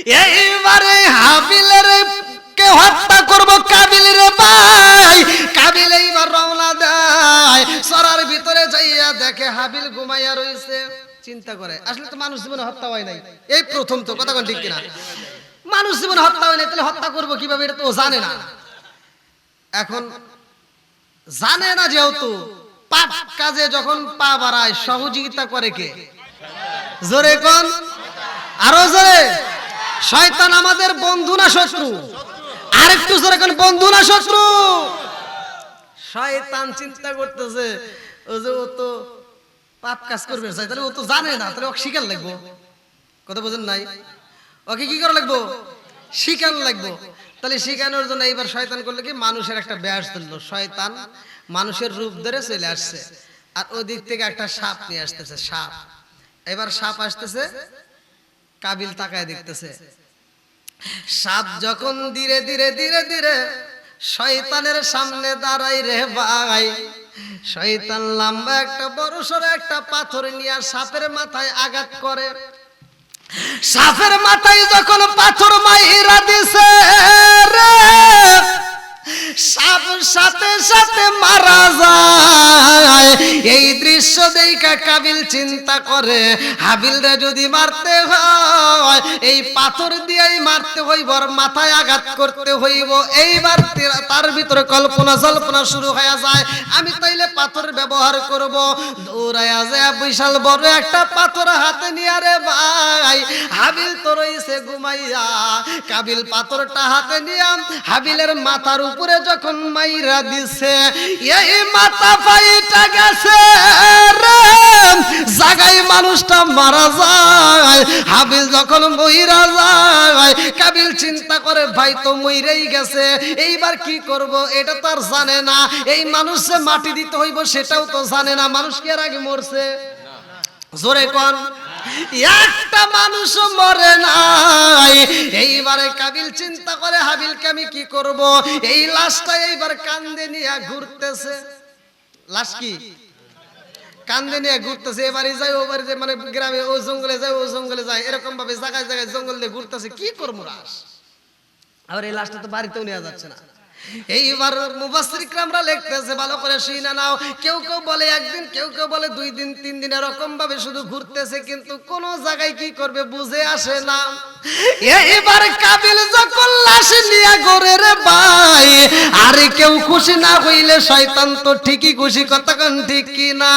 এইবারে হাবিলের কে হত্যা করব কাবিলের ভাই। কাবিল এইবার রওনা দেয়, সরার ভিতরে যাইয়া দেখে হাবিল ঘুমাইয়া রইছে। চিন্তা করে, আসলে তো মানুষ জীবনে হত্যা হয় নাই, এই প্রথম তো, কথা কোন ঠিক কিনা? মানুষ জীবনে হত্যা হয় নাই, তাহলে হত্যা করব কিভাবে, এটা তো জানে না। এখন জানে না যেহেতু, পাপ কাজে যখন পা বাড়ায় সহযোগিতা করে কে? জোরে কোন, আরো জোরে। শয়তান আমাদের বন্ধু না শত্রু? আরেকটু জোরে কোন, বন্ধু না শত্রু? শয়তান চিন্তা করতেছে ও যে ও তো পাপ কাজ করবে, তাহলে ও তো জানে না, তাহলে ওকে শিকার লাগবো। কথা বোঝেন নাই? ওকে কি করা লাগবো? শিকার লাগবো। তাহলে শিখানোর জন্য এইবার শয়তান করলো কি, মানুষের একটা ব্যাস ধরলো। শয়তান মানুষের রূপ ধরে চলে আসছে, আর ওদিক থেকে একটা সাপ নিয়ে আসতেছে। সাপ, এবার সাপ আসতেছে, কাবিল তাকায় দেখতেছে। সাপ যখন ধীরে ধীরে ধীরে ধীরে শয়তানের সামনে দাঁড়াই রে ভাই, শয়তান লম্বা একটা বড় সড়ো একটা পাথর নিয়ে সাপের মাথায় আঘাত করে। সাপের মাথায় যখন পাথর মাইরা দিছে রে, সাপ সাথে সাথে মারা যায়। এই দৃশ্য দেখা কাবিল চিন্তা করে, হাবিলরে যদি মারতে হয় এই পাথর দিয়েই মারতে হইব, আর মাথায় আঘাত করতে হইব। এইবার তার ভিতরে কল্পনা জল্পনা শুরু হয়ে যায়, আমি তাইলে পাথর ব্যবহার করব। দৌড়াইয়া যায় বিশাল বড় একটা পাথর হাতে নিয়ে রে ভাই, হাবিল তো রইছে ঘুমাইয়া। কাবিল পাথরটা হাতে নিয়ে হাবিলের মাথার উপরে যখন মাইরা দিছে, এই মাথা ফাইটা গেছে রে, জাগাই মানুষটা মারা যায়। হাবিল যখন মইরা যায়, কাবিল চিন্তা করে ভাই তো মইরেই গেছে, এইবার কি করব, এটা তো আর জানে না। এই মানুষে মাটি দিতে হইব সেটাও তো জানে না। মানুষ কি আর আগে মরছে? জোরে কোন, একটা মানুষ মরে নাই। এইবারে কাবিল চিন্তা করে হাবিলকে আমি কি করব। এই লাশটা এইবার কান্দে নিয়ে ঘুরতেছে। লাশ কি কান্দে নিয়ে ঘুরতেছে, এবারে যায় ওবারে যায়, মানে গ্রামে ও জঙ্গলে যায় ও জঙ্গলে যায়, এরকম ভাবে জায়গায় জায়গায় জঙ্গল দিয়ে ঘুরতেছে। কি করবো লাশ, আর এই লাশটা তো বাড়িতেও নেওয়া যাচ্ছে না। এইবার মুফাসসিররা আমরা লিখতেছে, ভালো করে শুনে নাও। কেউ কেউ বলে একদিন, কেউ কেউ বলে 2 দিন 3 দিন, এরকম ভাবে শুধু ঘুরতেছে, কিন্তু কোন জায়গায় কি করবে বুঝে আসে না। এইবার কাবিল যখন লাশ নিয়ে ঘুরে রে ভাই, আরে কেউ খুশি না হইলে শয়তান তো ঠিকই খুশি, কতক্ষণ ঠিক কি না?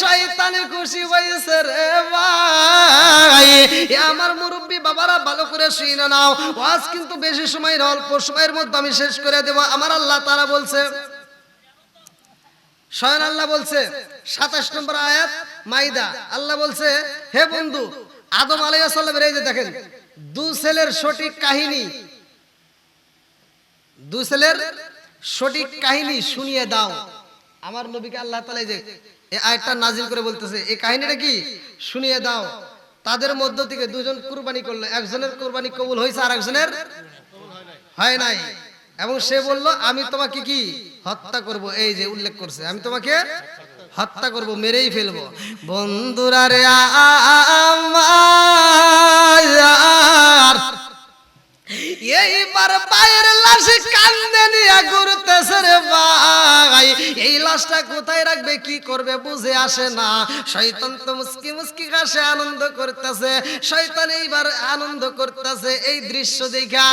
শয়তানে খুশি হয়েছে রে ভাই। আমার মুরব্বী বাবারা ভালো করে শুনে নাও, ওয়াজ কিন্তু বেশি সময় না, অল্প সময়ের মধ্যে আমি শেষ করে দেব। আমার আল্লাহ তাআলা বলছে, স্বয়ং আল্লাহ বলছে 27 নম্বর আয়াত মাইদা, আল্লাহ বলছে, হে বন্ধু আদম আলাইহিস সালামের, এই যে দেখেন 2 ছেলের সঠিক কাহিনী, 2 ছেলের সঠিক কাহিনী শুনিয়ে দাও। আমার নবীকে আল্লাহ তাআলা যে এই আয়াতটা নাজিল করে বলতেছে, এই কাহিনীটা কি শুনিয়ে দাও। তাদের মধ্য থেকে 2 জন কুরবানি করলো, একজনের কুরবানি কবুল হয়েছে আর একজনের হয় নাই। এবং সে বলল আমি তোমাকে কি হত্যা করব। এই যে উল্লেখ করছে, আমি তোমাকে হত্যা করব, মেরেই ফেলবো। বন্ধুরা রে আমার, এইবার পায়ের লাশ কান্দে নিয়ে ঘুরতেছে রে ভাই। এই লাশটা কোথায় রাখবে, কি করবে বুঝে আসে না। শয়তান তো মুস্কি মুস্কি হাসে, আনন্দ করতেছে। শয়তান এইবার আনন্দ করতেছে এই দৃশ্য দেখা।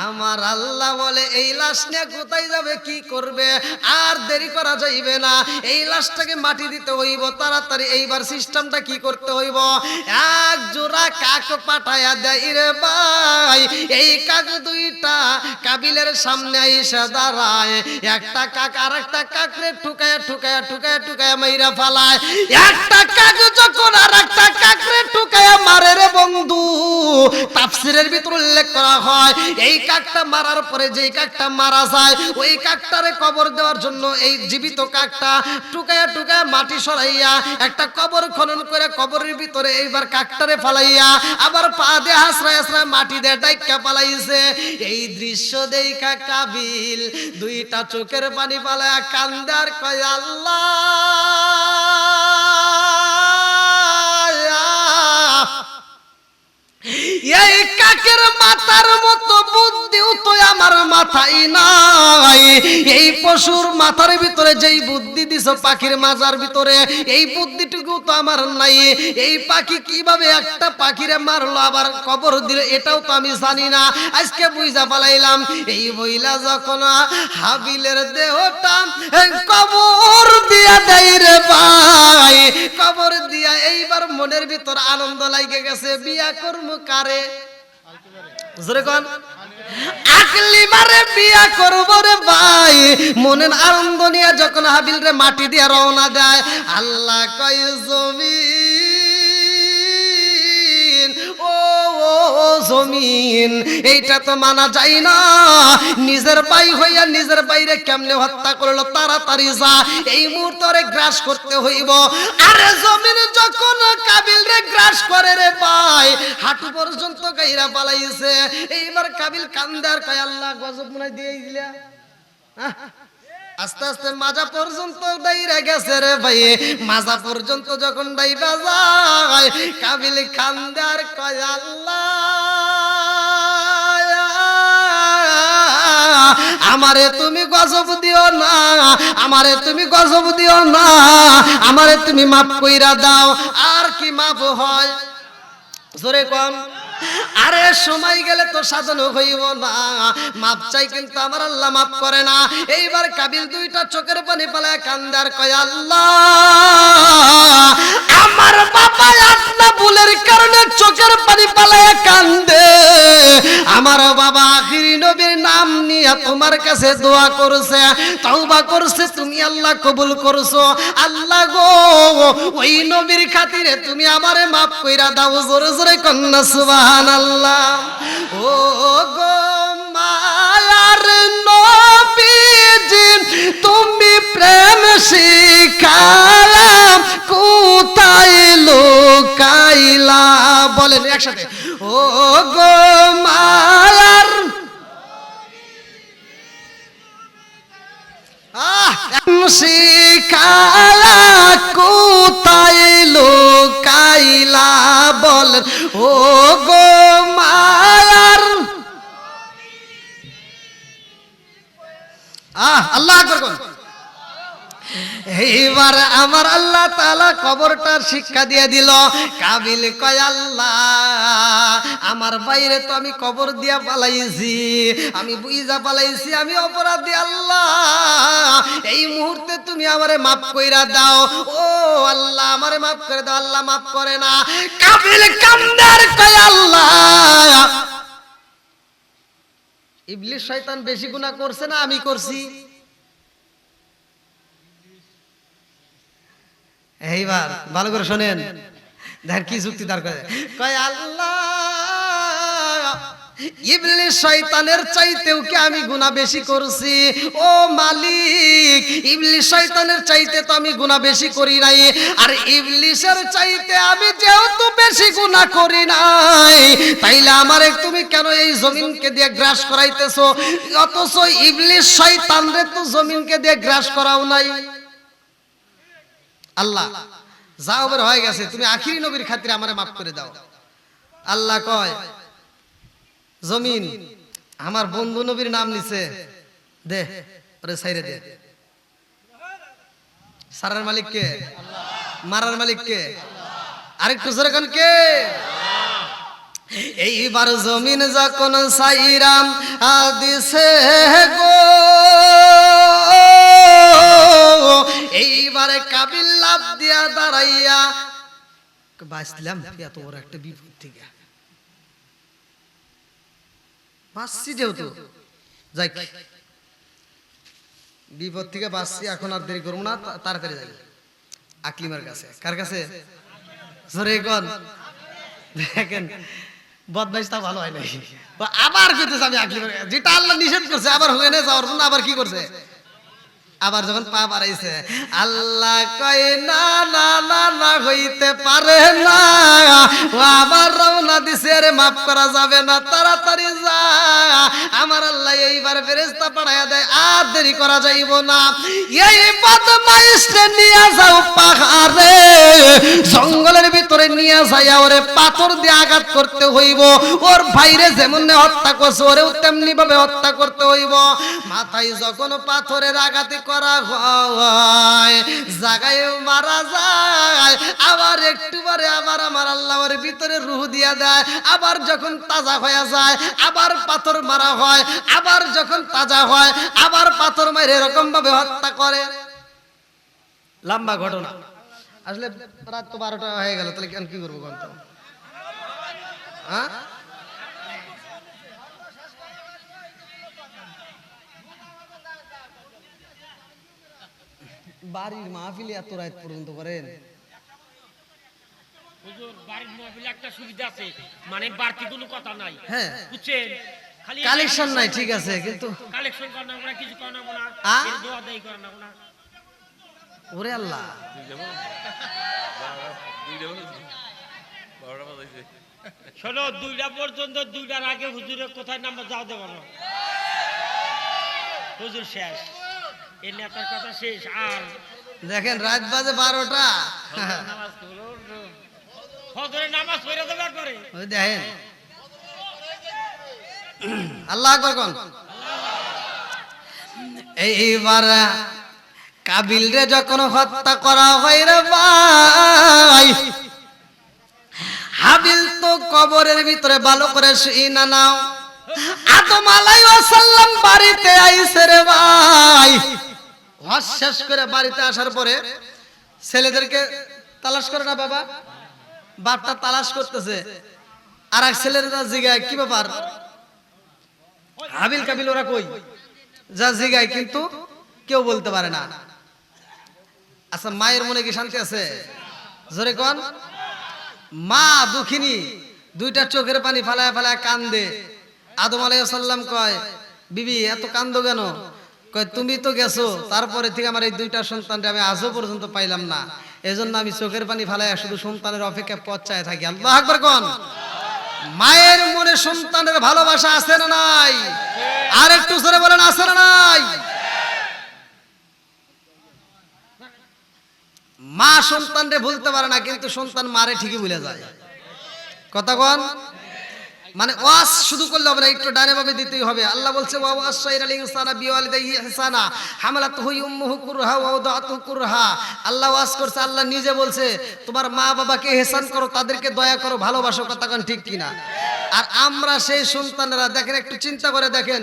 আমার আল্লাহ বলে, এই লাশ নিয়ে কোথায় যাবে, কি করবে? আর দেরি করা যাইবে না, এই লাশটাকে মাটি দিতে হইব তাড়াতাড়ি। এইবার সিস্টেমটা কি করতে হইব, এক জোড়া কাক পাঠায়া দেয় রে ভাই। এই কাক দুইটা কাবিলের সামনে আইসা দাঁড়ায়, একটা কাক আর একটা কাকরে ঠুকায়া ঠুকায়া ঠুকায়া ঠুকায়া মাইরা ফালায়। একটা কাক যখন আর একটা কাকরে ঠুকায়া মারে রে বন্ধু, তাফসীরের ভিতর উল্লেখ করা হয়, এই কাকটা মারার পরে যেই কাকটা মারা যায়, ওই কাকটারে কবর দেওয়ার জন্য এই জীবিত কাকটা ঠুকায়া ঠুকায়া মাটি সরাইয়া একটা কবর খনন করে কবরের ভিতরে এইবার কাকটারে ফালাইয়া আবার পা দিয়ে হাসরায় হাসরায় মাটি দিয়ে ডাইকা পালাইছে। এই দৃশ্য দেখা কাবিল 2টা চোখের পানি পালায়া কান্দে আর কয়, আল্লাহ এই কাকের মাথার মতো বুদ্ধিও তো আমার মাথায় নাই। এই পশুর মাথার ভিতরে যেই বুদ্ধি দিছো পাখির মাজার ভিতরে, এই বুদ্ধিটুকু তো আমার নাই। এই পাখি কিভাবে একটা পাখিরে মারলো আবার কবর দিল, এটাও তো আমি জানি না। আজকে বুঝা পালাইলাম। এই বইলা যখন হাবিলের দেহটা কবর দিয়া দেয় রে ভাই, কবর দিয়া এইবার মনের ভিতর আনন্দ লাগে গেছে। বিয়া করবো কারে? জোরে কোন? আকলি মারে বিয়া করবো রে ভাই। মনের আনন্দ নিয়ে যখন হাবিল রে মাটি দিয়া রওনা দেয়, আল্লাহ কয় জমিন ও জমিন, এইটা তো মানা যায় না। নিজের ভাই হইয়া নিজের বাইরে কেমনে হত্যা করলো, তাড়াতাড়ি যা, এই মুহূর্তে গ্রাস করতে হইব। আরে জমিন যখন কাবিল রে গ্রাস করে রে ভাই, হাঁটু পর্যন্ত গাইরা পালাইছে। এইবার কাবিল কান্দার কয় আল্লাহ গজব মনে দিয়ে দিলা। আস্তে আস্তে মাজা পর্যন্ত দাইরা গেছে রে ভাই। মাজা পর্যন্ত যখন দাইরা যায়, কাবিল কান্দার কয় আল্লাহ আমারে তুমি গজব দিও না, আমারে তুমি গজব দিও না, আমারে তুমি মাফ কইরা দাও। আর কি মাফ হয়? জোরে কম। আরে সময় গেলে তো সাধন হইব না, মাপ চাই কিন্তু আমার আল্লাহ মাফ করে না। এইবার কাবিল দুইটা চোখের পানি পালায় কান্দার কয় আল্লাহ আমার বাবা আপনার ভুলের কারণে চোখের পানি পালায় কান্দে। আমার বাবা আখিরি নবীর নাম নিয়ে তোমার কাছে দোয়া করছে, তওবা করছে, তুমি আল্লাহ কবুল করছো। আল্লাহ গো ওই নবীর খাতিরে তুমি আমারে মাফ কইরা দাও। জোরে জোরে কন্যা সুবহানাল্লাহ। ও গো মায়ার নবীজি তুমি প্রেম শিখালা কোথায় লুকাইলা? বলেন একসাথে, ও গো মায়ার শিখালা কোথায় লুকাইলা? বলেন ও গো মায়ার। আল্লাহ আকবার কোন। এইবার আমার আল্লাহ তাআলা কবরটার শিক্ষা দিয়ে দিল। কাবিল কয় আল্লাহ আমার বাইরে তো আমি কবর দিয়া পালাইছি, আমি বুইজা পালাইছি, আমি অপরাধী। আল্লাহ এই মুহূর্তে তুমি আমারে মাফ কইরা দাও। ও আল্লাহ আমারে মাফ করে দাও। আল্লাহ মাফ করে না। কাবিল কান্দার কয় আল্লাহ ইবলিস শয়তান বেশি গুনাহ করছে না আমি করছি? এইবার ভালো করে শোনেন, দেখেন কি যুক্তি দাঁড় করে। কয় আল্লাহ ইবলিস শয়তানের চাইতেও কি আমি গুনাহ বেশি করছি? ও মালিক ইবলিস শয়তানের চাইতে তো আমি গুনাহ বেশি করি নাই। আর ইবলিসের চাইতে আমি যেহেতু বেশি গুনাহ করি নাই, তাইলে আমারে তুমি কেন এই জমিনকে দিয়ে গ্রাস করাইতেছো? অথচ ইবলিস শয়তানরে তো জমিনকে দিয়ে গ্রাস করাও নাই। আল্লাহ যা ওর হয়ে গেছে, তুমি আখিরি নবীর খাতিরে আমারে মাফ করে দাও। আল্লাহ কয় জমিন আমার বন্ধু নবীর নাম নিছে, দে ওরে ছাইরে দে। সারার মালিক কে? মারার মালিক কে? আরেকটু জোরে কোন কে? এইবার জমিন যখন সাইরাম দিছে গো, এইবারে কাবিল লাফ দিয়া দাঁড়াইয়া বাঁচলাম এত বড় একটা বিপদ থেকে, বাঁচছি যেহেতু যাই বিপদ থেকে বাঁচছি, এখন আর দেরি করবো না, তাড়াতাড়ি যাই আকলিমার কাছে। কার কাছে? জোরে কোন। দেখেন বদমাইশটা ভালো হয় নাই, আবার কইতেছে আমি আকলিমার কাছে। যেটা আল্লাহ নিষেধ করছে আবার হয়ে না যাওয়ার জন্য আবার কি করছে? আবার যখন পা বাড়াইছে আল্লাহ কয় না না না না হইতে পারে না, ও আবার রওনা দিছে, রে মাফ করা যাবে না, তাড়াতাড়ি যা। আমার আল্লাহ এইবার ফেরেশতা পাঠায়া দেয়, আর দেরি করা যাইব না, এই বদমাইশকে নিয়ে যাও পাহাড়ে, জঙ্গলের ভিতরে নিয়ে যাইয়া ওরে পাথর দিয়ে আঘাত করতে হইব, ওর ভাইরে যেমন হত্যা করছে ওরেও তেমনি ভাবে হত্যা করতে হইব। মাথায় যখন পাথরের আঘাত করা হয়, জায়গায় মারা যায়, আবার একটু পরে আবার আমার আল্লাহ ওর ভিতরে রূহ দিয়া দেয়, আবার যখন তাজা হয়ে যায় আবার পাথর মারা হয়, আবার যখন তাজা হয় আবার পাথর মারে এরকম ভাবে হত্যা করে। লম্বা ঘটনা। আসলে রাত তো 12টা হয়ে গেল, তাহলে কি করবো কোন তো? হ্যাঁ, বাড়ির মাহফিলে এত রাত পর্যন্ত করেন? হুজুর বাড়ির মাহফিলে একটা সুবিধা আছে, মানে বাড়তি কোনো কথা নাই। হ্যাঁ, বুঝছেন, খালি কালেকশন নাই, ঠিক আছে, কিন্তু কালেকশন করা না, কিছু করা না, এর দোয়া দেই করা না। ওরে আল্লাহ, শোনো, 2টা পর্যন্ত, 2টার আগে হুজুরের কোথায় নাম্বার যাও দেব না, হুজুর শেষ, এই নেতার কথা শেষ। আর দেখেন রাত বাজে 12টা, নামাজ ফজরের নামাজ পড়ে দেবে করে। ওই দেখেন, আল্লাহ আকবার কোন। এইবার কাবিল রে যখন হত্যা করা হয় রে ভাই, হাবিল তো কবরের ভিতরে ভালো করে শুই না নাও, আদম আলাইহিস সালাম বাড়িতে আইছে রে ভাই। হজ শেষ করে বাড়িতে আসার পরে ছেলেদেরকে তালাশ করে না বাবা, বাপটা তালাশ করতেছে, আর এক ছেলেরা জিগায় কি ব্যাপার, হাবিল কাবিল ওরা কই, যা জিগায় কিন্তু কেউ বলতে পারে না। আচ্ছা, মায়ের মনে কি শান্তি আছে? জোরে কোন। মা দুঃখিনী, 2টা চোখের পানি ফালায় ফালায় কান্দে। আদম আলাইহিস সালাম কয়, বিবি এত কান্দো কেন? কয়, তুমি তো গেছো, তারপরে থেকে আমার এই 2টা সন্তানটা আমি আজও পর্যন্ত পাইলাম না, এজন্য আমি চোখের পানি ফালায় শুধু সন্তানের অপেক্ষায় পথ চায় থাকি। আল্লাহু আকবার কোন। মায়ের মনে সন্তানের ভালোবাসা আছে না নাই? আর একটু জোরে বলেন, আছে না নাই? মা সন্তানরে ভুলতে পারে না, কিন্তু সন্তান মারে ঠিকই ভুলে যায়। কথা কোন। মানে ওয়াজ শুধু করলে হবে না, একটু ডানে ভাবে দিতেই হবে। আল্লাহ বলছে, ওয়া ওয়াসাইনাল ইনসানা বিওয়ালিদাইহি ইহসানা হামালাতুহু উম্মুহু কুরহা ওয়া ওয়াদাতুহু কুরহা। আল্লাহ ওয়াজ করছে, আল্লাহ নিজে বলছে তোমার মা বাবাকে ইহসান করো, তাদেরকে দয়া করো, ভালোবাসো। কথা কোন ঠিক কিনা? আর আমরা সেই সন্তানেরা দেখেন, একটু চিন্তা করে দেখেন,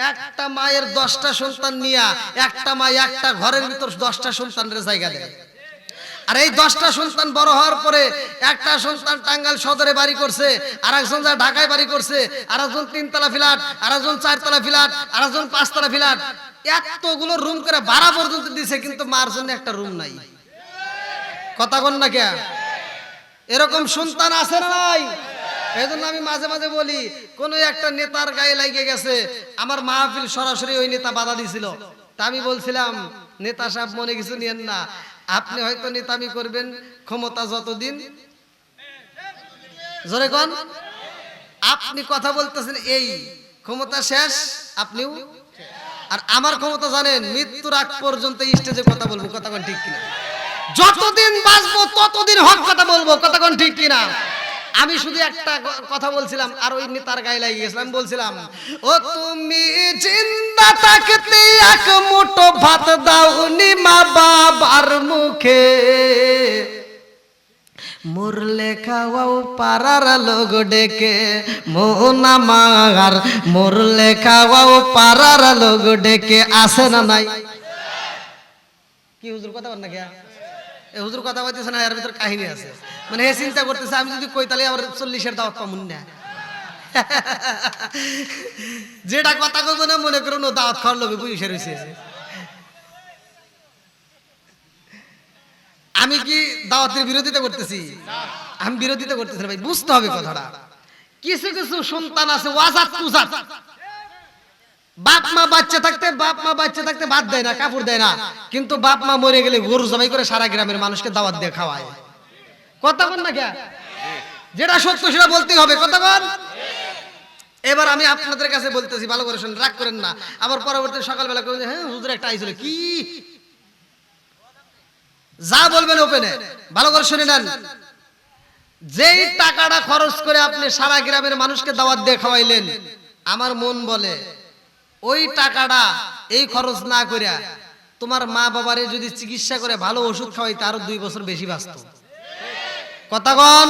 একটা মায়ের 10টা সন্তান নিয়া একটা মা একটা ঘরের ভিতর 10টা সন্তানের জায়গা দেয়। আর এই 10টা সন্তান বড় হওয়ার পরে একটা সন্তান টাঙ্গাইল সদরে বাড়ি করছে, আরেকজন যা ঢাকায় বাড়ি করছে, আরেকজন 3তলা ফ্ল্যাট, আরেকজন 4তলা ফ্ল্যাট, আরেকজন 5তলা ফ্ল্যাট, এতগুলো রুম করে ভাড়া পর্যন্ত দিছে, কিন্তু মার জন্য একটা রুম নাই। কথা কোন না কে? এরকম সন্তান আছে না নাই? এই জন্য আমি মাঝে মাঝে বলি, কোন একটা নেতার গায়ে লাগে গেছে, আমার মাহফিল সরাসরি ওই নেতা বাধা দিছিল, তা আমি বলছিলাম, নেতা সাহেব মনে কিছু নিয়েন না, আপনি হয়তো নেতামি করবেন ক্ষমতা যতদিন, জোরে কোন, আপনি কথা বলতেছেন এই ক্ষমতা শেষ আপনিও, আর আমার ক্ষমতা জানেন মৃত্যুর আগ পর্যন্ত স্টেজে কথা বলবো। কথা কোন ঠিক কিনা? যতদিন বাঁচবো ততদিন হক কথা বলবো। কথা কোন ঠিক কিনা? আমি শুধু একটা কথা বলছিলাম, আর ওই নেতার গায়ে লাগিয়ে গেছিলাম, বলছিলাম, ও তুমি জিন্দা থাকতে এক মুঠো ভাত দাওনি মা বাবার মুখে, মরলে খাওয়াও পাড়ার লোক ডেকে, মন আমার মরলে খাওয়াও পাড়ার লোক ডেকে, আসে না নাই? কি হুজুর কথা বল না কে? হুজুর কথা বলতেছে না, এর ভিতর কাহিনী আছে। মানে হে চিন্তা করতেছে, আমি যদি কই তাহলে আবার 40-এর দাওয়াত পাবো না। যেটা কথা কইবো না মনে করুন ও দাওয়াত খাওয়ার লোভে বসে রয়েছে। আমি কি দাওয়াতের বিরোধিতা করতেছি? আমি বিরোধিতা করতেছি না ভাই, বুঝতে হবে কথাটা। কিছু কিছু সন্তান আছে ওয়াজাত কুজাত, বাপ মা বাচ্চা থাকতে ভাত দেয় না, কাপড় দেয় না, কিন্তু বাপ মা মরে গেলে গরু জবাই করে সারা গ্রামের মানুষকে দাওয়াত দিয়ে খাওয়ায়। কথা বল না কে? যেটা সত্য সেটা বলতেই হবে। কথা বল। এবার আমি আপনাদের কাছে বলতেছি, ভালো করে শুনুন, রাগ করেন না। আবার পরবর্তী সকালবেলা করে হ্যাঁ হুজুর একটা আইছিল, কি যা বলবেন ওপেনে, ভালো করে শুনে নেন। যেই টাকাটা খরচ করে আপনি সারা গ্রামের মানুষকে দাওয়াত দিয়ে খাওয়াইলেন, আমার মন বলে ওই টাকাটা এই খরচ না করে তোমার মা বাবারে যদি চিকিৎসা করে ভালো ওষুধ খাওয়াইতে আরো 2 বছর বেশি বাঁচত। কথা কন।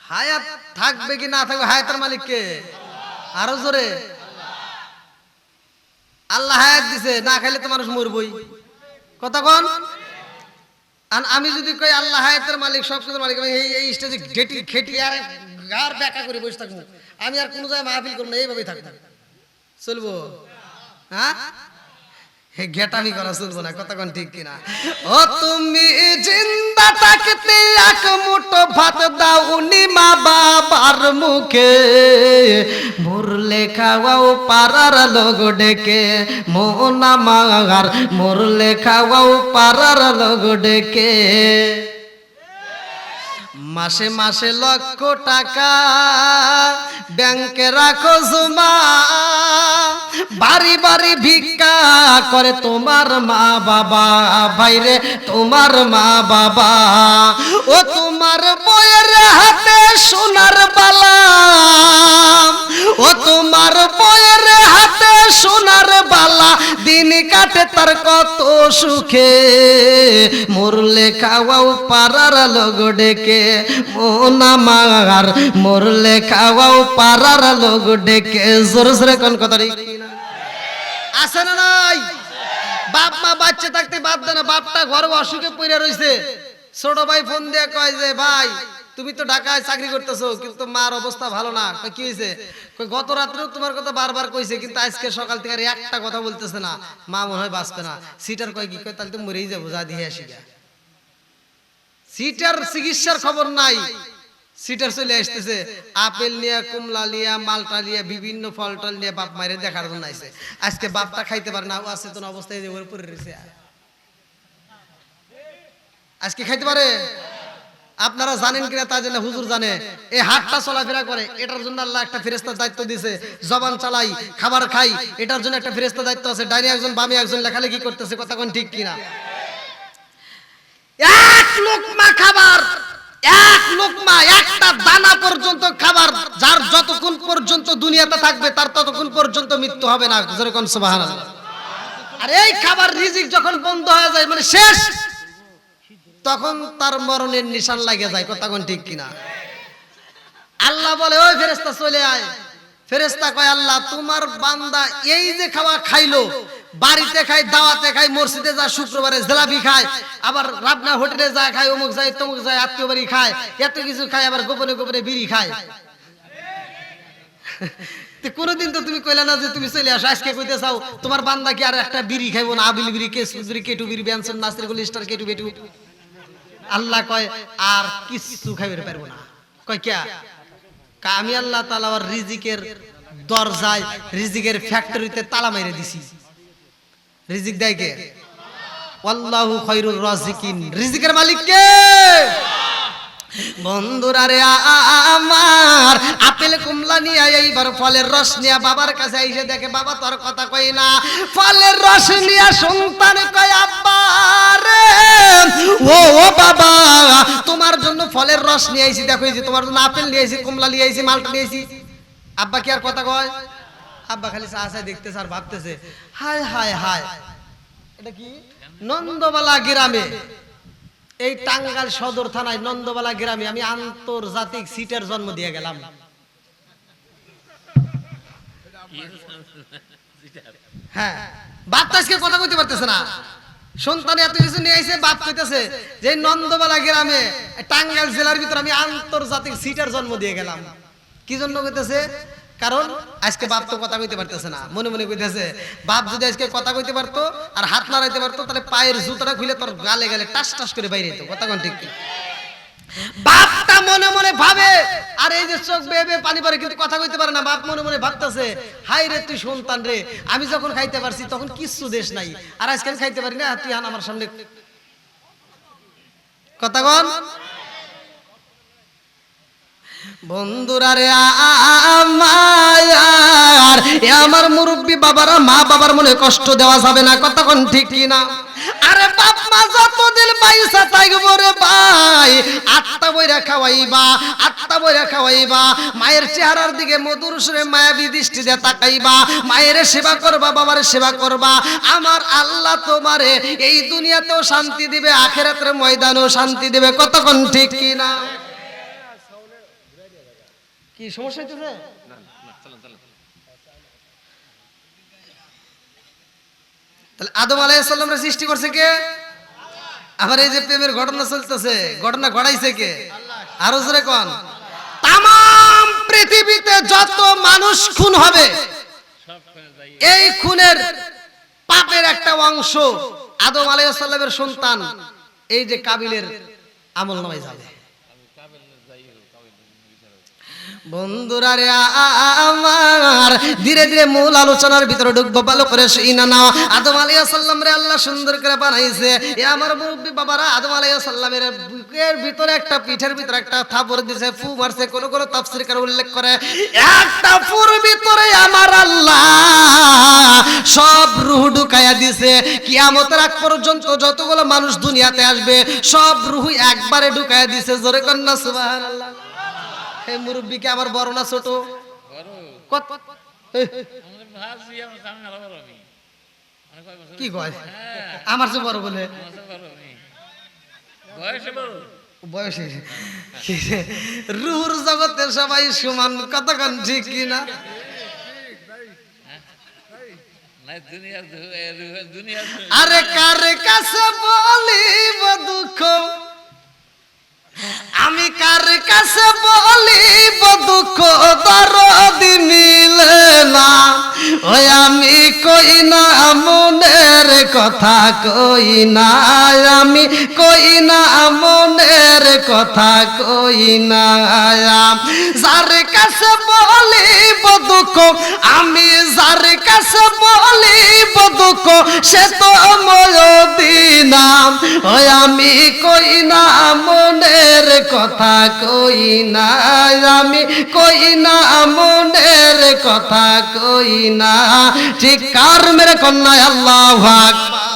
হায়াত থাকবে কি না থাকবে, হায়াতের মালিক কে? আরো জোরে। আল্লাহ হায়াত দিছে, না খাইলে তো মানুষ মরবই। কথা কন। আর আমি যদি কই আল্লাহ হায়াতের মালিক, সব কিছুর মালিক, আমি এই স্টেজে ঘেটি খেটি আর গার ব্যাকা করে বসে থাকবো, আমি আর কোনো জায়গায় মাহফিল করবো না, এইভাবেই থাকবো, চলবো? হ্যাঁ, ঘেটামি করা চলবো না। কথা কোন ঠিক কিনা? ও তুমি জিন্দা থাকতে এক মুঠো ভাত দাওনি মা বাবার মুখে, মরলে খাওয়াও পাড়ার লোক ডেকে, মন আমার মরলে খাওয়াও পাড়ার লোক ডেকে। মাসে মাসে লক্ষ টাকা ব্যাংকে রাখো জমা, বাড়ি বাড়ি ভিক্ষা করে তোমার মা বাবা, বাইরে তোমার মা বাবা। ও তোমার বইয়ের হাতে সোনার বালা, ও তোমার বইয়ের হাতে সোনার বালা, দিন কাটে তার কত সুখে, মরলে খাওয়াও পাড়ার লোক ডেকে, মন আমার মরলে খাওয়াও পাড়ার লোক ডেকে। জোরে জোরে কোন কথা আছে না নাই? বাপ মা বাচ্চা থাকতে বাদ দেয় না, বাপটা ঘরে অসুখে পড়ে রইছে, ছোট ভাই ফোন দিয়ে কয় যে ভাই তুমি তো ঢাকায় চাকরি করতেছো, কিন্তু মার অবস্থা ভালো না। কি হয়েছে? গত রাত্রেও তোমার কথা বারবার কইছে, কিন্তু আজকে সকাল থেকে আর একটা কথা বলতেছে না, মা মনে হয় বাঁচবে না। সিটার কয় কি কয়, তাহলে তো মরেই যাবো, যা দিয়ে আসি। সিটার চিকিৎসার খবর নাই, সিটার চলে আসতেছে আপেল নিয়ে, কমলা নিয়ে, মালটা নিয়ে, বিভিন্ন ফল টল নিয়ে বাপ মায়ের দেখার জন্য আইছে। আজকে বাপটা খাইতে পারে না, আছে তো অবস্থায় ওর উপরে রয়েছে, আজকে খাইতে পারে? আপনারা জানেন কিনা তা জানে, হুজুর জানে। এই হাতটা চলাফেরা করে, এটার জন্য আল্লাহ একটা ফেরেশতার দায়িত্ব দিয়েছে। জবান চালাই, খাবার খাই, এটার জন্য একটা ফেরেশতার দায়িত্ব আছে। ডাইনে একজন, বামে একজন লেখালেখি করতেছে। কথা কোন ঠিক কিনা? এক লোকমা খাবার, এক লোকমা, একটা দানা পর্যন্ত খাবার, যার যতক্ষণ পর্যন্ত দুনিয়াতে থাকবে তার ততক্ষণ পর্যন্ত মৃত্যু হবে না। যেরকম সুবহানাল্লাহ। আর এই খাবার রিজিক যখন বন্ধ হয়ে যায়, মানে শেষ, তখন তার মরণের নিশান লাগে যায়। কথা কোন ঠিক কিনা? আল্লাহ বলে ওই ফেরেশতা চলে আয়। ফেরেশতা কয় আল্লাহ তোমার বান্দা এই যে খাওয়া খাইলো, বাড়িতে খায়, দাওয়াতে খায়, মসজিদে যা, শুক্রবারে জিলাপি খায়, আবার রাবনা হোটেলে যা খায়, অমুক যায় তমুক যায়, আত্মীয় বাড়ি খায়, এত কিছু খায়, আবার গোপনে গোপনে বিড়ি খায়। কোনদিন তো তুমি কইলা না যে তুমি চলে আসো, আজকে কইতে চাও তোমার বান্দা কি আর একটা বিড়ি খাইবো না? আবিল বিড়ি, কেস বিড়ি, কেটু বিড়ি, বেনসন, নাসির গুল, স্টার, কেটু বেটু। আল্লাহ কয় আর কিছু খাইতে পারবো না। কয় কে? আমি আল্লাহ তাআলা আর রিজিকের দরজায়, রিজিকের ফ্যাক্টরিতে তালা মেরে দিছি। রিজিক দেয় কে? আল্লাহু খায়রুর রাজিকিন। রিজিকের মালিক কে? বন্ধুরা রে আমার, আপেল কমলা নিয়ে এইবার ফলের রস নিয়ে বাবার কাছে এসে দেখে বাবা তোর কথা কই না। ফলের রস নিয়ে সন্তান কয় আব্বা রে, ও বাবা তোমার জন্য ফলের রস নিয়ে আইছি, দেখো এই যে তোমার জন্য আপেল নিয়ে আইছি, কমলা নিয়ে আইছি, মালটা নিয়ে আইছি। আব্বা কি আর কথা কয়? আব্বা খালি চাচা দেখতেছে আর ভাবতেছে হায় হায় হায়, এটা কি? নন্দবালা গ্রামে, এই টাঙ্গাইল সদর থানায় নন্দবালা গ্রামে আমি আন্তর্জাতিক সিটের জন্ম দিয়ে গেলাম। হ্যাঁ, বাপ তো আজকে কথা কইতে পারতেছে না, সন্তান এত কিছু নিয়ে আইছে, বাপ কইতেছে যে নন্দবালা গ্রামে টাঙ্গাইল জেলার ভিতর আমি আন্তর্জাতিক সিটের জন্ম দিয়ে গেলাম। কি জন্য কইতেছে? কারণ আজকে বাপ তো কথা কইতে পারতেছে না, মনে মনে কইতেছে বাপ যদি আজকে কথা কইতে পারতো আর হাত নাড়াইতে পারতো, তাহলে পায়ের জুতাটা খুলে তোর গালে গালে টাস টাস করে বাইরে যেত। কথা কোন ঠিক? বাপ বাপটা মনে মনে ভাবে, আর এই যে চোখ বেয়ে বেয়ে পানি পড়ে কিন্তু কথা কইতে পারে না। বাপ মনে মনে ভাবতেছে, হাই রে তুই সন্তান রে, আমি যখন খাইতে পারছি তখন কিচ্ছু দেশ নাই, আর আজকে আমি খাইতে পারি না, তুই আন আমার সামনে কথা কন। বন্ধুরা রে আমার মুরব্বী বাবারা, মা বাবার মনে কষ্ট দেওয়া যাবে না, কতক্ষণ ঠিক কিনা? আরে বাপ মা যতদিন পয়সা থাকবো রে ভাই, আত্মা বইরা খাওয়াইবা, আত্মা বইরা খাওয়াইবা, মায়ের চেহারার দিকে মধুর সুরে মায়াবী দৃষ্টি দিয়ে তাকাইবা, মায়ের সেবা করবা, বাবার সেবা করবা। আমার আল্লাহ তোমারে এই দুনিয়াতেও শান্তি দিবে, আখিরাতের ময়দানেও শান্তি দিবে, কতক্ষণ ঠিক কিনা? কি সমস্যা হইতেছে? তাহলে আদম আলাইহিস সালামের সৃষ্টি করছে কে? আবার এই যে প্রেমের ঘটনা চলতেছে, ঘটনা ঘটাইছে কে? আরো জোরে কোন। তাম পৃথিবীতে যত মানুষ খুন হবে, এই খুনের পাপের একটা অংশ আদম আলাইহিস সালামের সন্তান এই যে কাবিলের আমল নামায় যাবে। বন্ধুরা রে আমার, ধীরে ধীরে মূল আলোচনার ভিতরে ঢুকবো, ভালো করে শুইনা নাও। আদম আলাইহিস সালাম রে আল্লাহ সুন্দর করে বানাইছে। এ আমার মুরব্বি বাবারা, আদম আলাইহিস সালামের বুকের ভিতরে একটা, পিঠের ভিতরে একটা থাপড় দিয়েছে, ফু মারছে। কোন কোন তাফসীরকার উল্লেখ করে একটা ফুর ভিতরে আমার আল্লাহ সব রূহ ঢুকাইয়া দিছে। কিয়ামতের আগ পর্যন্ত যতগুলো মানুষ দুনিয়াতে আসবে সব রূহ একবারে ঢুকাইয়া দিছে। জোরে কন্না সুবহানাল্লাহ। এই মুরব্বিকে আমার বড় না ছোট? কি কয় আমার চেয়ে বড় বলে? বয়সে রুহুর জগতে সবাই সমান, কতক্ষণ ঠিক কিনা? আরে কার কাছে বলিব দুঃখ, আমি কার কাছে বলিব দুঃখ, দরদি মিলে না। ওই আমি কই না মনের কথা, কই না আমি, কই না মনের কথা, কই না। যার কাছে বলিব দুঃখ, আমি যার কাছে বলিব দুঃখ, সে তো ময়দিনা। ওই আমি কই না মনের কথা, কই না আমি, কই না মনের কথা, কই না। ঠিক কার মেরে কন্যা আল্লাহু আকবার।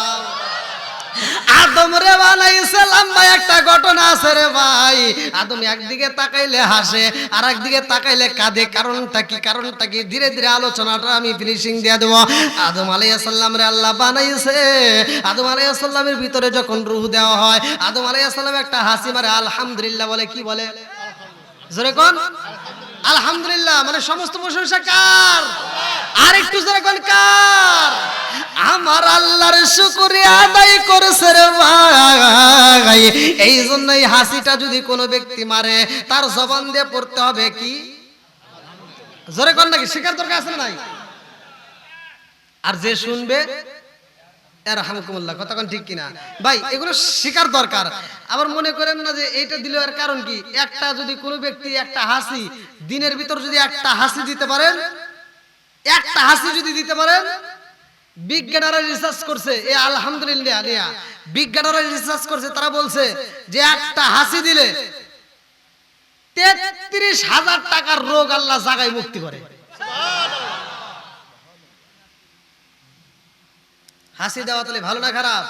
আদম রে বানাইছে লম্বা একটা ঘটনা আছে রে ভাই। আদম একদিকে তাকাইলে হাসে, আর একদিকে তাকাইলে কাঁদে। কারণটা কি? কারণটা কি? ধীরে ধীরে আলোচনাটা আমি ফিনিশিং দিয়ে দেবো। আদম আলাইহিস সালাম রে আল্লাহ বানাইছে। আদম আলাইহিস সালামের ভিতরে যখন রূহ দেওয়া হয়, আদম আলাইহিস সালাম একটা হাসি মারে, আলহামদুলিল্লাহ বলে। কি বলে? জোরে কোন আলহামদুলিল্লাহ। মানে সমস্ত প্রশংসা কার? আর একটু জোরে কোন কার? আমার আল্লাহর শুকরিয়া আদায় করেছে রে ভাই। এই জন্যই হাসিটা যদি কোনো ব্যক্তি মারে, তার জবান দিয়ে পড়তে হবে কি? জোরে কোন নাকি? শিকার দরকার আছে না নাই? আর যে শুনবে এরহামকুমুল্লাহ, কথা কোন ঠিক কিনা ভাই? এগুলো শিকার দরকার। আবার মনে করেন না যে এইটা দিল, এর কারণ কি? একটা যদি কোনো ব্যক্তি একটা হাসি দিনের ভিতর যদি একটা হাসি দিতে পারেন, একটা হাসি যদি দিতে পারেন, বিজ্ঞানীরা রিসার্চ করছে, এই আলহামদুলিল্লাহ নিয়া বিজ্ঞানীরা রিসার্চ করছে, তারা বলছে যে একটা হাসি দিলে 33,000 টাকার রোগ আল্লাহ জাগায় মুক্তি করে। হাসি দেওয়া তাহলে ভালো না খারাপ?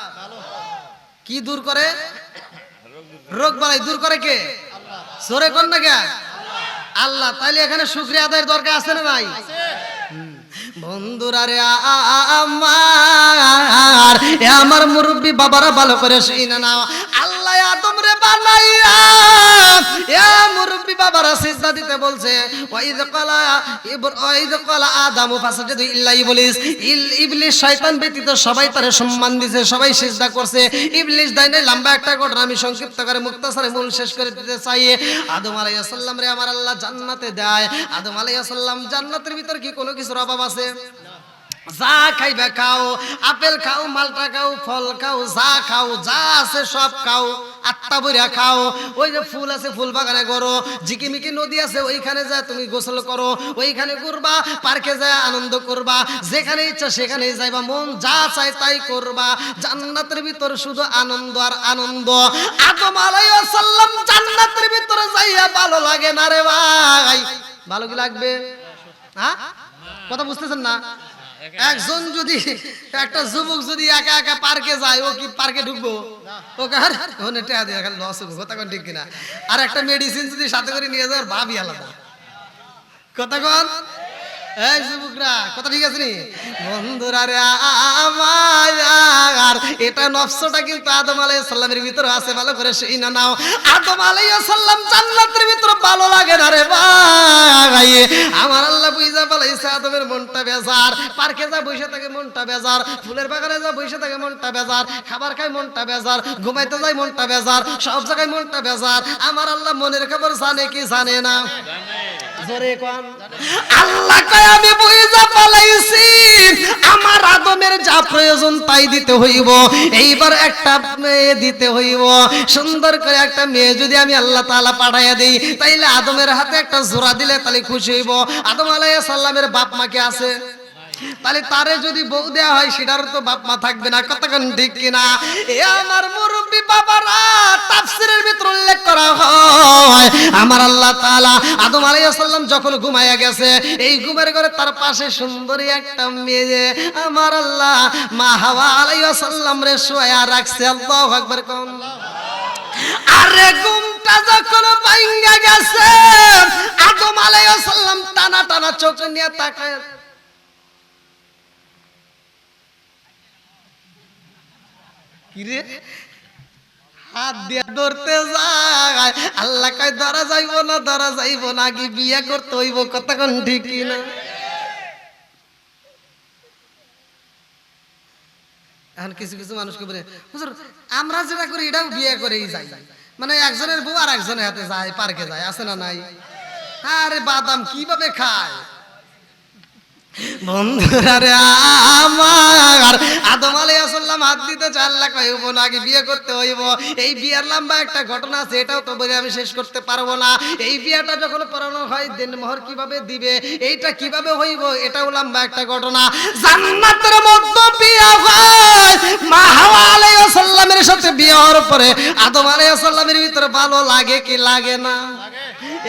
কি দূর করে? রোগ বালাই দূর করে কে? জোরে কোন না কে? আল্লাহ। তাইলে এখানে শুকরিয়া আদায়ের দরকার আছে না নাই? বন্ধুরা রে আমার মুরব্বী বাবারা, ভালো করে শুনে নাও। আল্লাহ আদম রে বানাইয়া এ মুরব্বী বাবারা সিজদা দিতে বলছে। ওয়াইদ ক্বালা আদামু ফাসাজাদু ইল্লা ইবলিস। ইবলিস শয়তান ব্যতীত সবাই তারে সম্মান দিয়েছে, সবাই সিজদা করছে। ইবলিস দেয় নাই। লম্বা একটা ঘটনা আমি সংক্ষিপ্ত করে মুক্তাসারে মূল শেষ করে দিতে চাই। আদম আলাইহিস সালাম রে আমার আল্লাহ জান্নাতে দেয়। আদম আলাইহিস সালাম জান্নাতের ভিতর কি কোনো কিছুর অভাব আছে? যা খাইবে খাও, আপেল খাও, মালটা খাও, ফল খাও, যা খাও, যা আছে সব খাও, আত্মা বইরা খাও। ওই যে ফুল আছে ফুল বাগানে করো, ঝিকিমিকি নদী আছে ওইখানে যা তুমি গোসল করো, ওইখানে করবা, পার্কে যায় আনন্দ করবা, যেখানে ইচ্ছা সেখানেই যাইবা, মন যা চায় তাই করবা। জান্নাতের ভিতর শুধু আনন্দ আর আনন্দ। আদম আলাইহিস সালাম জান্নাতের ভিতরে যাইয়া ভালো লাগে না রে ভাই? ভালো কি লাগবে? হ্যাঁ, কথা বুঝতেছেন না? একজন যদি একটা যুবক যদি একা একা পার্কে যায়, ও কি পার্কে ঢুকবো? ও কার ওনে টেয়া দিয়ে খালি লস হবে, কথা কোন ঠিক কিনা? আর একটা মেডিসিন যদি সাথে করে নিয়ে যাওয়ার ভাবই আলাদা, কথা কোন? এই যুবকরা, কথা ঠিক আছে নি? বন্ধুরা রে আমার, এটা নফসটা কিন্তু আদম আলাইহিস সালামের ভিতরে আছে, ভালো করে সেই না নাও। আদম আলাইহিস সালাম জান্নাতের ভিতরে ভালো লাগে না রে ভাই। আমার আল্লাহ বুঝা বলাইছে আদমের মনটা বেজার, পার্কে যা বসে থাকে মনটা বেজার, ফুলের বাগানে যা বসে থাকে মনটা বেজার, খাবার খায় মনটা বেজার, ঘুমাইতে যায় মনটা বেজার, সব জায়গায় মনটা বেজার। আমার আল্লাহ মনের খবর জানে কি জানে না? জোরে কোন। আল্লাহ কয় আমি বুঝা পালাইছি, আমার আদমের যা প্রয়োজন তাই দিতে হইব। এইবার একটা মেয়ে দিতে হইব, সুন্দর করে একটা মেয়ে যদি আমি আল্লাহ তাআলা পাঠাইয়া দেই, তাইলে আদমের হাতে একটা জোড়া দিলে তাহলে খুশি হইব। আদম আলাইহিস সালামের বাপ মা কি আছে? তাহলে তারে যদি বউ দেয়া হয় সেটার তো বাপ মা থাকবে না, কতক্ষণ ঠিক কিনা? এ আমার মুরব্বী বাবারা, তাফসীরের ভিতর উল্লেখ করা হয় আমার আল্লাহ তাআলা আদম আলাইহিস সালাম যখন ঘুমায়া গেছে, এই ঘুমের ঘরে তার পাশে সুন্দরী একটা মেয়ে আমার আল্লাহ মা হাওয়া আলাইহিস সালাম রে শোয়া রাখছে। আল্লাহু আকবার কোন। আরে ঘুমটা যখন ভাঙ্গা গেছে, আদম আলাইহিস সালাম টানা টানা চোখ নিয়ে তাকায়, কিরে হাত দিয়ে ধরতে যায়। আল্লাহ কয় ধরা যাইব না, ধরা যাইব না, আগে বিয়ে করতে হইব, কতক্ষণ ঠিক না? এখন কিছু কিছু মানুষকে বলে হুজুর আমরা যেটা করি এটাও বিয়ে করেই যাই, মানে একজনের বউ আর একজনের হাতে যায়, পার্কে যায়, আছে না নাই? আরে বাদাম কিভাবে খায় বন্ধুরা রে আমার, আদম আলাইহিস সালাম হাত দিতে চায়, আল্লাহ কয় হইব না, আগে বিয়ে করতে হইব। এই বিয়ের লম্বা একটা ঘটনা আছে, এটাও তো বলে আমি শেষ করতে পারবো না। এই বিয়েটা যখন পড়ানো হয়, দেনমোহর কিভাবে দিবে, এইটা কিভাবে হইব, এটাও লম্বা একটা ঘটনা। জান্নাতের মধ্যে বিয়ে হয়, মা হাওয়া আলাইহিস সালামের সাথে বিয়ে হওয়ার পরে আদম আলাইহিস সালামের ভিতরে ভালো লাগে কি লাগে না?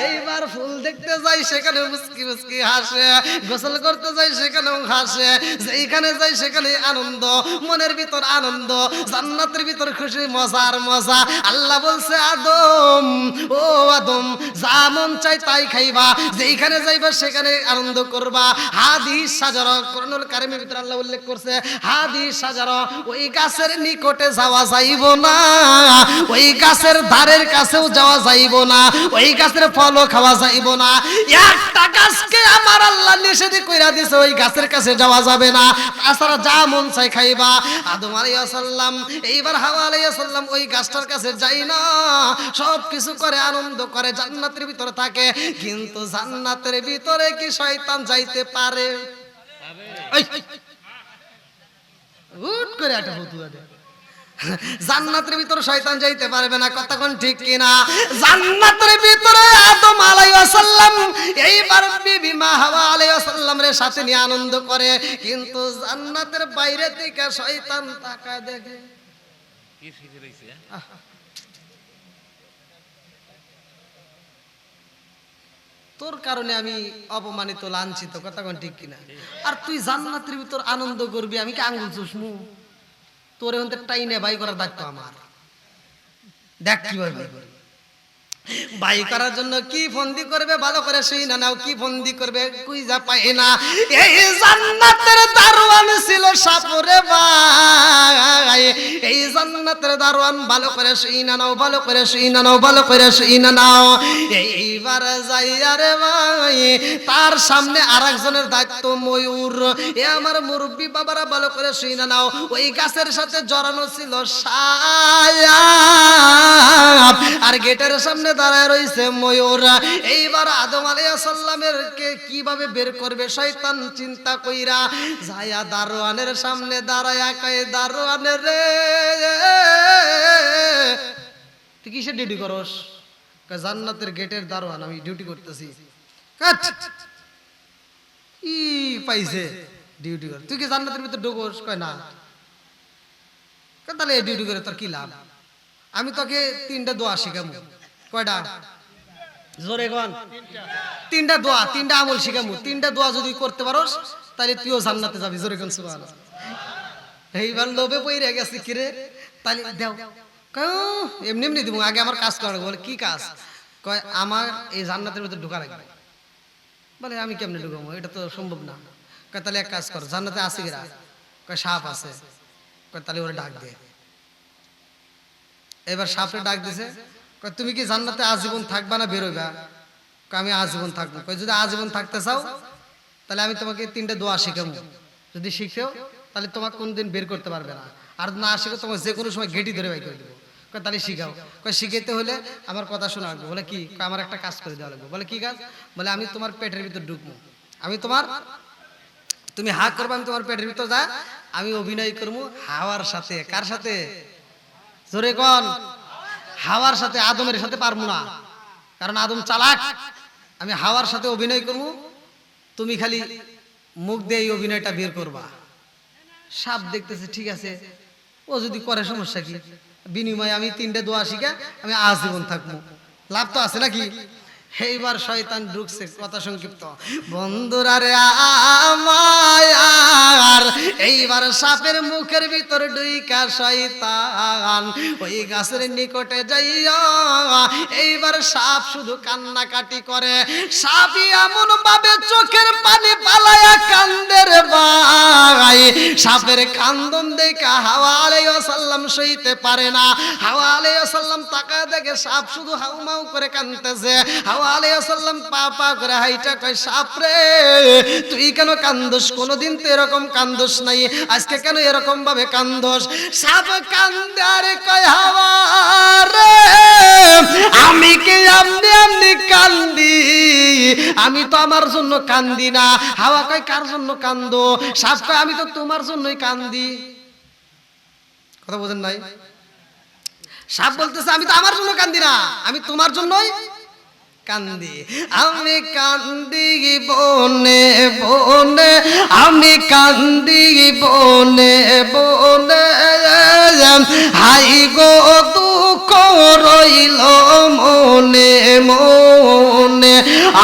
এইবার ফুল দেখতে যাই, সেখানে মুস্কি মুস্কি হাসে, গোসল করতে যাই সেখানেও হাসে, যেখানে যাই সেখানে আনন্দ, মনের ভিতর আনন্দ, জান্নাতের ভিতর খুশি, মজার মজা। আল্লাহ বলছে আদম, ও আদম, যা মন চাই তাই খাইবা, যেখানে যাইবা সেখানে আনন্দ করবা। হাদিস সাজারা, কোরআনুল কারীমের ভিতরে আল্লাহ উল্লেখ করছে হাদিস সাজারা, ওই গাছের নিকটে যাওয়া যাইব না, ওই গাছের ধারের কাছেও যাওয়া যাইব না, ওই গাছের ফলও খাওয়া যাইব না। একটা গাছকে আমার আল্লাহ নিষেধ কইরা দিয়েছে, ওই গাছের কাছে যাওয়া যাবে না, তাছাড়া যা মন চাই খাইবা। আদম আলাইহিস সালাম এইবার হাওয়া আলাইহিস সালাম ওই গাছটার কাছে যাই না, সব কিছু করে আনন্দ করে, জান্নাতের ভিতরে থাকে। কিন্তু জান্নাতের ভিতরে কি শয়তান যাইতে পারে? হুট করে একটা হুতুয়া দেয়, জান্নাতের ভিতরে শয়তান যাইতে পারবে না, কতক্ষণ ঠিক কিনা? জান্নাতের ভিতরে আদম আলাইহিস সালাম এইবার বিবি মা হাওয়া আলাইহিস সালামের সাথে নিয়ে আনন্দ করে, কিন্তু জান্নাতের বাইরে থেকে শয়তান তাকায় দেখে। কি ফিরে রইছে? তোর কারণে আমি অপমানিত, লাঞ্ছিত, কতক্ষণ ঠিক কিনা? আর তুই জান্নাতের ভিতর আনন্দ করবি, আমি কি আঙ্গুল চুষমু? তোর এখন টাইনে বাই করার দায়িত্ব আমার। দেখ কিভাবে বাই করে, বাই করার জন্য কি ফন্দি করবে ভালো করে সেই না নাও, কি ফন্দি করবে কুইজা পায় না। এই জান্নাতের দারোয়ান ছিল সাপুরে ভাই, এই জান্নাতের দারোয়ান ভালো করে সেই না নাও, ভালো করে সেই না নাও, ভালো করে সেই না নাও। এইবার যাই আরে ভাই নাই, তার সামনে আরেকজনের দায়িত্ব ময়ূর। এ আমার মুরব্বী বাবারা ভালো করে শুনে নাও, ওই গাছের সাথে জড়ানো ছিল সাপ, আর গেটের সামনে দাঁড়ায় রইছে ময়ূর। এইবার আদম আলাইহিস সালামের কে কিভাবে বের করবে শয়তান চিন্তা কইরা যায়া দারোয়ানের সামনে দাঁড়ায়া কয়, দারোয়ানের রে তুই কিসের ডিউটি করস? কয় জান্নাতের গেটের দারোয়ান, আমি ডিউটি করতেছি। কাট ই পাইছে ডিউটি কর, তুই কি জান্নাতের ভিতর ঢুকোস? কয় না। কয় তাহলে এই ডিউটি করে তোর কি লাভ? আমি তোকে 3টা দোয়া শিখাবো। কয়টা? জোরে কোন? 3টা দোয়া, 3টা আমল শিখাবো। 3টা দোয়া যদি করতে পারোস তাহলে তুইও জান্নাতে যাবি। জোরে কোন সুবহানাল্লাহ। এইবার লোভে পইরা গেছে, কিরে তাহলে দাও। কয় এমনি এমনি দিব, আগে আমার কাজ করা। বলে কি কাজ? কয় আমার এই জান্নাতের ভিতরে ঢোকা লাগবে। বলে আমি কেমনে ঢুকাবো, এটা তো সম্ভব না। কয় তাহলে এক কাজ কর, জান্নাতে আছে কিরা? কয় সাপ আছে। কয় তাহলে ওরা ডাক দে। এবার সাপে ডাক দিছে। কয় তুমি কি জান্নাতে আজীবন থাকবা না বেরোবা? কয় আমি আজীবন থাকবো। কয় যদি আজীবন থাকতে চাও তাহলে আমি তোমাকে 3টা দোয়া শিখাবো, যদি শিখেও তাহলে তোমাকে কোনদিন বের করতে পারবে না, আর না শিখে তোমাকে যে কোনো সময় গেটি ধরে বাই করে দেবো। কয় তাহলে শিখাও। কয় শিখাইতে হলে আমার কথা শোনা লাগবে। বলে কি? কয় আমার একটা কাজ করে দেওয়া লাগবে। বলে কি কাজ? বলে আমি তোমার পেটের ভিতর ঢুকবো, আমি তোমার, তুমি হা করবো, আমি তোমার পেটের ভিতর যা আমি অভিনয় করবো হাওয়ার সাথে। কার সাথে? জোরে কোন? হাওয়ার সাথে। আদমের সাথে পারবো না, কারণ আদম চালাক। আমি হাওয়ার সাথে অভিনয় করবো, তুমি খালি মুখ দিয়ে এই অভিনয়টা বের করবা। সাপ দেখতেছে ঠিক আছে, ও যদি করে সমস্যা কি, বিনিময়ে আমি 3টা দোয়া শিখা আমি আজীবন থাকবো, লাভ তো আছে নাকি? এইবার শয়তান ঢুকছে। কথা সংক্ষিপ্ত বন্ধুরা রে আমার, এইবার সাপের মুখের ভিতর ঢুইকা শয়তান ওই গাছের নিকটে যাইয়া এইবার সাপ শুধু কান্নাকাটি করে। সাপই এমন ভাবে চোখের পানি পালায়া কান্দে রে ভাই, সাপের কান্দন দেখা হাওয়া আলাইহিস সালাম সইতে পারে না। হাওয়া আলাইহিস সালাম তাকায় দেখে সাপ শুধু হাউমাউ করে কাঁদতেছে। হাওয়া আলাইহিস সালাম পা পা করে হাইটা কয়, সাপ রে তুই কেন কান্দোস? কোনদিন তো এরকম কান্দোস নাই, আজকে কেন এরকম ভাবে কান্দোস? সাপ কান্দে আর কয়, হাওয়া রে আমি কি এমনি এমনি কান্দি? আমি তো আমার জন্য কান্দি না। হাওয়া কয় কার জন্য কান্দো? সাপ কয় আমি তো তোমার জন্যই কান্দি। কথা বোঝেন নাই? সাপ বলতেছে আমি তো আমার জন্য কান্দি না, আমি তোমার জন্যই কান্দি। আমি কান্দি বনে বনে, আমি কান্দি বনে বনে, হাই গো দুঃখ রইল মনে মনে।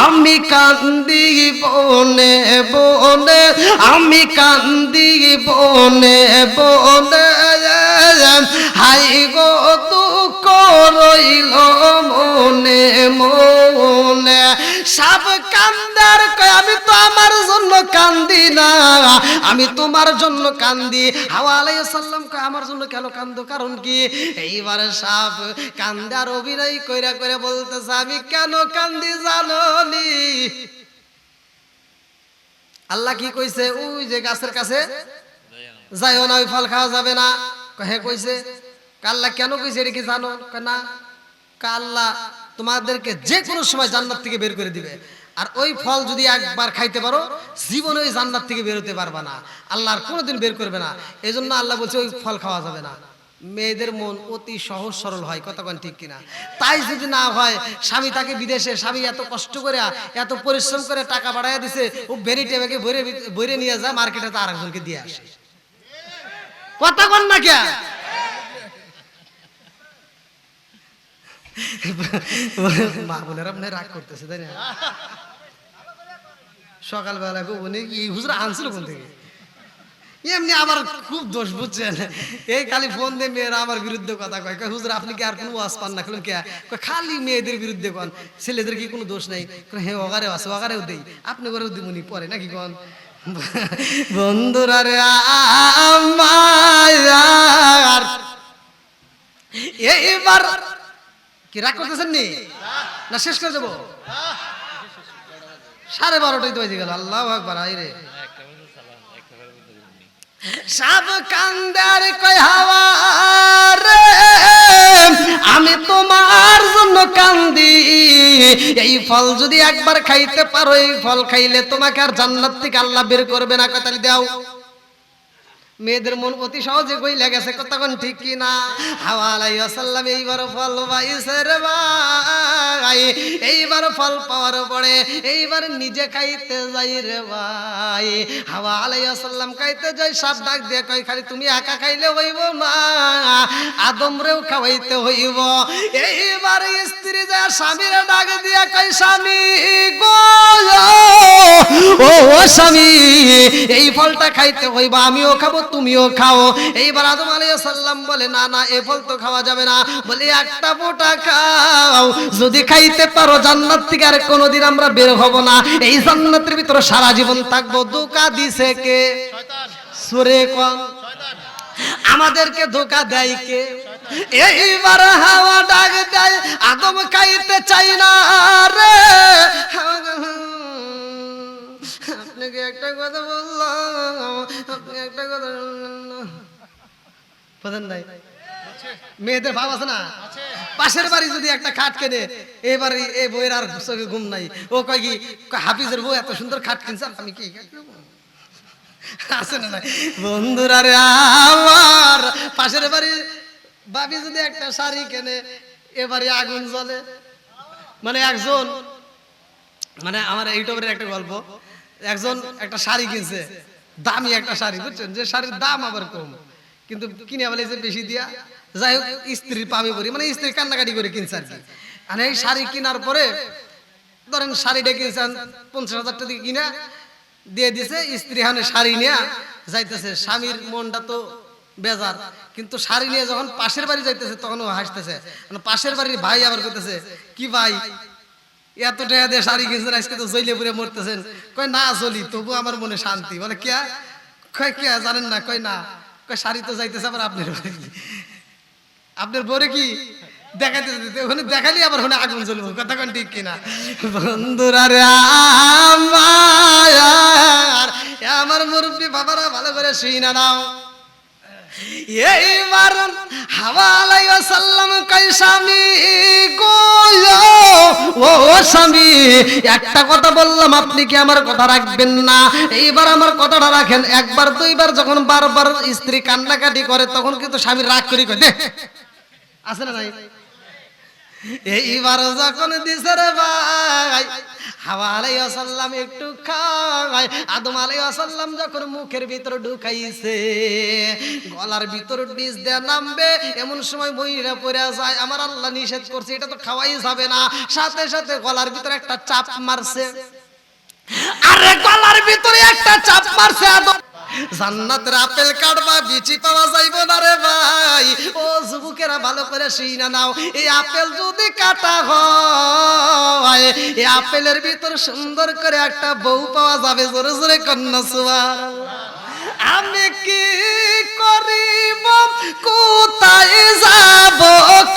আমি কান্দি বনে বনে, আমি কান্দি বনে বনে, হাই গো দুঃখ রইল মনে মনে। সাপ কান্দার কয় আমি তো আমার জন্য কান্দি না, আমি তোমার জন্য কান্দি। হাওয়া আলাইহিস সালাম কয় আমার জন্য কেন কান্দো, কারণ কি? এইবারে সাপ কান্দার অভিনয় কইরা কইরা বলতেছে আমি কেন কান্দি জানো নি? আল্লাহ কি কইছে? ওই যে গাছের কাছে যাইও না, ওই ফল খাওয়া যাবে না। হে কইছে। আল্লাহ কেন কইছে এটা কি জানো? না। আল্লাহ তোমাদেরকে যে কোনো সময় জান্নাত থেকে বের করে দিবে, আর ওই ফল যদি একবার খাইতে পারো জীবনে ওই জান্নাত থেকে বের হতে পারবা না, আল্লাহ আর কোনোদিন বের করবে না। এই জন্য আল্লাহ বলছে ওই ফল খাওয়া যাবে না। মেয়েদের মন অতি সহজ সরল হয়, কথা কোন ঠিক কিনা? তাই যদি না হয়, স্বামী তাকে বিদেশে, স্বামী এত কষ্ট করে এত পরিশ্রম করে টাকা বাড়াইয়া দিছে, ও বেরি টেবাকে বইরে নিয়ে যায় মার্কেটে, তো আরেকজনকে দিয়ে আসে। কথা কোন না কে? মা বোনেরা আপনি রাগ করতেছে তাই না? সকালবেলা উনি হুজুর আনছিল কোন থেকে? এমনি আমার খুব দোষ বুঝছেন, এই খালি ফোন দিয়ে মেয়েরা আমার বিরুদ্ধে কথা কয়। হুজুর আপনি কি আর কোনো ওয়াজ পান না? কে খালি মেয়েদের বিরুদ্ধে কন, ছেলেদের কি কোনো দোষ নাই? হ্যাঁ ওগারেও আছে, ওগারেও দেই, আপনি করেও দিবনি পরে নাকি কন? বন্ধুরা রে আমার, এইবার কি রাগ করতেছেন নি? না শেষ করে দেবো? 12:30 তো বেজে গেল। আল্লাহু আকবার। আইরে সব কান্দার কই হাওয়া রে, আমি তোমার জন্য কান্দি। এই ফল যদি একবার খাইতে পারো, এই ফল খাইলে তোমাকে আর জান্নাত থেকে আল্লাহ বের করবে না। কথা দাও। মেয়েদের মন অতি সহজে কইলা গেছে, কতক্ষণ ঠিক কি না? হাওয়া আলাইহিস সালাম এইবার ফল পাইছে রে ভাই। এইবার ফল পাওয়ার পরে এইবার নিজে খাইতে যাই রে ভাই। হাওয়া আলাইহিস সালাম খাইতে যাই, সাপ ডাক দিয়ে কই খালি তুমি একা খাইলে হইব না, আদমরেও খাওয়াইতে হইব। এইবার স্ত্রী যা স্বামীর ডাক দিয়া কই স্বামী গো, ও স্বামী এই ফলটা খাইতে হইব, আমিও খাবো তুমিও খাও। এইবার আদম আলাইহিস সালাম বলে না না, এই ফল তো খাওয়া যাবে না। বলে একটা ফোঁটা খাও, যদি খাইতে পারো জান্নাত থেকে আর কোনোদিন আমরা বের হব না, এই জান্নাতের ভিতরে সারা জীবন থাকবো। ধোঁকা দিছে কে? শয়তান। সুরে কোন? শয়তান। আমাদেরকে ধোঁকা দেয় কে? এইবার হাওয়া ডাক দেয়, আদম খাইতে চাই না রে। আপনাকে একটা কথা বললাম, আপনি একটা কথা শুনলেন না। বুঝেন নাই? মেয়েদের ভাব আছে না, পাশের বাড়ি যদি একটা খাট কেনে, এবারে এই বইয়ের আর চোখে ঘুম নাই। ও কয় কি, হাফিজের বউ এত সুন্দর খাট কিনছে, আমি কি আছে না নাই? বন্ধুরা রে আমার, পাশের বাড়ি ভাবি যদি একটা শাড়ি কেনে, এবারে আগুন জ্বলে। মানে একজন, মানে আমার ইউটিউবের একটা গল্প, একজন একটা শাড়ি কিনছে, দামি একটা শাড়ি, বুঝছেন, যে শাড়ির দাম আবার কম, কিন্তু কিনে বলেছে বেশি দিয়া। যাই হোক, স্ত্রীর পাবে পরি, মানে স্ত্রী কান্নাকাটি করে কিনছে আর কি। আর এই শাড়ি কেনার পরে ধরেন শাড়িটা কিনছেন 50,000 টাকা দিয়ে কিনা দিয়ে দিছে। স্ত্রী হানে শাড়ি নিয়ে যাইতেছে, স্বামীর মনটা তো বেজার, কিন্তু শাড়ি নিয়ে যখন পাশের বাড়ি যাইতেছে তখন ও হাসতেছে। পাশের বাড়ির ভাই আবার কইতেছে, কি ভাই এত টাকা দিয়ে শাড়ি কিনছেন, আজকে তো জইলে পুরে মরতেছেন। কয় না জ্বলি, তবু আমার মনে শান্তি। বলে কে? কয় কে জানেন না? কয় না। কয় শাড়ি তো যাইতেছে আবার আপনার বাড়ি, আপনার বরে কি দেখাতে দিতে, ওখানে দেখালি আবার ওখানে আগুন জ্বলবো। কথা কোন ঠিক কিনা? বন্ধুরা রে আমার, আমার মুরব্বী বাবারা ভালো করে শুইনা নাও। এইবার হাওয়া আলাইহিস সালাম কই স্বামী গো, ও স্বামী একটা কথা বললাম, আপনি কি আমার কথা রাখবেন না? এইবার আমার কথাটা রাখেন। একবার দুইবার যখন বারবার স্ত্রী কান্নাকাটি করে, তখন কিন্তু স্বামী রাগ করি কয় দে, আছে না নাই? এইবার যখন দিছে রে ভাই, হাওয়া আলাইহিস সালাম একটু খায়, আদম আলাইহিস সালাম যখন মুখের ভিতর ঢুকাইছে, গলার ভিতর নিচ দিয়ে নামবে, এমন সময় মহিলা পড়ে যায়। আমার আল্লাহ নিষেধ করছে, এটা তো খাওয়াই যাবে না। সাথে সাথে গলার ভিতরে একটা চাপ মারছে। আরে গলার ভিতরে একটা চাপ মারছে আদম। জান্নাতের আপেল কাটবা, বিচি পাওয়া যাইব না রে ভাই। ও যুবকেরা ভালো করে শুইনা নাও, এই আপেল যদি কাটা হয়, এই আপেলের ভিতর সুন্দর করে একটা বউ পাওয়া যাবে। জোরে জোরে কন্যা সুবহানাল্লাহ। আমি কি করিব, কোথায় যাব,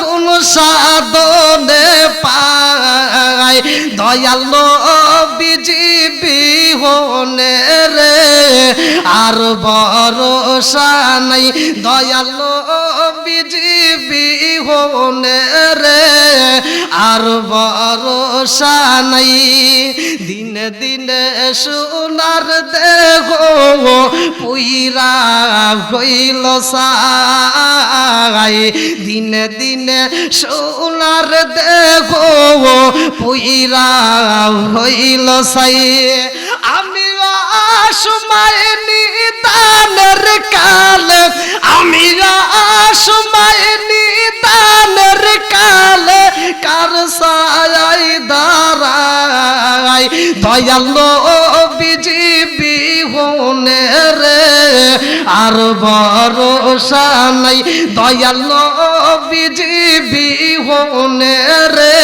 কোন সাধনে পাই, দয়াল নবীজি বিহনে রে আর ভরসা নাই, দয়াল নবীজি বিহনে রে আর ভরসা নাই। দিনে দিনে সোনার দেহ পুইরা হইল সাই, দিনে দিনে সোনার দেহ পুইরা হইল সাই। আমি সময় নিদানের কালে, আমি সময় নিদানের কালে কার সায় দাঁড়াই, দয়াল নবীজি বিহনে রে আর ভরসা নাই, দয়াল নবীজি বিহনে রে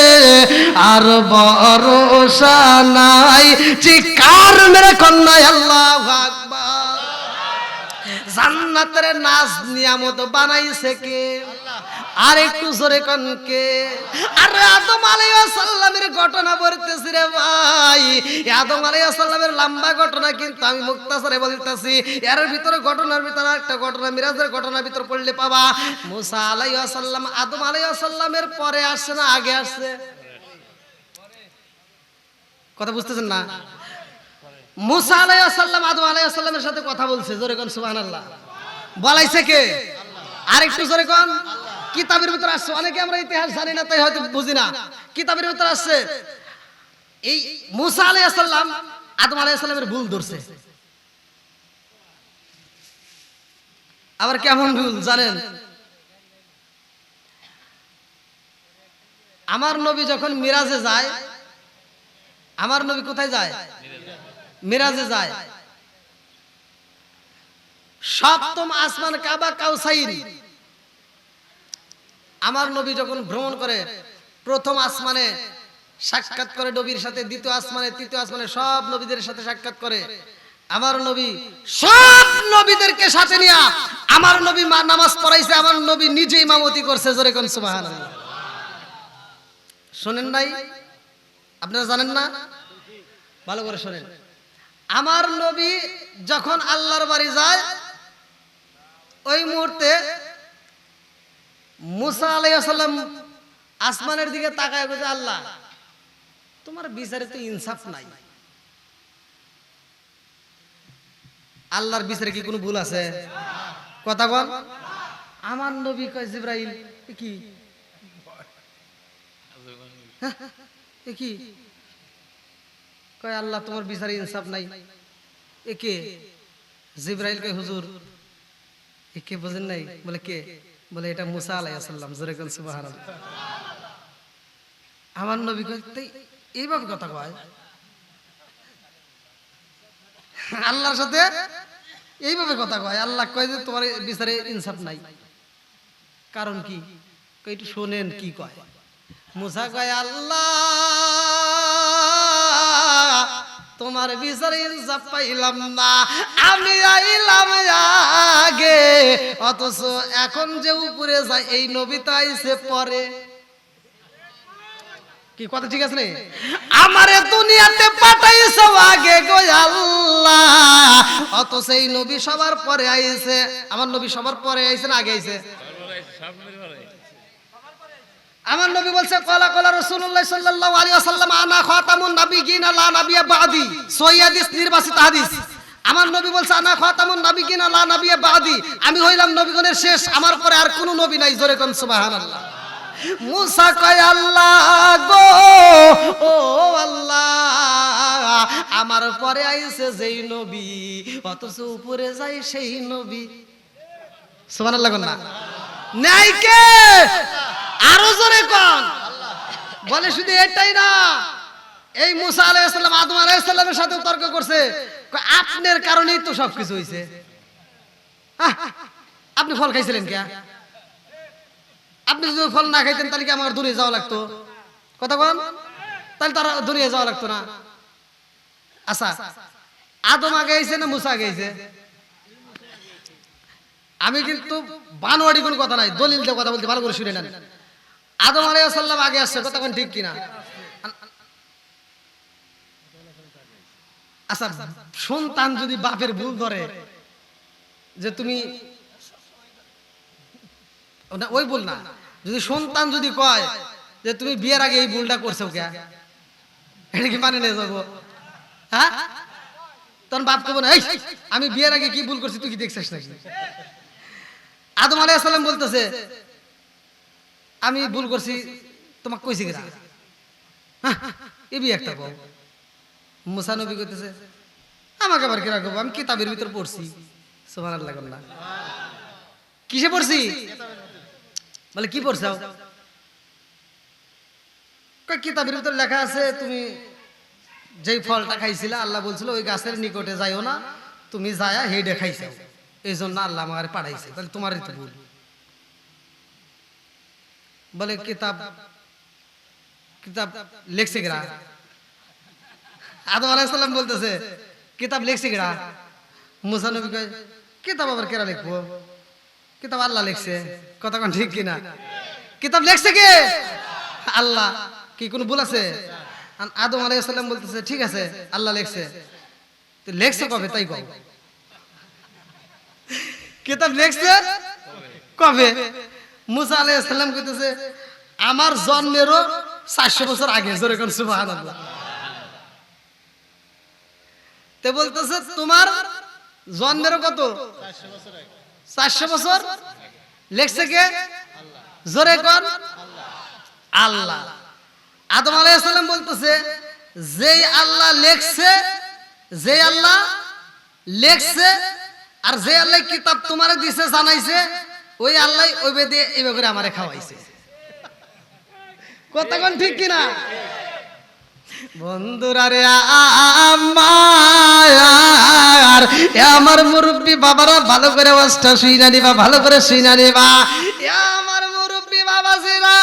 আর ভরসা নাই। চিৎকার মেরে কন্যা আল্লাহু আকবার। জান্নাতের নাজ নিয়ামত বানাইছে কে? আর একটু জোরে কন কে? আরে আদম আলাইহিস সালামের ঘটনা বলতেছি রে ভাই। নাই। আদম আলাইহিস সালামের লম্বা ঘটনা কিন্তু আমি মুক্তাসারে বলতেছি। এর ভিতরে ঘটনার ভিতরে একটা ঘটনা মিরাজের ঘটনার ভিতর পড়লে পাবা। মুসা আলাইহিস সালাম আদম আলাইহিস সালামের পরে আসছে না আগে আসছে? কথা বুঝতেছেন না? মুসা আলাইহিস সালাম আদম আলাইহিস সালামের সাথে কথা বলছে, জোরে কোন সুবহানাল্লাহ। বলাইছে কে? আরেকটু জোরে কোন। কিতাবের ভিতরে আসছে, অনেকে আমরা ইতিহাস জানি না তাই হয়তো বুঝি না। কিতাবের ভিতরে আসছে এই মুসা আলাইহিস সালাম আদম আলাইহিস সালামের ভুল ধরছে। আবার কেমন ভুল জানেন? আমার নবী যখন মিরাজে যায়, আমার নবী কোথায় যায়? মিরাজে যায়। সপ্তম আসমান কাবা কাউসাইর, আমার নবী যখন ভ্রমণ করে প্রথম আসমানে সাক্ষাৎ করে নবীর সাথে, দ্বিতীয় আসমানে, তৃতীয় আসমানে সব নবীদের সাথে সাক্ষাৎ করে। আমার নবী সব নবীদেরকে সাথে নিয়ে আমার নবী নামাজ পড়াইছে, আমার নবী নিজে ইমামতি করছে, জোরে কোন সুবহানাল্লাহ। শোনেন নাই? আপনারা জানেন না? ভালো করে শোনেন। আমার নবী যখন আল্লাহর বাড়ি যায়, ওই মুহূর্তে মুসা আলাইহিস সালাম আসমানের দিকে তাকায় বলে, আল্লাহ তোমার বিচারে তো ইনসাফ নাই। আল্লাহর বিচারে কি কোনো ভুল আছে? কথা বল। আমার নবী কয়, জিবরাইল এ কি? এ কি? কয় আল্লাহ তোমার বিচারে ইনসাফ নাই। এ কে? জিবরাইল কয়, হুজুর এ কে বুঝেন নাই? বলে কে? বলে এটা মুসা আলাইহিস সালাম, জোরে কোন সুবহানাল্লাহ। আমার নবী কয়, তাই এইভাবে কথা কয়? আল্লাহর সাথে এইভাবে কথা কয়? আল্লাহ কয় যে তোমার বিচারে ইনসাফ নাই। কারণ কি? কয় একটু শোনেন কি কয়। মুসা কয়, আল্লাহ তোমার বিচারে ইনসাফ পাইলাম না, আমি আইলাম আগে, অথচ এখন যে উপরে যায় এই নবী তো আইছে পরে। কি কথা ঠিক আছে? আমারে দুনিয়াতে পাঠাইছো আগে গো আল্লাহ, অথচ এই নবী সবার পরে আইছে। আমার নবী সবার পরে আইছে না আগে আইছে? আমার নবী বলছে, ক্বালা ক্বালা রাসূলুল্লাহ সাল্লাল্লাহু আলাইহি ওয়াসাল্লাম আনা খাতামুন নাবিয়িনা লা নাবিয়্যা বাদি। সহিহ হাদিস, নির্বাচিত হাদিস। আমার নবী বলছে, আনা খাতামুন নাবিয়িনা লা নাবিয়্যা বাদি, আমি হইলাম নবীগণের শেষ, আমার পরে আর কোনো নবী নাই, জোরে কোন সুবহানাল্লাহ। মুসা কয়, আল্লাহ গো, ও আল্লাহ আমার পরে আইছে যেই নবী, অথচ উপরে যায় সেই নবী। সুবহানাল্লাহ কোন না? নাই কে? আরো জোরে কোন। বলে শুধু এটাই না, এই মুসা আলাইহিস সালাম আদম আলাইহিস সালামের সাথে তর্ক করছে, আপনার কারণেই তো সবকিছু হইছে। আপনি ফল খাইছিলেন কে? আপনি যদি ফল না খাইতেন তাহলে কি আমার দূরে যাওয়া লাগতো? কথা বল। তাহলে তারা দূরে যাওয়া লাগতো না। আচ্ছা, আদম আগে আইছে না মুসা আগে আইছে? আমি কিন্তু বানোয়ারি কোনো কথা নাই, দলিল দিয়ে কথা বলতে, ভালো করে শুনে নেন। আদম আলাইহিস সালাম আগে আসছে, কথা কোন ঠিক কিনা? আচ্ছা, সন্তান যদি বাপের ভুল ধরে যে তুমি ওই বল না, যদি সন্তান যদি কয় যে তুমি বিয়ের আগে এই ভুলটা করছো কে, এটা কি মানে নিয়ে যাবো? হ্যাঁ, তখন বাপ কব না, এই আমি বিয়ের আগে কি ভুল করছি তুই কি দেখছিস নাকি? আদম আলাইহিস সালাম বলতেছে, আমি ভুল করছি, তোমাকে কইছি কিনা? এ বি একটা কও। মুসা নবী কইতেছে, আমাকে আবার কিরা কব? আমি কিতাবের ভিতর পড়ছি। সুবহানাল্লাহ না? কিসে পড়ছি? বলে কি পড়ছাও? কিতাবের ভিতর লেখা আছে তুমি যেই ফলটা খাইছিলা আল্লাহ বলছিল ওই গাছের নিকটে যাইও না, তুমি যায়া হেডে খাইছো, এই জন্য আল্লাহ আমাকে পাঠাইছে। তাহলে তোমারই তো ভুল। বলে কিতাব কিতাব লেখছে কিরা? আদম আলাইহিস সালাম বলতেছে, কিতাব লেখছে কিরা? মুসা নবী কয়, কিতাব আবার কেরা লিখবো? কিতাব আল্লাহ লিখছে। কথা কোন ঠিক কিনা? কিতাব লিখছে কে? আল্লাহ। কি কোনো ভুল আছে? আদম আলাইহিস সালাম বলতেছে ঠিক আছে আল্লাহ লেখছে, তো লেখছে কবে তাই কও, কিতাব লেখছে কবে? মুসা আলাইহিস সালাম কইতেছে আমার জন্মেরও 400 বছর আগে। জোরে কোন সুবহানাল্লাহ। তে বলতেছে তোমার জন্মেরও কত 400 বছর লেখছে কে? জোরে কোন আল্লাহ। আদম আলাইহিস সালাম বলতেছে যেই আল্লাহ লেখছে, যে আল্লাহ লেখছে আর যে আল্লাহ কিতাব তোমারে দিছে জানাইছে, ওই আল্লাহ ওই বেদে এইভাবে করে আমারে খাওয়াইছে। কথা কোন ঠিক কিনা? বন্ধুরা রে আমার, আমার মুরব্বী বাবারা ভালো করে ওয়াজটা শুইনা নিবা, ভালো করে শুইনা নিবা। আমার মুরব্বী বাবা জিরা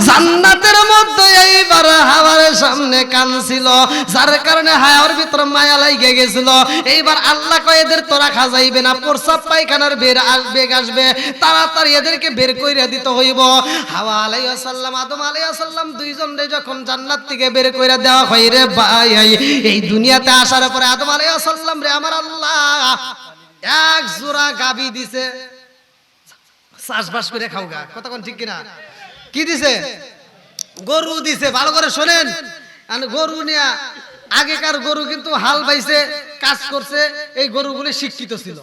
জান্নাতের মধ্যে এইবার হাওয়ার সামনে কান ছিল, যার কারণে হাওয়ার ভিতর মায়া লাগে গেছিল। এইবার আল্লাহ কয় এদের তোরা খাজাইবে না, প্রস্রাব পায়খানার বেগ আসবে, তাড়াতাড়ি এদেরকে বের কইরা দিতে হইব। হাওয়া আলাইহিস সালাম আদম আলাইহিস সালাম দুইজনে যখন জান্নাত থেকে বের কইরা দেওয়া হয় রে ভাই, এই দুনিয়াতে আসার পরে আদম আলাইহিস সালাম রে আমার আল্লাহ এক জোড়া গাবি দিছে, চাষবাস করে খাওগা। কথা কোন ঠিক কিনা? কি দিছে? গরু দিছে। ভালো করে শোনেন, গরু নিয়ে আগেকার গরু কিন্তু হাল বাইছে, কাজ করছে, এই গরুগুলো শিক্ষিত ছিল।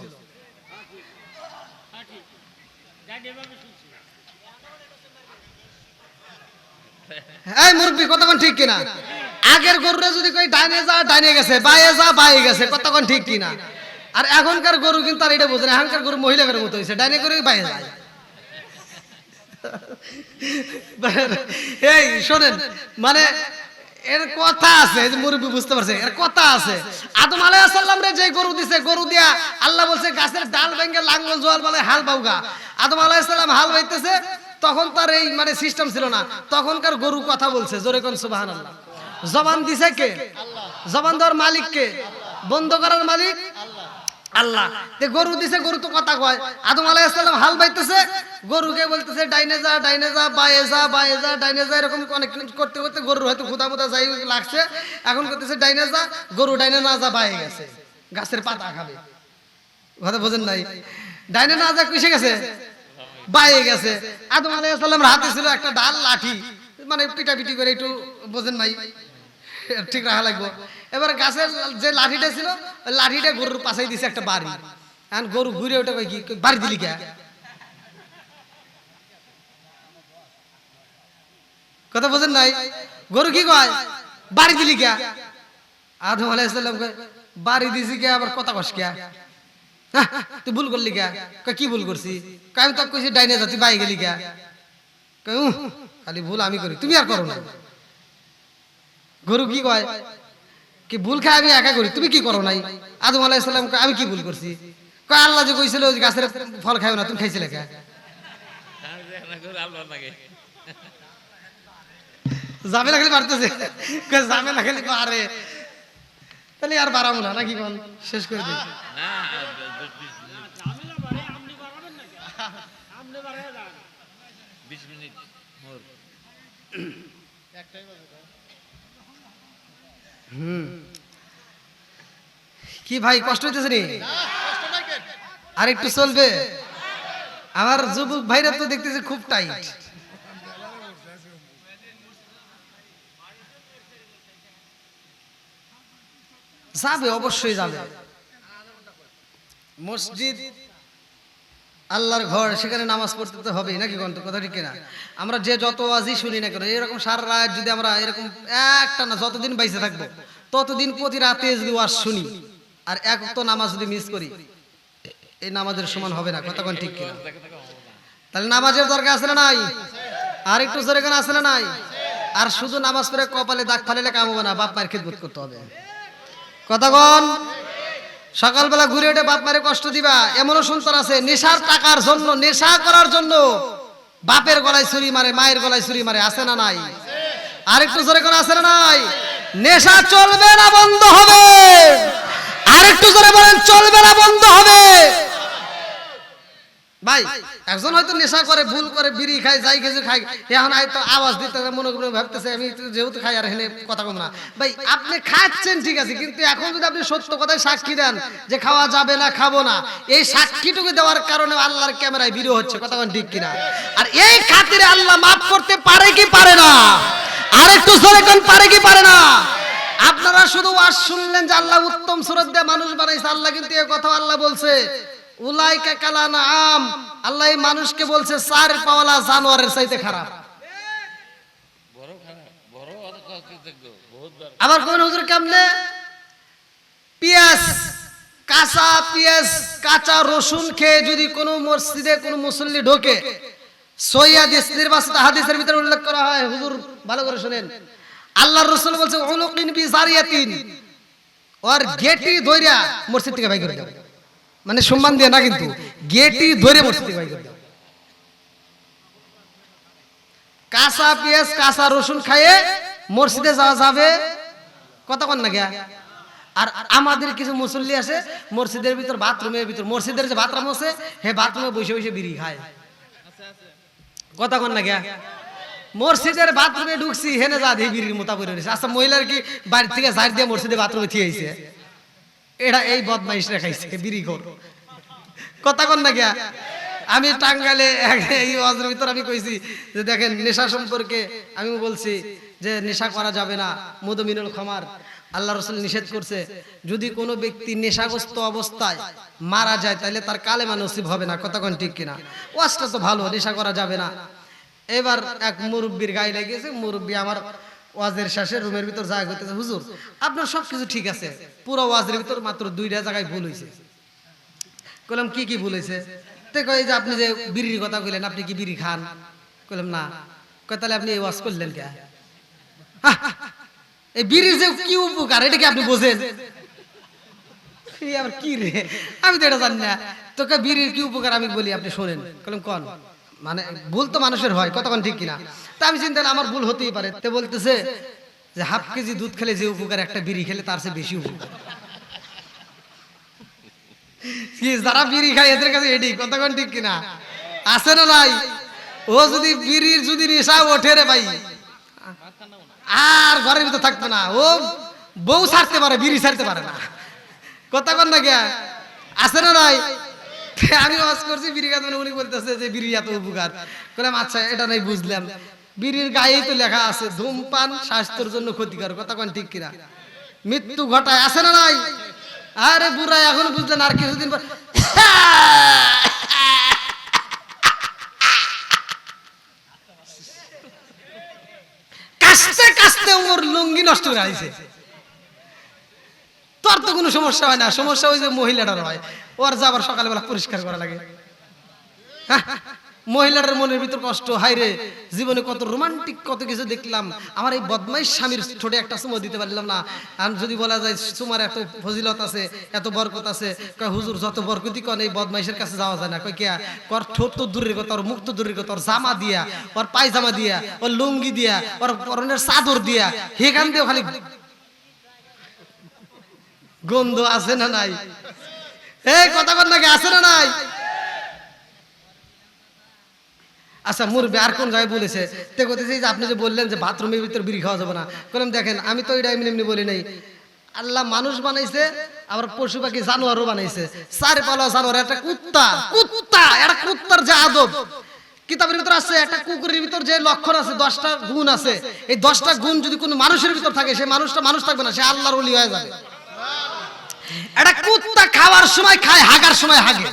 এই মুরব্বি কথা কোন ঠিক কিনা? আগের গরুরা যদি কই ডাইনে যা ডাইনে গেছে, বাইরে যা বাইরে গেছে। কথা কোন ঠিক কিনা? আর এখনকার গরু কিন্তু আর এটা বোঝে না, এখনকার গরু মহিলাদের মতো হয়েছে, ডাইনে করে বাইরে যায়। এই শোনেন, মানে এর কথা আছে, মুরব্বি বুঝতে পারছে, এর কথা আছে। আদম আলাইহিস সালাম রে যে গরু দিছে, গরু দিয়া আল্লাহ বলছে গাছের ডাল ভেঙে লাঙ্গল জোয়াল বলে হাল বাউগা। আদম আলাইহিস সালাম হাল বাইতেছে, তখন তার এই মানে সিস্টেম ছিল না, তখনকার গরু কথা বলছে। জোরে কোন সুবহানাল্লাহ। জবান দিছে কে? জবান দেওয়ার মালিক কে? বন্ধ করার মালিক আল্লাহ। তে গরু দিছে, গরু তো কথা কয়। আদম আলাইহিস সালাম হাল বাইতেছে, গরুকে বলতেছে ডাইনে যা ডাইনে যা, বায়ে যা বায়ে যা, ডাইনে যা, এরকম অনেক করতে করতে গরুর হয়তো ক্ষুধা মুদা যাই লাগছে, এখন করতেছে ডাইনে যা, গরু ডাইনে না যা বায়ে গেছে, গাছের পাতা খাবে। কথা বোঝেন নাই? ডাইনে না যা কিসে গেছে? বায়ে গেছে। আদম আলাইহিস সালামের হাতে ছিল একটা ডাল লাঠি, মানে পিটাপিটি করে একটু বোঝেন নাই ঠিক রাখা লাগবে। এবার গাছের যে লাঠিটা ছিল, ওই লাঠিটা গরুর পাশে দিছে একটা বাড়ি। এখন গরু ঘুরে ওটা কই কি বাড়ি দিলি কে? কথা বোঝেন নাই? গরু কি কয় বাড়ি দিলি কে? আদম আলাইহিস সালাম কয় বাড়ি দিছি কে, আবার কথা কস কে? তুই ভুল করলি কে? কয় কি ভুল করছি? কয় আমি তো কইছি ডাইনে যা, তুই বাই গেলি কে? কয় খালি ভুল আমি করি, তুমি আর করো না। গরু কি কয় কি ভুল খায় আমি একা করি, তুমি কি করো নাই? আদম আলাইহিস সালাম কয় আমি কি ভুল করছি? কয় আল্লাহ যে কইছিল ওই গাছের ফল খাইও না, তুমি খাইছিলে কে? যাবে না খালি বাড়তেছে, কয় যাবে না খালি, আরে তাহলে আর বাড়াবো না নাকি? কোন শেষ করে দিই। কি ভাই কষ্ট হইতেছে নি? আর একটু চলবে? আমার যুবক ভাইরা তো দেখতেছে খুব টাইট। যাবে, অবশ্যই যাবে। মসজিদ আল্লাহর ঘর, সেখানে নামাজ পড়তে তো হবেই নাকি? কোন কথা ঠিক কিনা? আমরা যে যত ওয়াজই শুনি না কেন, এরকম সারা রাত যদি আমরা এরকম একটা না যতদিন বাইসে থাকবো ততদিন প্রতি রাতে যদি ওয়াজ শুনি আর এক ওয়াক্ত নামাজ যদি মিস করি, এই নামাজের সমান হবে না। কথা কোন ঠিক কিনা? তাহলে নামাজের দরকার আছে না নাই? আর একটু জোরে কেন আছে না নাই? আর শুধু নামাজ পড়ে কপালে দাগ ফালাইলে কাম হবে না, বাপ মায়ের খেদমত করতে হবে। কথা কোন? সকালবেলা ঘুরে উঠে বাপ মায়ের কষ্ট দিবা, এমনও সন্তান আছে নেশার টাকার জন্য, নেশা করার জন্য বাপের গলায় ছুরি মারে, মায়ের গলায় ছুরি মারে। আছে না নাই? আর একটু জোরে কোন আছে না নাই? নেশা চলবে না, বন্ধ হবে। আর একটু জোরে বলেন, চলবে না, বন্ধ হবে। ভাই একজন হয়তো নেশা করে ভুল করে বিড়ি খায় যাই কিছু খায় এখন হয়তো আওয়াজ দিতে মনে করে ভাবতেছে আমি যেহেতু খাই আর এখানে কথা কম না ভাই আপনি খাচ্ছেন ঠিক আছে কিন্তু এখন যদি আপনি সত্য কথায় সাক্ষী দেন যে খাওয়া যাবে না খাবো না এই সাক্ষীটুকু দেওয়ার কারণে আল্লাহর ক্যামেরায় ভিডিও হচ্ছে কথা কোন ঠিক কিনা আর এই খাতিরে আল্লাহ মাফ করতে পারে কি পারে না আর একটু জোরে কোন পারে কি পারে না আপনারা শুধু ওয়াজ শুনলেন যে আল্লাহ উত্তম সুরত দিয়ে মানুষ বানাইছে আল্লাহ কিন্তু এই কথা আল্লাহ বলছে উলাইকা কালানাম আল্লাহ এই মানুষকে বলছে চার পাওয়ালা জানোয়ারের চাইতে খারাপ আবার কোন হুজুর কেমনে পেঁয়াজ কাঁচা রসুন খেয়ে যদি কোনো মসজিদে কোনো মুসল্লি ঢোকে সহিহ হাদিস নির্বাচিত হাদিসের ভিতরে উল্লেখ করা হয় হুজুর ভালো করে শুনেন আল্লাহর রাসূল বলছে উলুকিন বি জারিয়াতিন ওর গেটি ধইরা মসজিদ থেকে বাইর করে দাও মানে সম্মান দিয়ে না কিন্তু গেটি ধরে মসজিদ থেকে বাইর করে দাও কাঁচা পেঁয়াজ কাঁচা রসুন খায়ে মসজিদে যাওয়া যাবে কথা কন না গিয়া আর আমাদের কিছু মুসল্লি আছে মসজিদের ভিতর বাথরুমের ভিতর মসজিদের যে বাথরুম আছে হে বাথরুমে বসে বসে বিড়ি খায় কথা কন না গিয়া মসজিদের বাথরুমে ঢুকছি হেনে যা দিয়ে বিড়ির মোতা করে রয়েছে আচ্ছা মহিলার কি বাড়ি থেকে ঝাড় দিয়ে মসজিদে বাথরুমে থিয়েছে এটা এই বদমাইশরা খাইছে বিড়ি ঘর কথা কন না গিয়া আমি টাঙ্গাইলে এই ওয়াজের ভিতর আমি কইছি যে দেখেন নেশা সম্পর্কে আমি বলছি যে নেশা করা যাবে না মধু মিনুল খামার আল্লাহ রাসূল নিষেধ করছে যদি কোনো ব্যক্তি নেশাগ্রস্ত অবস্থায় মারা যায় তাহলে তার কালেমা নসিব হবে না কথা কোন ঠিক কিনা ওয়াজটা তো ভালো নেশা করা যাবে না এবার এক মুরব্বির গায়ে লেগেছে মুরব্বি আমার ওয়াজের শেষে রুমের ভিতর জায়গা করতেছে হুজুর আপনার সবকিছু ঠিক আছে পুরো ওয়াজের ভিতর মাত্র দুইটা জায়গায় ভুল হয়েছে কইলাম কি কি ভুল হয়েছে তে কই যে আপনি যে বিড়ির কথা কইলেন আপনি কি বিড়ি খান কইলাম না কই তাহলে আপনি এই ওয়াজ করলেন কে এই বিড়ির যে কি উপকার এটা কি আপনি বোঝেন আবার কি রে আমি তো এটা জানি না তোকে বিড়ির কি উপকার আমি বলি আপনি শোনেন কইলাম কোন মানে ভুল তো মানুষের হয় কতক্ষণ ঠিক কিনা তা আমি চিন্তা আমার ভুল হতেই পারে তে বলতেছে যে হাফ কেজি দুধ খেলে যে উপকার একটা বিড়ি খেলে তার চেয়ে বেশি উপকার যারা বিড়ি খায় এদের কাছে এডি কতক্ষণ ঠিক কিনা আছে না নাই ও যদি বিড়ির যদি নেশা ওঠে রে ভাই আর ঘরের ভিতর থাকবে না ও বউ ছাড়তে পারে বিড়ি ছাড়তে পারে না কতক্ষণ না গিয়া আছে না নাই আমি ওয়াজ করছি বিড়ি খাতে উনি বলতেছে যে বিড়ি এত উপকার বললাম আচ্ছা এটা নাই বুঝলাম বিড়ির গায়েই তো লেখা আছে ধূমপান স্বাস্থ্যের জন্য ক্ষতিকর কথা কোন ঠিক কিনা মৃত্যু ঘটায় আছে না নাই আরে বুড়া এখন বুঝলেন আর কিছুদিন পর কাশতে কাশতে ওর লুঙ্গি নষ্ট হয়ে গেছে তোর তো কোনো সমস্যা হয় না সমস্যা ওই যে মহিলাটার হয় ওর যা আবার সকালবেলা পরিষ্কার করা লাগে মহিলাটার মনের ভিতর কষ্ট হাই রে জীবনে কত রোমান্টিক কত কিছু দেখলাম আমার এই বদমাইশ স্বামীর ছোট একটা চুমো দিতে পারলাম না আর যদি বলা যায় চুমার এত ফজিলত আছে এত বরকত আছে কয় হুজুর যত বরকতি কন এই বদমাইশের কাছে যাওয়া যায় না কয় কে ওর ঠোঁট তো দূরের কথা ওর মুখ তো দূরের কথা ওর জামা দিয়া ওর পায়জামা দিয়া ওর লুঙ্গি দিয়া ওর পরনের চাদর দিয়া সেখান দিয়েও খালি গন্ধ আছে না নাই এই কথা বল নাকি আছে না নাই আচ্ছা মুরব্বি আর কোন জায়গায় বলেছে তে কইতেছে যে আপনি যে বললেন যে বাথরুমের ভিতর বিড়ি খাওয়া যাবে না বললাম দেখেন আমি তো এটা এমনি এমনি বলি নাই আল্লাহ মানুষ বানাইছে আবার পশু পাখি জানোয়ারও বানাইছে চার পালা জানোয়ার একটা কুত্তা একটা কুত্তার যে আদব কিতাবের ভিতর আছে একটা কুকুরের ভিতর যে লক্ষণ আছে 10টা গুণ আছে এই 10টা গুণ যদি কোনো মানুষের ভিতর থাকে সেই মানুষটা মানুষ থাকবে না সে আল্লাহর ওলি হয়ে যাবে একটা কুত্তা খাওয়ার সময় খায় হাগার সময় হাগে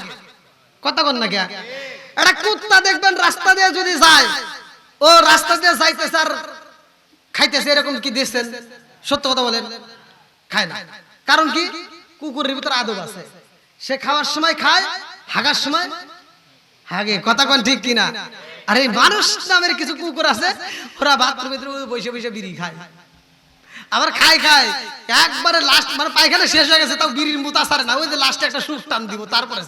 কথা কন না কে একটা কুত্তা দেখবেন রাস্তা দিয়ে যদি যায় ও রাস্তা দিয়ে যাইতেছে আর খাইতেছে এরকম কি দেখছেন সত্য কথা বলেন খায় না কারণ কি কুকুরের ভিতর আদব আছে সে খাওয়ার সময় খায় হাগার সময় হাগে কথা কন ঠিক কিনা আরে মানুষ নামের কিছু কুকুর আছে ওরা বাথরুমের ভিতরে বসে বসে বিড়ি খায় আবার খায় একবারে লাস্ট মানে পায়খানা শেষ হয়ে গেছে তাও বিড়ির মুতা ছাড়ে না ওই যে লাস্টে একটা সুখ টান দিব তারপরে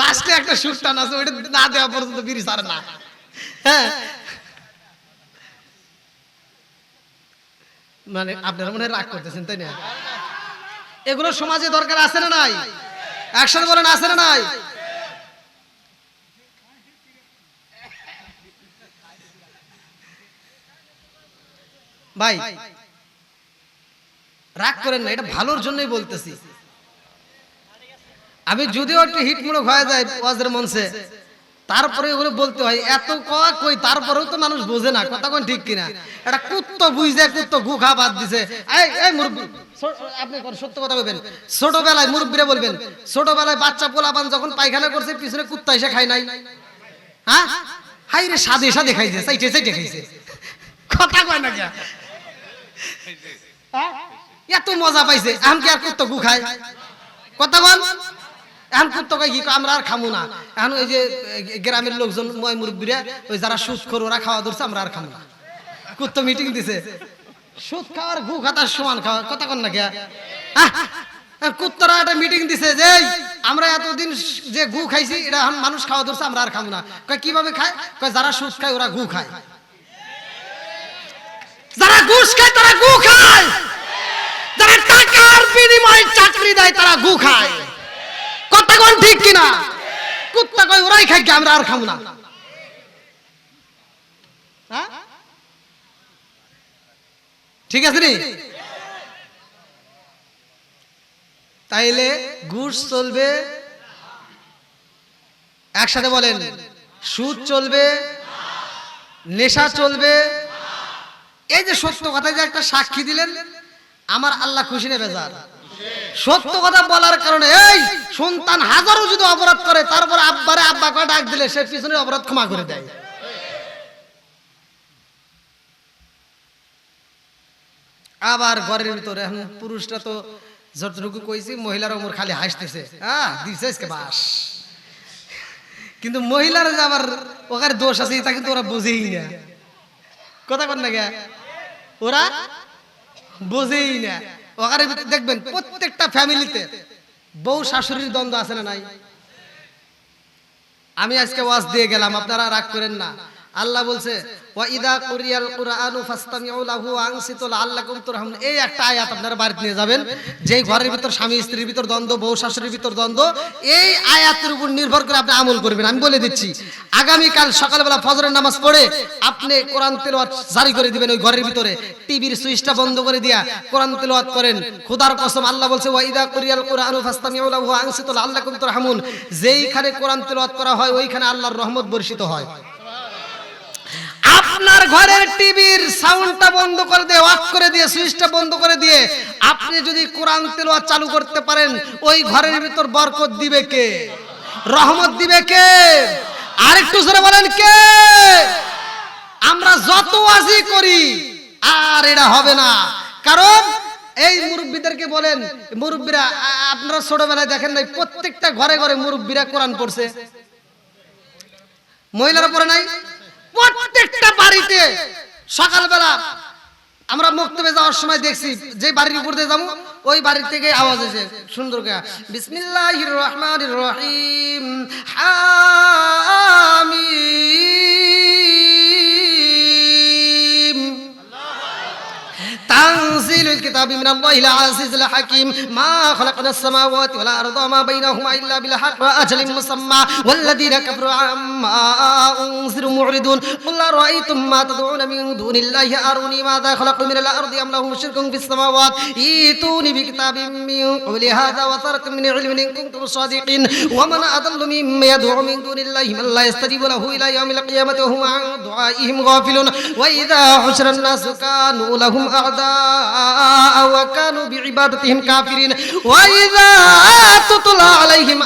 লাস্টে একটা সুখ টান আছে ওইটা না দেওয়া পর্যন্ত বিড়ি ছাড়ে না হ্যাঁ মানে আপনারা মনে রাগ করতেছেন তাই না এগুলো সমাজে দরকার আছে না নাই একসাথে বলেন আছে না নাই ভাই রাগ করেন না, এটা ভালোর জন্যই বলতেছি। আমি যদিও একটু হিটমূলক হয়ে যায় ওয়াজের মঞ্চে, তারপরে ওগুলো বলতে হয়। এত কই তারপরেও তো মানুষ বোঝে না, কথা কোন ঠিক কিনা? এটা কুত্তো বুঝে কুত্তো গুখা বাদ দিছে। এই মুরব্বি, আপনি সত্য কথা বলবেন। ছোটবেলায় মুরব্বিরা বলবেন, ছোটবেলায় বাচ্চা পোলাপান যখন পায়খানা করছে পিছনে কুত্তা এসে খায় নাই? হ্যাঁ, হাই রে সাদে সাদে খাইছে, চাইটে চাইটে খাইছে, কথা কয় না কে? এত মজা পাইছে, এখন কি আর কুত্তো গু খায়? কথা বল। এখন কুত্তো কয় কি আমরা আর খামু না। এখন ওই যে গ্রামের লোকজন ময় মুরব্বীরা ওই যারা সুদ খোর ওরা খাওয়া ধরছে, আমরা আর খামু না। কুত্তো মিটিং দিছে, সুদ খাওয়ার গু খাতার সমান খাওয়া, কথা কন না কে? কুত্তরা একটা মিটিং দিছে যে আমরা এতদিন যে গু খাইছি এটা এখন মানুষ খাওয়া ধরছে, আমরা আর খামু না। কয় কিভাবে খায়? কয় যারা সুদ খায় ওরা গু খায়, যারা ঘুষ খায় তারা গু খায়, যারা টাকার বিনিময়ে চাকরি দেয় তারা গু খায়। কথা কোন ঠিক কিনা? কুত্তা কয় ওরাই খায়, আমরা আর খামু না। ঠিক আছে নি? তাইলে ঘুষ চলবে, একসাথে বলেন, সুদ চলবে, নেশা চলবে। এই যে সত্য কথা যে একটা সাক্ষী দিলেন, আমার আল্লাহ খুশি নেবে যার সত্য কথা বলার কারণে। এই সন্তান হাজারো যদি অপরাধ করে তারপরে আব্বারে আব্বা করে ডাক দিলে সে পিছনে অপরাধ ক্ষমা করে দেয়। আবার ঘরের ভিতরে এখন পুরুষরা তো যতটুকু কইছি, মহিলারা ওমর খালি হাসতেছে, দিছে বাস। কিন্তু মহিলারা যে আবার ওখানে দোষ আছে তা কিন্তু ওরা বুঝেই না, কথা কন না গে? ওরা বোঝেই না। ওখানে দেখবেন প্রত্যেকটা ফ্যামিলিতে বউ শাশুড়ির দ্বন্দ্ব আছে না নাই? আমি আজকে ওয়াজ দিয়ে গেলাম, আপনারা রাগ করেন না। আল্লাহ বলছে ওয়া ইদা কুরিয়াল কুরআনু ফাসতামিউ লাহু ওয়া আনসিতু লাআল্লাকুম তুরহামুন। এই একটা আয়াত আপনারা বাড়িতে নিয়ে যাবেন, যেই ঘরের ভিতর স্বামী স্ত্রীর ভিতর দ্বন্দ্ব, বউ শাশুড়ির ভিতর দ্বন্দ্ব, এই আয়াতের উপর নির্ভর করে আপনি আমল করবেন। আমি বলে দিচ্ছি, আগামী কাল সকালবেলা ফজরের নামাজ পড়ে আপনি কোরআন তেলাওয়াত জারি করে দিবেন। ওই ঘরের ভিতরে টিভির সুইচটা বন্ধ করে দিয়া কোরআন তেলাওয়াত করেন। খোদার কসম আল্লাহ বলছে ওয়া ইদা কুরিয়াল কুরআনু ফাসতামিউ লাহু ওয়া আনসিতু লাআল্লাকুম তুরহামুন। যেইখানে কোরআন তেলাওয়াত করা হয় ওইখানে আল্লাহর রহমত বর্ষিত হয়। আপনার ঘরের টিভির সাউন্ডটা বন্ধ করে দিয়ে, অফ করে দিয়ে, সুইচটা বন্ধ করে দিয়ে আপনি যদি কোরআন তেলাওয়াত চালু করতে পারেন, ওই ঘরের ভিতর বরকত দিবে কে? রহমত দিবে কে? আরেকটু জোরে বলেন কে? আমরা যত ওয়াজি করি আর এটা হবে না, কারণ এই মুরব্বীদেরকে বলেন, মুরব্বীরা আপনারা ছোটবেলায় দেখেন নাই প্রত্যেকটা ঘরে ঘরে মুরব্বীরা কোরআন পড়ছে? মহিলারা পড়ে নাই? প্রত্যেকটা বাড়িতে সকালবেলা আমরা মক্তবে যাওয়ার সময় দেখছি, যে বাড়ির উপর দিয়ে যাবো ওই বাড়ি থেকে আওয়াজ এসে সুন্দর করে বিসমিল্লাহির রহমানির রহিম হামিম তানজিলুল কিতাবি মিনাল্লাহিল আজিজিল হাকীম মা খালাকনাস সামাওয়াতি ওয়াল আরদা ওয়া মা বাইনাহুমা ইল্লা বিল হাক্কি ওয়া আজালিন মুসাম্মা ওয়াল্লাযীনা কাফারু আম্মা উনজিরু মু'রিদুন কুল আরাআইতুম মা তাদউনা মিন দুনিল্লাহি আরুনি মাযা খালাকু মিনাল আরদি আম লাহুম শিরকুন ফিস সামাওয়াতি ইতুনি বিকিতাবিম মিন ক্বাবলি হাযা ওয়া তারাতুম মিন ইলমিন ইন কুনতুম সাদিকিন ওয়া মান আদাল্লু মিম্মান ইয়াদউ মিন দুনিল্লাহি মান লা ইস্তাজিবু লাহু ইলা ইয়াউমিল কিয়ামাতি ওয়া হুম আন দুআইহিম গাফিলুন ওয়া ইযা হুশিরান নাসু কানু লাহুম وكانوا بعبادتهم كافرين وإذا تتلى عليهم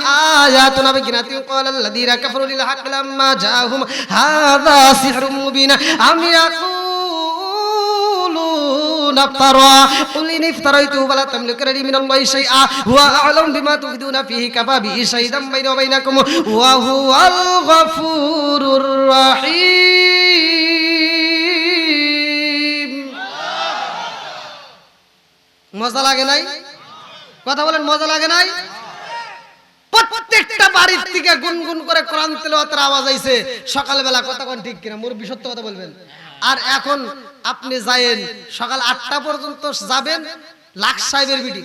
آياتنا بينات قال الذين كفروا للحق لما جاءهم هذا سحر مبين أم يقولون افترى قل إن افتريته فلا تملكون لي من الله شيئا هو أعلم بما تفيدون فيه كفى به شهيدا بيني وبينكم وهو الغفور الرحيم। মজা লাগে নাই? কথা বলেন, মজা লাগে নাই? প্রত্যেকটা বাড়ির থেকে গুনগুন করে কোরআন তেলাওয়াতের আওয়াজ আইছে সকালবেলা, কথা কোন ঠিক কিনা? মুরব্বি সত্য কথা বলবেন। আর এখন আপনি যায়েন সকাল 8টা পর্যন্ত যাবেন, লাখ সাহেবের বিটি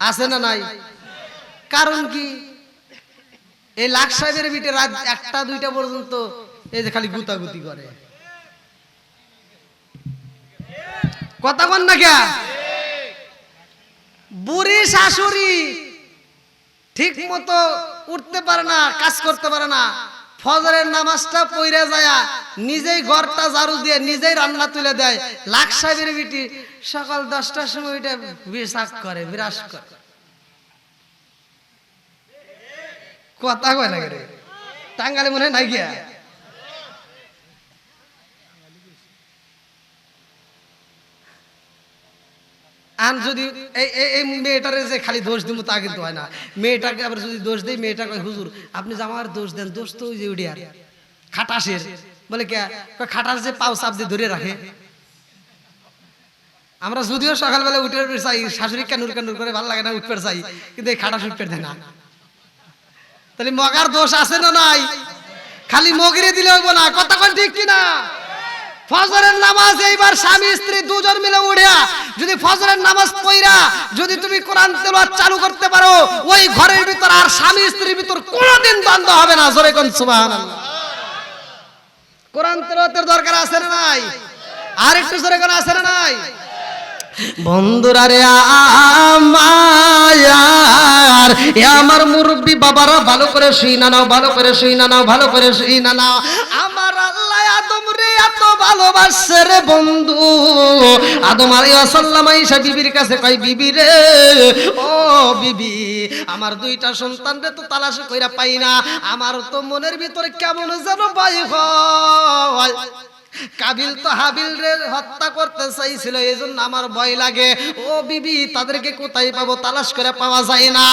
আছে না নাই? কারণ কি? এই লাখ সাহেবের বিটে রাত 1টা 2টা পর্যন্ত এই যে খালি গুতাগুতি করে, কথা বল না কে? বুড়ি শাশুড়ি ঠিক মতো উঠতে পারে না, কাজ করতে পারে না, ফজরের নামাজটা পইরা যায় নিজেই ঘরটা ঝাড়ু দিয়ে নিজেই রান্না তুলে দেয়। লাখ সাহেবের বিটি সকাল 10টার সময় এটা বিরাস করে, কথা কয় না রে টাঙ্গালে মনে হয় নাই গিয়া। আন যদি এই মেয়েটারে যে খালি দোষ দিব তা কিন্তু হয় না। মেয়েটাকে আবার যদি দোষ দেই, মেয়েটা কয় হুজুর আপনি যে আমার দোষ দেন, দোষ তো ওই যে উড়িয়ার খাটাসের। বলে কে? খাটাস যে পাও চাপ দিয়ে ধরে রাখে। আমরা যদিও সকালবেলা উঠে চাই, শাশুড়ি কানুর কানুর করে ভালো লাগে না, উঠতে চাই, কিন্তু এই খাটাস উঠতে দেয় না। তাহলে মগার দোষ আছে না নাই? খালি মগিরে দিলে হইব না, কথা কোন ঠিক কিনা? ফজরের নামাজ এইবার স্বামী স্ত্রী দুজন মিলে উঠিয়া যদি ফজরের নামাজ পড়া যদি তুমি কোরআন তেলাওয়াত চালু করতে পারো, ওই ঘরের ভিতর আর স্বামী স্ত্রীর ভিতর কোনোদিন দ্বন্দ্ব হবে না। জোরে কোন সুবহানাল্লাহ। কোরআন তেলাওয়াতের দরকার আছে না নাই? আর একটু জোরে কোন আছে না নাই? বন্ধুরা রে আমার, এ আমার মুরব্বী বাবারা ভালো করে শুই না নাও, ভালো করে শুই না নাও, ভালো করে শুই না নাও। আমার আল্লাহ আদম রে এত ভালোবাসে রে বন্ধু। আদম আলাইহিস সালাম আয়েশা বিবির কাছে কয়, বিবি রে ও বিবি, আমার 2টা সন্তান রে তো তালাশ কইরা পাই না, আমার তো মনের ভিতরে কেমন যেন ভয় হয়। কাবিল তো হাবিল রে হত্যা করতে চাইছিল, এজন্য আমার ভয় লাগে। ও বিবি, তাদেরকে কোথায় পাবো? তালাশ করে পাওয়া যায় না।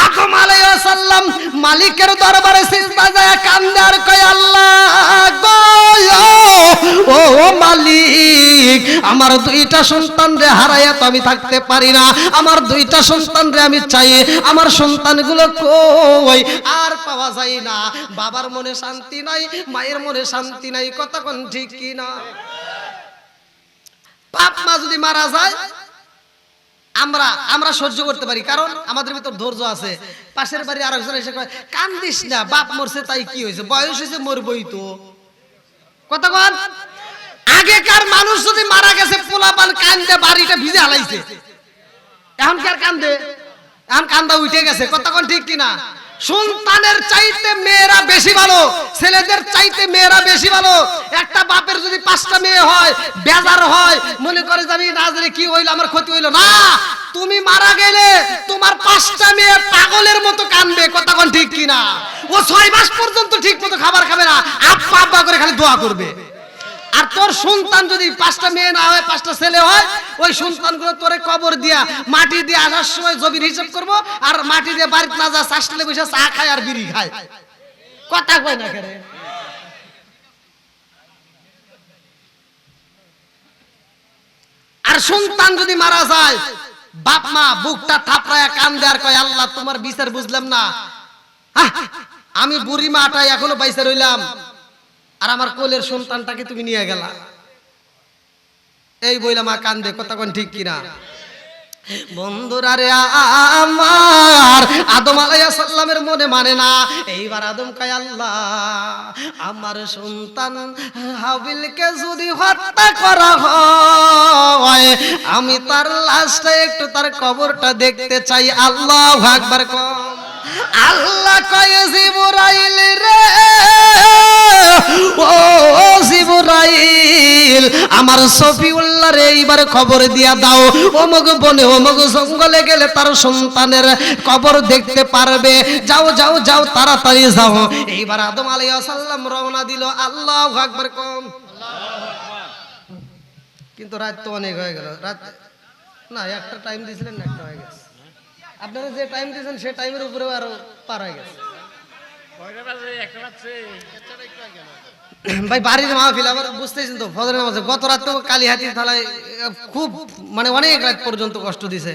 আদম আলাইহিস সালাম মালিকের দরবারে সিজদা যায় কান্দে আর কয়, আল্লাহ গো ও মালিক, আমার 2টা সন্তান রে হারাইয়া তো আমি থাকতে পারি না, আমার 2টা সন্তান রে আমি চাই, আমার সন্তানগুলো কই? আর পাওয়া যায় না। বাবার মনে শান্তি নাই, মায়ের মনে শান্তি নাই, কথা কোন ঠিক কি না? বাপ মা যদি মারা যায় আমরা সহ্য করতে পারি, কারণ আমাদের ভিতর ধৈর্য আছে। পাশের বাড়ি আরেকজন এসে কয়, কান্দিস না, বাপ মরছে তাই কি হয়েছে, বয়স হয়েছে, মরবই তো। কথা কন, আগেকার মানুষ যদি মারা গেছে পোলাপান কান্দে বাড়িটা ভিজে হালাইছে, এখন কি আর কান্দে? এখন কান্দা উঠে গেছে, কথা কন ঠিক কিনা? সন্তানের চাইতে মেয়েরা বেশি ভালো, ছেলেদের চাইতে মেয়েরা বেশি ভালো। একটা বাপের যদি 5টা মেয়ে হয়, বেজার হয়, মনে করে যে আমি নাজরে কি হইলো, আমার ক্ষতি হইলো না। তুমি মারা গেলে তোমার 5টা মেয়ে পাগলের মতো কাঁদবে, কথা কোন ঠিক কিনা? ও 6 মাস পর্যন্ত ঠিক মতো খাবার খাবে না, আব্বা আব্বা করে খালি দোয়া করবে। আর তোর সন্তান যদি 5টা মেয়ে না হয়, 5টা ছেলে হয়, ওই সন্তানগুলো তোরে কবর দিয়া মাটি দিয়ে আসার সময় জমির হিসাব করব, আর মাটি দিয়ে বাড়িতে না যা চাষলে বসে চা খায় আর বিড়ি খায়, কথা কয় না কেন? আর সন্তান যদি মারা যায়, বাপ মা বুকটা থাপড়ায় কান্দে আর কয়, আল্লাহ তোমার বিচার বুঝলাম না, আমি বুড়ি মাটাই এখনো বাইসা রইলাম, আর আমার কোলের সন্তানটাকে তুমি নিয়ে গেলা। এই বইলা মা কান্দে, কথা কোন ঠিক কিনা? বন্ধুরা রে আমার, আদম আলাইহিস সালামের মনে মানে না। এইবার আদম কয়, আল্লাহ আমার সন্তান হাবিলকে যদি হত্যা করা হয়, আমি তার লাশটা একটু, তার কবরটা দেখতে চাই। আল্লাহু আকবার কম। আল্লাহ কয়, জিবরাইল রে ও জিবরাইল, আমার সফিউল্লাহ রে এইবার খবর দিয়া দাও, অমুক বনে অমুক জঙ্গলে গেলে তার সন্তানের কবর দেখতে পারবে। যাও যাও যাও, তাড়াতাড়ি যাও। এইবার আদম আলাইহিস সালাম রওনা দিল। আল্লাহু আকবার কম। কিন্তু রাত তো অনেক হয়ে গেল। রাত না, একটা টাইম দিয়েছিলেন না, একটা হয়ে গেছে। আপনারা যে টাইম দিয়েছেন সে টাইমের উপরেও আরো পার হয়ে গেছে। ভাই বাড়ির মাহফিল আবার বুঝতেছেন তো, ফজরের নামাজে গত রাতে কালীহাতির থালায় খুব মানে অনেক রাত পর্যন্ত কষ্ট দিছে।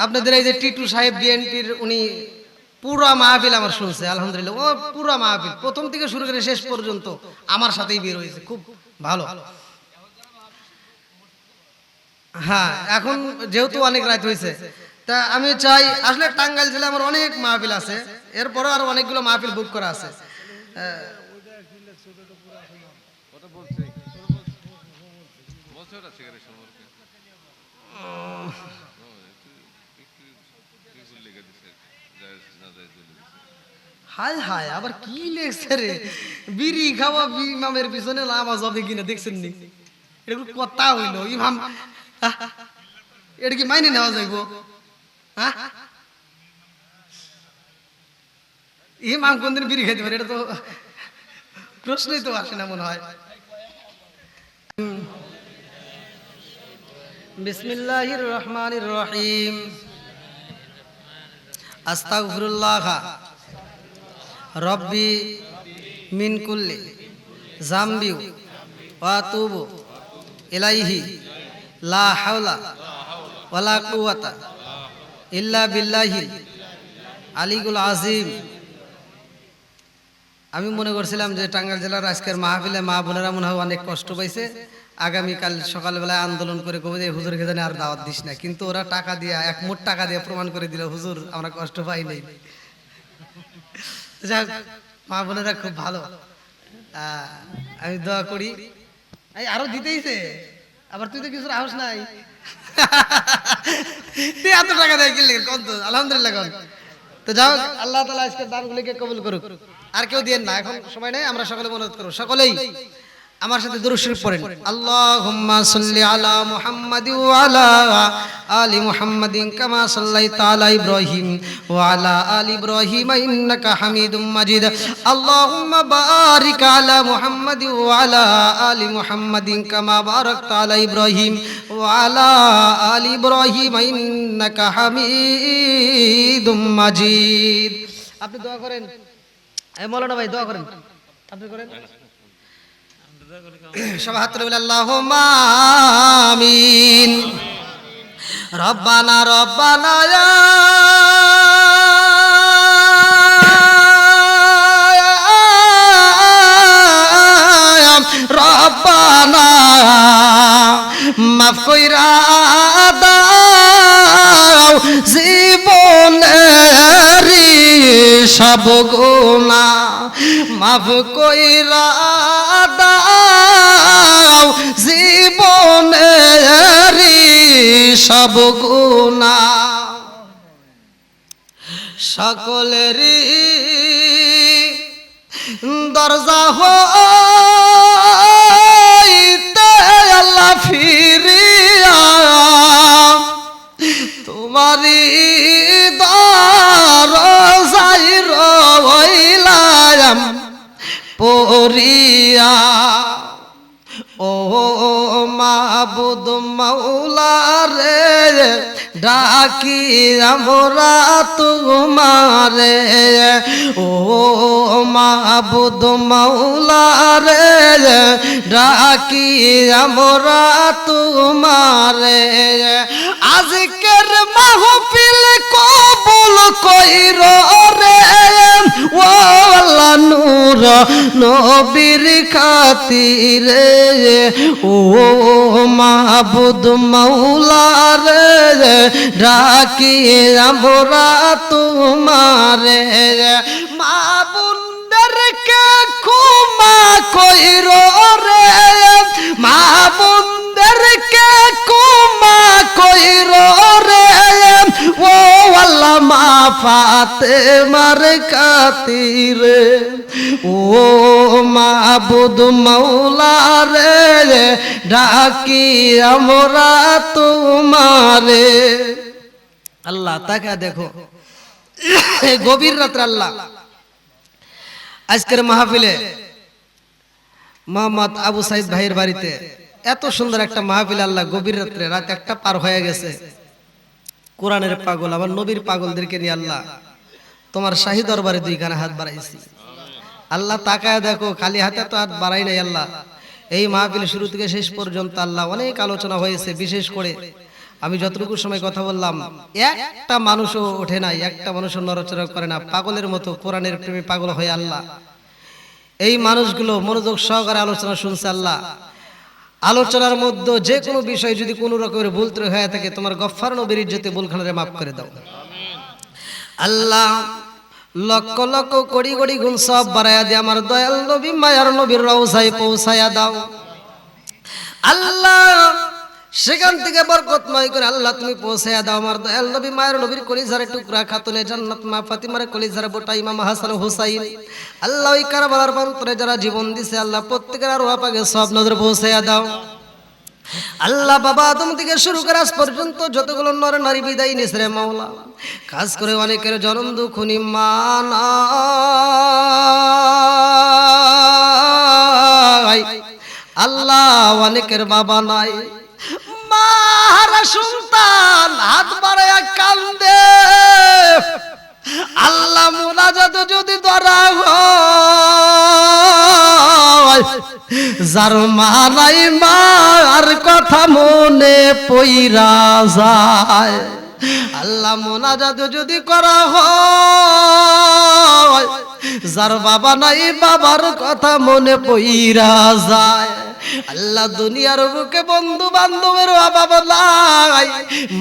আপনাদের এই যে টিটু সাহেব বিএনপির, উনি পুরো মাহফিল আমার শুনছে, আলহামদুলিল্লাহ। ও পুরো মাহফিল প্রথম থেকে শুরু করে শেষ পর্যন্ত আমার সাথেই বের হয়েছে, খুব ভালো। হ্যাঁ, এখন যেহেতু অনেক রাত হয়েছে, তা আমি চাই আসলে টাঙ্গাইল জেলায় আমার অনেক মাহফিল আছে, এরপরও আরো অনেকগুলো মাহফিল বুক করা আছে। হায় হায়, আবার কি লেখছে রে, বিড়ি খাওয়া ইমামের পিছনে নামাজ হবে কিনা দেখছেন নি? এটা কোনো কথা হইলো ইমাম? এটা কি মাইনে নেওয়া যাইব? হ্যাঁ, ইমাম কোনদিন বিড়ি খাইতে পারে? এটা তো প্রশ্নই তো আসে না মনে হয়। বিসমিল্লাহির রহমানির রহিম। আস্তাগফিরুল্লাহ রব্বি মিন কুল্লি জামবি ওয়া আতুবু ইলাইহি লা হাওলা ওয়ালা কুওয়াতা ইল্লা বিল্লাহিল আলিয়ুল আযীম। আমি মনে করছিলাম যে টাঙ্গাইল জেলার আজকের মাহফিলে মা বোনেরা মনে হয় অনেক কষ্ট পাইছে, আগামীকাল সকালবেলায় আন্দোলন করে কবে যে হুজুরকে জানে আর দাওয়াত দিস না, কিন্তু ওরা টাকা দিয়ে, এক মোট টাকা দিয়ে প্রমাণ করে দিল হুজুর আমরা কষ্ট পাই নাই। যাক, মা বোনেরা খুব ভালো। আমি দোয়া করি, এই আরো দিতেইছে, আবার তুই তো কিছু আহস নাই। তুই এত টাকা দেয় কিনলে কত? আলহামদুলিল্লাহ কন। তো যাও, আল্লাহ তাআলা আজকের দানগুলিকে কবুল করুক। আর কেউ দিয়েন না, এখন সময় নেই, আমরা সকলে মনোনীত করব। সকলেই আমার সাথে দুরূদ শরীফ পড়েন। আল্লাহুম্মা সাল্লি আলা মুহাম্মাদি ওয়া আলা আলি মুহাম্মাদিন কামা সাল্লাইতা আলা ইব্রাহিম ওয়া আলা আলি ইব্রাহিম ইন্নাকা হামিদুম মাজিদ। আল্লাহুম্মা বারিক আলা মুহাম্মাদি ওয়া আলা আলি মুহাম্মাদিন কামা বারাকতা আলা ইব্রাহিম ওয়া আলা আলি ইব্রাহিম ইন্নাকা হামিদুম মাজিদ। আপনি দোয়া করেন। এই মৌলানা ভাই দোয়া করেন, আপনি করেন। সবাই হাত তুলে বলে আল্লাহুম্মা আমিন। রব্বানা রব্বানা রব্বানা মাফ কইরা দাও জীবনেরি সব গুনাহ, মাফ কইরা দাও জীবনেরি সব গুনাহ। সকলেরই দরজা হইতে আল্লাহ ফিরিয়া তোমারি দরজায় রইলাম পড়িয়া। ও মাবুদ মাওলা রে, ডাকি আমরা তোমারে। ও মাবুদ মাওলা রে, ডাকি আমরা তোমারে। আজকের মাহফিল কবুল কইর রে, ও আল্লাহ নূর নবীর খাতিরে। ও মাবুদ মাওলা রে, ডাকি আমরা তোমারে। মা বোনদেরকে ক্ষমা কইর রে, মা বোনদেরকে ক্ষমা কইর রে। ও আল্লাহ মা ফাতেমার খাতিরে। ও মাবুদ মাওলা রে, ডাকি আমরা তোমারে। আল্লাহ তাকা দেখো, গভীর রাত্রে আল্লাহ আজকের মাহফিলে মোহাম্মদ আবু সাইদ ভাইয়ের বাড়িতে এত সুন্দর একটা মাহফিল আল্লাহ গভীর রাত্রে, রাত 1টা পার হয়ে গেছে। কোরআনের পাগল, আমার নবীর পাগলদেরকে নিয়ে আল্লাহ তোমার শাহী দরবারে 2খানা হাত বাড়াইছি। আল্লাহ তাকায় দেখো, খালি হাতে তো হাত বাড়াই নাই আল্লাহ। এই মাহফিল শুরু থেকে শেষ পর্যন্ত আল্লাহ অনেক আলোচনা হয়েছে। বিশেষ করে আমি যতটুকু সময় কথা বললাম, একটা মানুষও ওঠে নাই, একটা মানুষও নড়াচড়া করে না, পাগলের মতো কোরআনের প্রেমে পাগল হয়ে আল্লাহ এই মানুষগুলো মনোযোগ সহকারে আলোচনা শুনছে। আল্লাহ আলোচনার মধ্যে যে কোনো বিষয় যদি কোনো রকমের ভুল ত্রুটি হয়ে থাকে, তোমার গফফার নবীর ইজ্জতে ভুলখানারে মাফ করে দাও আল্লাহ। লক্ষ লক্ষ কোটি কোটি গুণ সব বাড়ায়া দিয়ে আমার দয়াল নবী মায়ার নবীর রওজায় পৌঁছায়া দাও আল্লাহ। সেখান থেকে বরকতময় করে আল্লাহ তুমি পৌঁছায়া দাও আমার দয়াল নবী মায়ের নবীর কলিজার টুকরা খাতুনে জান্নাত মা ফাতিমার কলিজার বোটা ইমাম হাসান হুসাইন আল্লাহ ওই কারবালার প্রান্তরে যারা জীবন দিছে আল্লাহ প্রত্যেকের আর পাকে সব নজর পৌঁছায়া দাও আল্লাহ। বাবা আদম থেকে শুরু করে আজ পর্যন্ত যতগুলো নর নারী বিদায় নিছে রে মাওলা, খাস করে অনেকের জনম দুঃখনি মা নাই আল্লাহ, অনেকের বাবা নাই, মারা সন্তান হাত বাড়ায়া কান্দে আল্লাহ। মুনাজাত যদি ধরা হয় যার মা নাই মার কথা মনে পইরা যায় আল্লাহ। মুনাজাত যদি করা হয় যার বাবা নাই বাবার কথা মনে পইরা যায় আল্লাহ। দুনিয়ার বুকে বন্ধু বান্ধবের অভাব নাই,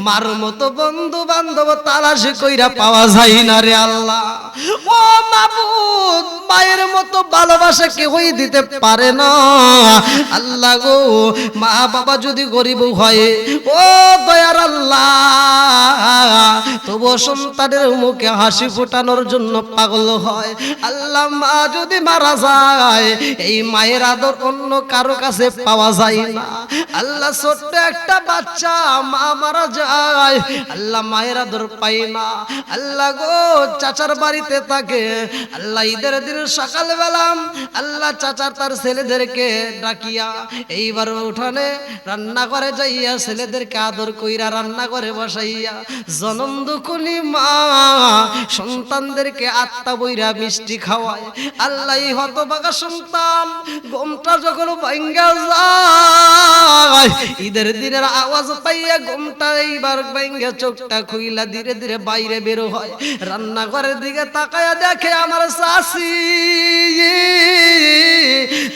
মার মতো বন্ধু বান্ধব তালাশ কইরা পাওয়া যায় না রে আল্লাহ। ও মাবুদ, মায়ের মতো ভালোবাসা কেউই দিতে পারে না আল্লাহ গো। মা বাবা যদি গরিব হয় ও দয়ার আল্লাহ, তবু সন্তানের মুখে হাসি ফোটানোর জন্য পাগল হয় আল্লাহ। মা যদি মারা যায় এই মায়ের আদর অন্য কারো কাছে পাওয়া যায় না আল্লাহ। ছোট্ট একটা বাচ্চা মা মারা যায় আল্লাহ, মায়ের আদর পাই না আল্লাহ গো। চাচার বাড়িতে থাকে আল্লাহ, ঈদের দিন সকালবেলা আল্লাহ চাচা তার ছেলেদেরকে ডাকিয়া এইবার উঠানে রান্না করে যাইয়া ছেলেদেরকে আদর কইরা রান্না করে বসাইয়া জনম দুঃখনি মা সন্তানদেরকে আত্মা বইরা মিষ্টি খাওয়ায় আল্লাহ। এই হতভাগা সন্তান ঘুমটা যখন ভাঙ্গা যায় ঈদের দিনের আওয়াজ পাইয়া ঘুমটা এইবার ভাঙ্গা চোখটা খুইলা ধীরে ধীরে বাইরে বের হয়, রান্নাঘরের দিকে তাকায়া দেখে আমার শাশি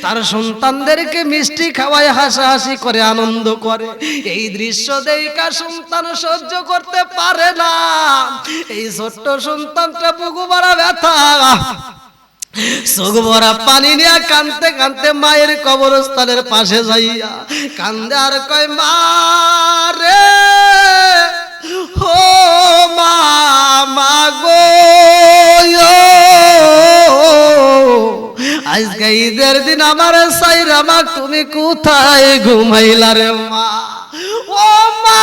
তার সন্তানদেরকে মিষ্টি খাওয়ায় হাসাহাসি করে আনন্দ করে। এই দৃশ্য দেখা সন্তান সহ্য করতে পারে না, এই ছোট্ট সন্তানটা বুকু ভরা ব্যথা চোখ ভরা পানি নিয়ে কানতে কানতে মায়ের কবরস্থানের পাশে যাইয়া কান্দে আর কয় মা রে ও মা গো, আজকে ঈদের দিন আমার সাইরা মা তুমি কোথায় ঘুমাইলা রে মা? ও মা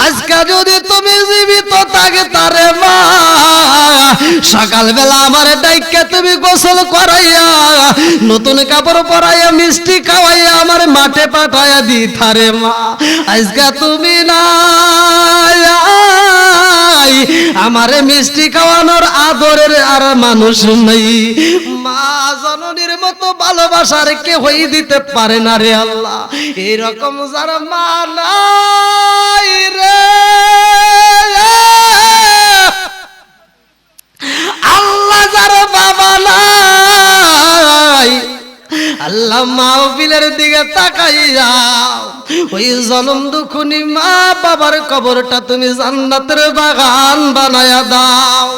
আজকে যদি তুমি জীবিত থাকে তারে মা সকালবেলা আমার ডাইকা তুমি গোসল করাইয়া নতুন কাপড় পরাইয়া মিষ্টি খাওয়াইয়া আমার মাঠে পাঠাইয়া দি থারে মা। আজকে তুমি না আমারে মিষ্টি খাওয়ানোর আদরের আর মানুষ নেই। মা জননীর মতো ভালোবাসার কেউই দিতে পারে না রে আল্লাহ। এরকম যারা মা নাই রে আল্লাহ, যারা বাবা নাই আল্লাহ, মাহফিলের দিকে তাকাইয়া ওই জনম দুঃখনি মা বাবার কবরটা তুমি জান্নাতের বাগান বানায়া দাও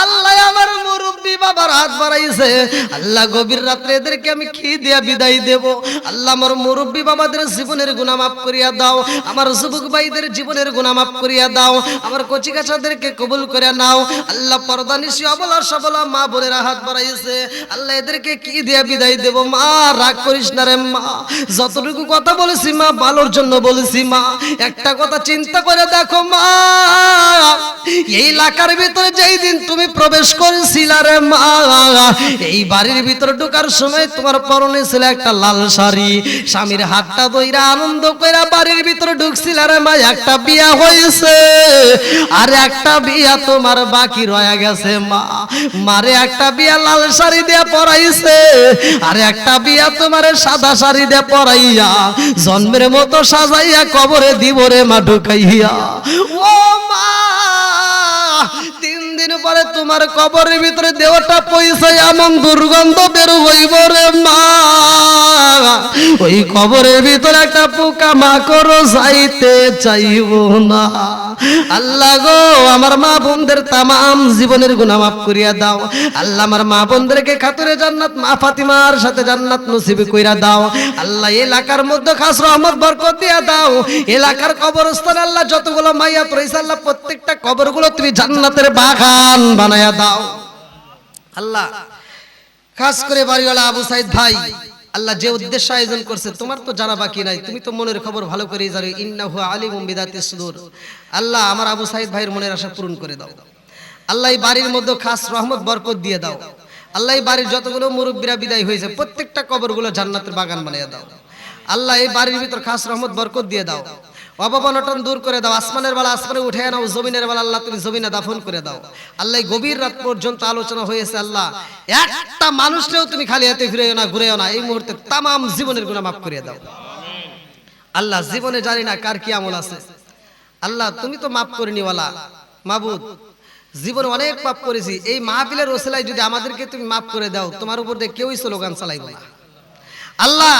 আল্লাহ। আমার মুরব্বী বাবার হাত বাড়াইছে আল্লাহ, গভীর রাত্রে এদেরকে আমি কি দিয়া বিদায় দেব আল্লাহ। আমার মুরব্বী বাবাদের জীবনের গুনাহ মাফ করিয়া দাও, আমার যুবক ভাইদের জীবনের গুনাহ মাফ করিয়া দাও, আমার কচিকাচাদেরকে কবুল করে নাও আল্লাহ। পর্দানিশি অবলা সবলা মা বোনেরা হাত বাড়াইছে আল্লাহ, এদেরকে কি দিয়া বিদায় দেব মা? রাগ করিস না রে মা, যতটুকু কথা বলেছি মা ভালোর জন্য বলেছি মা। একটা কথা চিন্তা করে দেখো মা, এই এলাকার ভিতরে যেই দিন তুমি প্রবেশ করেছিলা রে মা, এই বাড়ির ভিতরে ঢোকার সময় তোমার পরনে ছিল একটা লাল শাড়ি, স্বামীর হাতটা ধইরা আনন্দ কইরা বাড়ির ভিতরে ঢুকছিলা রে মা। একটা বিয়া হয়েছে আর একটা বিয়া তোমার বাকি রয়ে গেছে মা। মারে একটা বিয়া লাল শাড়ি দিয়ে পরাইছে আর একটা বিয়া তোমার সাদা শাড়ি দিয়ে পরাইয়া জন্মের মতো সাজাইয়া কবরে দিব রে মা ঢুকাইয়া। ও মা 3 দিন পরে তোমার কবরের ভিতরে দেহটা পয়সা এমন দুর্গন্ধ বের হইব রে মা, ওই কবরের ভিতরে একটা পোকা মাকড় যাইতে চাইব না। আল্লাহ গো, আমার মা বোনদের তামাম জীবনের গুনাহ মাফ করিয়া দাও। আল্লাহ আমার মা বোনদেরকে খাতুরে জান্নাত মা ফাতিমার সাথে জান্নাত নসিব কইরা দাও। আল্লাহ এলাকার মধ্যে খাস রহমত বরকত দিয়া দাও। এলাকার কবরস্থান আল্লাহ যতগুলো মাইয়াত রইছে আল্লাহ প্রত্যেকটা কবরগুলো তুমি জান্নাতের বাগান বানায়া দাও। আল্লাহ খাস করে বাড়িওয়ালা আবু সাইদ ভাই, আল্লাহ যে উদ্দেশ্য আয়োজন করছে তোমার তো জানা বাকি নাই, তুমি তো মনের খবর ভালো করেই জানো। ইন্নাহু আলিমুম বিদাতিস সুদূর। আল্লাহ আমার আবু সাইদ ভাইয়ের মনের আশা পূরণ করে দাও। আল্লাহ এই বাড়ির মধ্যে খাস রহমত বরকত দিয়ে দাও। আল্লাহ এই বাড়ির যতগুলো মুরব্বীরা বিদায় হয়েছে প্রত্যেকটা কবরগুলো জান্নাতের বাগান বানিয়ে দাও। আল্লাহ এই বাড়ির ভিতর খাস রহমত বরকত দিয়ে দাও। অভাব অনটন দূর করে দাও। আসমানের বেলা আসমানে উঠে নাও, জমিনের বেলা আল্লাহ তুমি জমিনে দাফন করে দাও। আল্লাহ গভীর রাত পর্যন্ত আলোচনা হয়েছে, আল্লাহ একটা মানুষকেও তুমি খালি হাতে ফিরেও না, ঘুরেও না। এই মুহূর্তে তামাম জীবনের গুনাহ মাফ করে দাও। আল্লাহ জীবনে জানি না কার কি আমল আছে, আল্লাহ তুমি তো মাফ করে নিওয়ালা মাবুদ। জীবনে অনেক পাপ করেছি, এই মাহফিলের ওসিলায় যদি আমাদেরকে তুমি মাফ করে দাও, তোমার উপর দিয়ে কেউই স্লোগান চালাইব না। আল্লাহ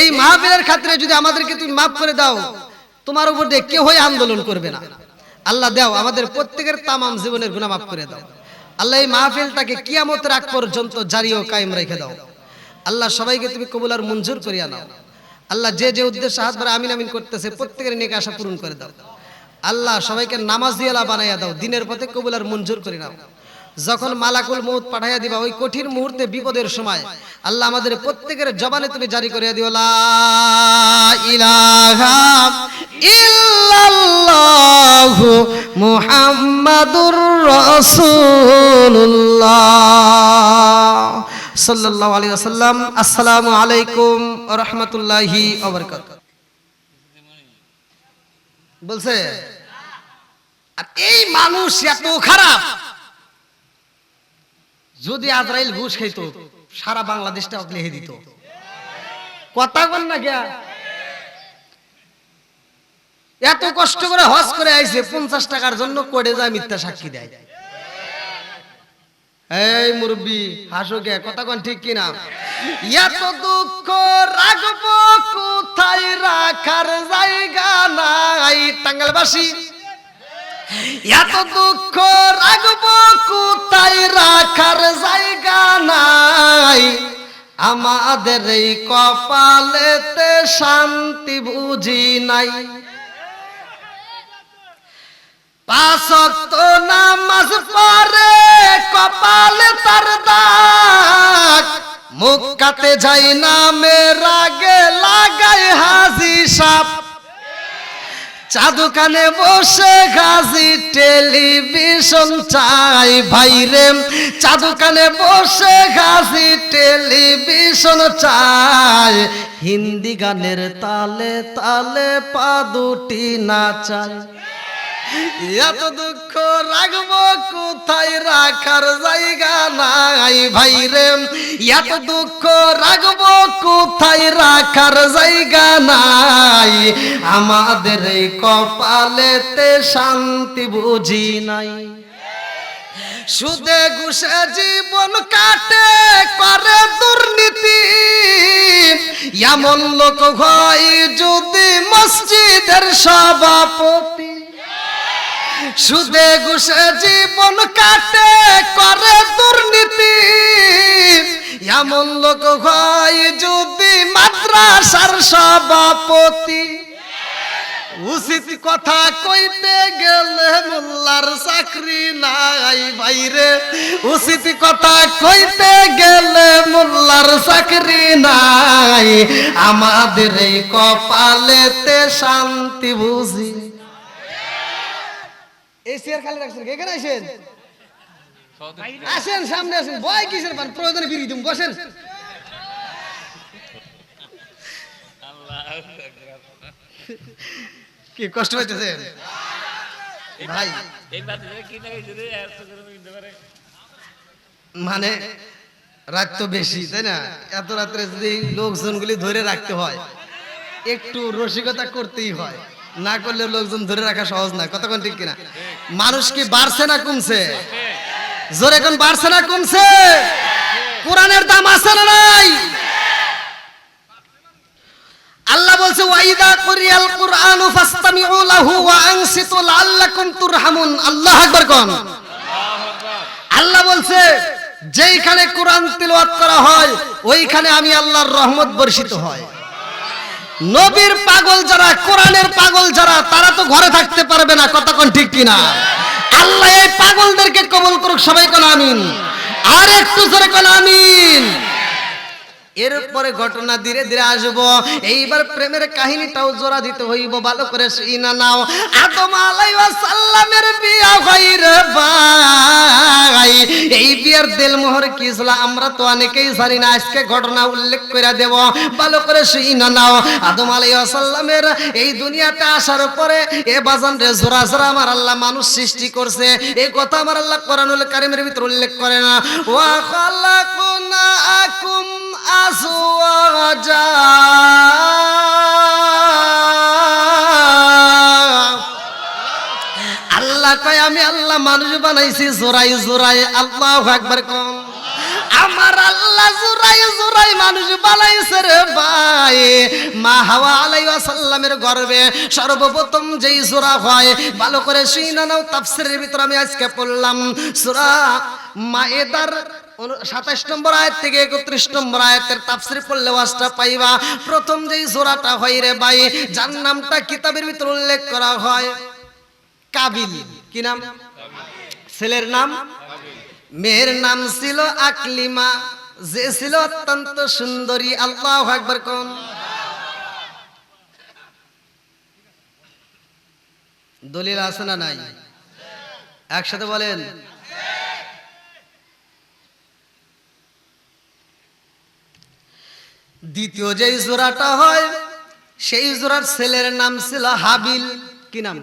এই মাহফিলের খাতিরে যদি আমাদেরকে তুমি মাফ করে দাও, তোমার উপর দিয়ে কেউই আন্দোলন করবে না। আল্লাহ দাও আমাদের প্রত্যেকের তামাম জীবনের গুনাহ মাফ করে দাও। আল্লাহ এই মাহফিলটাকে কিয়ামতের আগ পর্যন্ত জারি ও কায়েম রেখে দাও। আল্লাহ সবাইকে তুমি কবুল আর মঞ্জুর করিয়া নাও। আল্লাহ যে যে উদ্দেশ্যে হাত ভরে আমিন আমিন করতেছে প্রত্যেকের নেক আশা পূরণ করে দাও। আল্লাহ সবাইকে নামাজিয়ালা বানাইয়া দাও, দিনের পথে কবুল আর মঞ্জুর করে নাও। যখন মালাকুল মউত পাঠাইয়া দিবা ওই কঠিন মুহূর্তে বিপদের সময় আল্লাহ আমাদের প্রত্যেকের জবানে তুমি জারি করিয়া দিও, লা ইলাহা ইল্লাল্লাহু মুহাম্মাদুর রাসূলুল্লাহ সাল্লাল্লাহু আলাইহি ওয়াসাল্লাম। আসসালামু আলাইকুম ওয়া রাহমাতুল্লাহি ওয়া বারাকাতুহু। বলছে আর এই মানুষ এত খারাপ, যদি আজরাইল ঘুষ খাইতো সারা বাংলাদেশটা লিখে দিত। কথা বল না গিয়া, এত কষ্ট করে হজ করে আইছে 50 টাকার জন্য কোর্টে যায় মিথ্যা সাক্ষী দেয়। এই মুরব্বি হাসো কে, কথা কোন ঠিক কিনা? এত দুঃখ রাখবো কোথায়, রাখার জায়গা নাই। টাঙ্গাইলবাসী এত দুঃখ রাখবো কোথায়, রাখার জায়গা নাই। আমাদের এই কপালেতে শান্তি বুঝি নাই। 5 ওয়াক্ত নামাজ পড়ে কপালে তার দাগ, মুখ কাটে যাই নামের আগে লাগাই হাজি সাপ। চাদু কানে বসে গাজি টেলিভিশন চাই ভাইরে, চাদু কানে বসে গাজি টেলিভিশন চাই। হিন্দি গানের তালে তালে পা দুটি নাচাই। এত দুঃখ রাখবো কোথায়, রাখার জায়গা নাই ভাইরে। এত দুঃখ রাখবো কোথায়, রাখার জায়গা নাই। আমাদের এই কপালেতে শান্তি বুঝি নাই। সুদে ঘুষে জীবন কাটে করে দুর্নীতি, এমন লোক হয় যদি মসজিদের সভাপতি। সুদে ঘুষে জীবন কাটে করে দুর্নীতি, এমন লোক হয় যদি মাদ্রাসার সভাপতি। উচিত কথা কইতে গেলে মোল্লার চাকরি নাই ভাইরে, উচিত কথা কইতে গেলে মোল্লার চাকরি নাই। আমাদের এই কপালেতে শান্তি বুঝি। এই চেয়ার খালি রাখছেন, এখানে আসেন, আসেন সামনে আসেন। ভয় কিসের পান, প্রয়োজনে বিড়ি দিন, বসেন। কি কষ্ট পাইতেছেন ভাই? মানে রাত তো বেশি, তাই না? এত রাত্রে যদি লোকজনগুলি ধরে রাখতে হয়, একটু রসিকতা করতেই হয়, না করলে লোকজন ধরে রাখা সহজ না। কতক্ষণ ঠিক কিনা? মানুষ কি বাড়ছে না কমছে? জোরে এখন বাড়ছে না কমছে? কোরআনের দাম আছে না নাই? আল্লাহ বলছে ওয়াইদা কুরিয়াল কুরআনু ফাসতামিউ লাহু ওয়া আনসিতু লাআল্লাকুম তুরহামুন। আল্লাহু আকবার কোন। আল্লাহ বলছে যেইখানে কোরআন তিলাওয়াত করা হয় ওইখানে আমি আল্লাহর রহমত বর্ষিত হয়। নবীর পাগল যারা, কোরআনের পাগল যারা, তারা তো ঘরে থাকতে পারবে না, কথা কোন ঠিক কিনা? আল্লাহ এই পাগলদেরকে কবুল করুক, সবাই কোন আমিন। আর একটু জোরে কোন আমিন। এরপরে ঘটনা ধীরে ধীরে আসবো। এইবার প্রেমের কাহিনীটাও জোড়া দিতে হইব, ভালো করে শুনা নাও। আদম আলাইহিস সালামের বিয়া হয় রে ভাই। এই বিয়ার দেলমোহর কি ছিল আমরা তো অনেকেই জানি না, আজকে ঘটনা উল্লেখ করে দেব, ভালো করে শুনা নাও। আদম আলাইহিস সালামের এই দুনিয়াতে আসার পরে এ বাজান রে জোড়া জোড়া আমার আল্লাহ মানুষ সৃষ্টি করছে। এই কথা আমার আল্লাহ কোরআনুল কারীমের ভিতর উল্লেখ করে না, ওয়া খালাকুনাকুম আজওয়াজা। আল্লাহ কয় আমি আল্লাহ মানুষ বানাইছি জোড়াই জোড়াই। আল্লাহু আকবার কোন। আমার আল্লাহ জোড়াই জোড়াই মানুষ বানাইছে রে ভাই। মা হাওয়া আলাইহিস সালামের গর্ভে সর্বপ্রথম যেই জোড়া হয়, ভালো করে শুনা নাও। তাফসীরের ভিতর আমি আজকে পড়লাম সূরা মায়েদার 27 নম্বর আয়াত থেকে 31 নম্বর আয়াতের তাফসীর পড়লে ওয়াজটা পাইবা। প্রথম যেই সূরাটা হয় রে ভাই, যার নামটা কিতাবের ভিতর উল্লেখ করা হয় কাবিল। কি নাম? ছেলের নাম, মেয়ের নাম ছিল আকলিমা, যে ছিল অত্যন্ত সুন্দরী। আল্লাহু আকবার কোন। দলিল আছে না নাই? একসাথে বলেন। দ্বিতীয় যেই জোড়াটা হয় সেই জোড়ার ছেলের নাম ছিল হাবিল। কি নাম?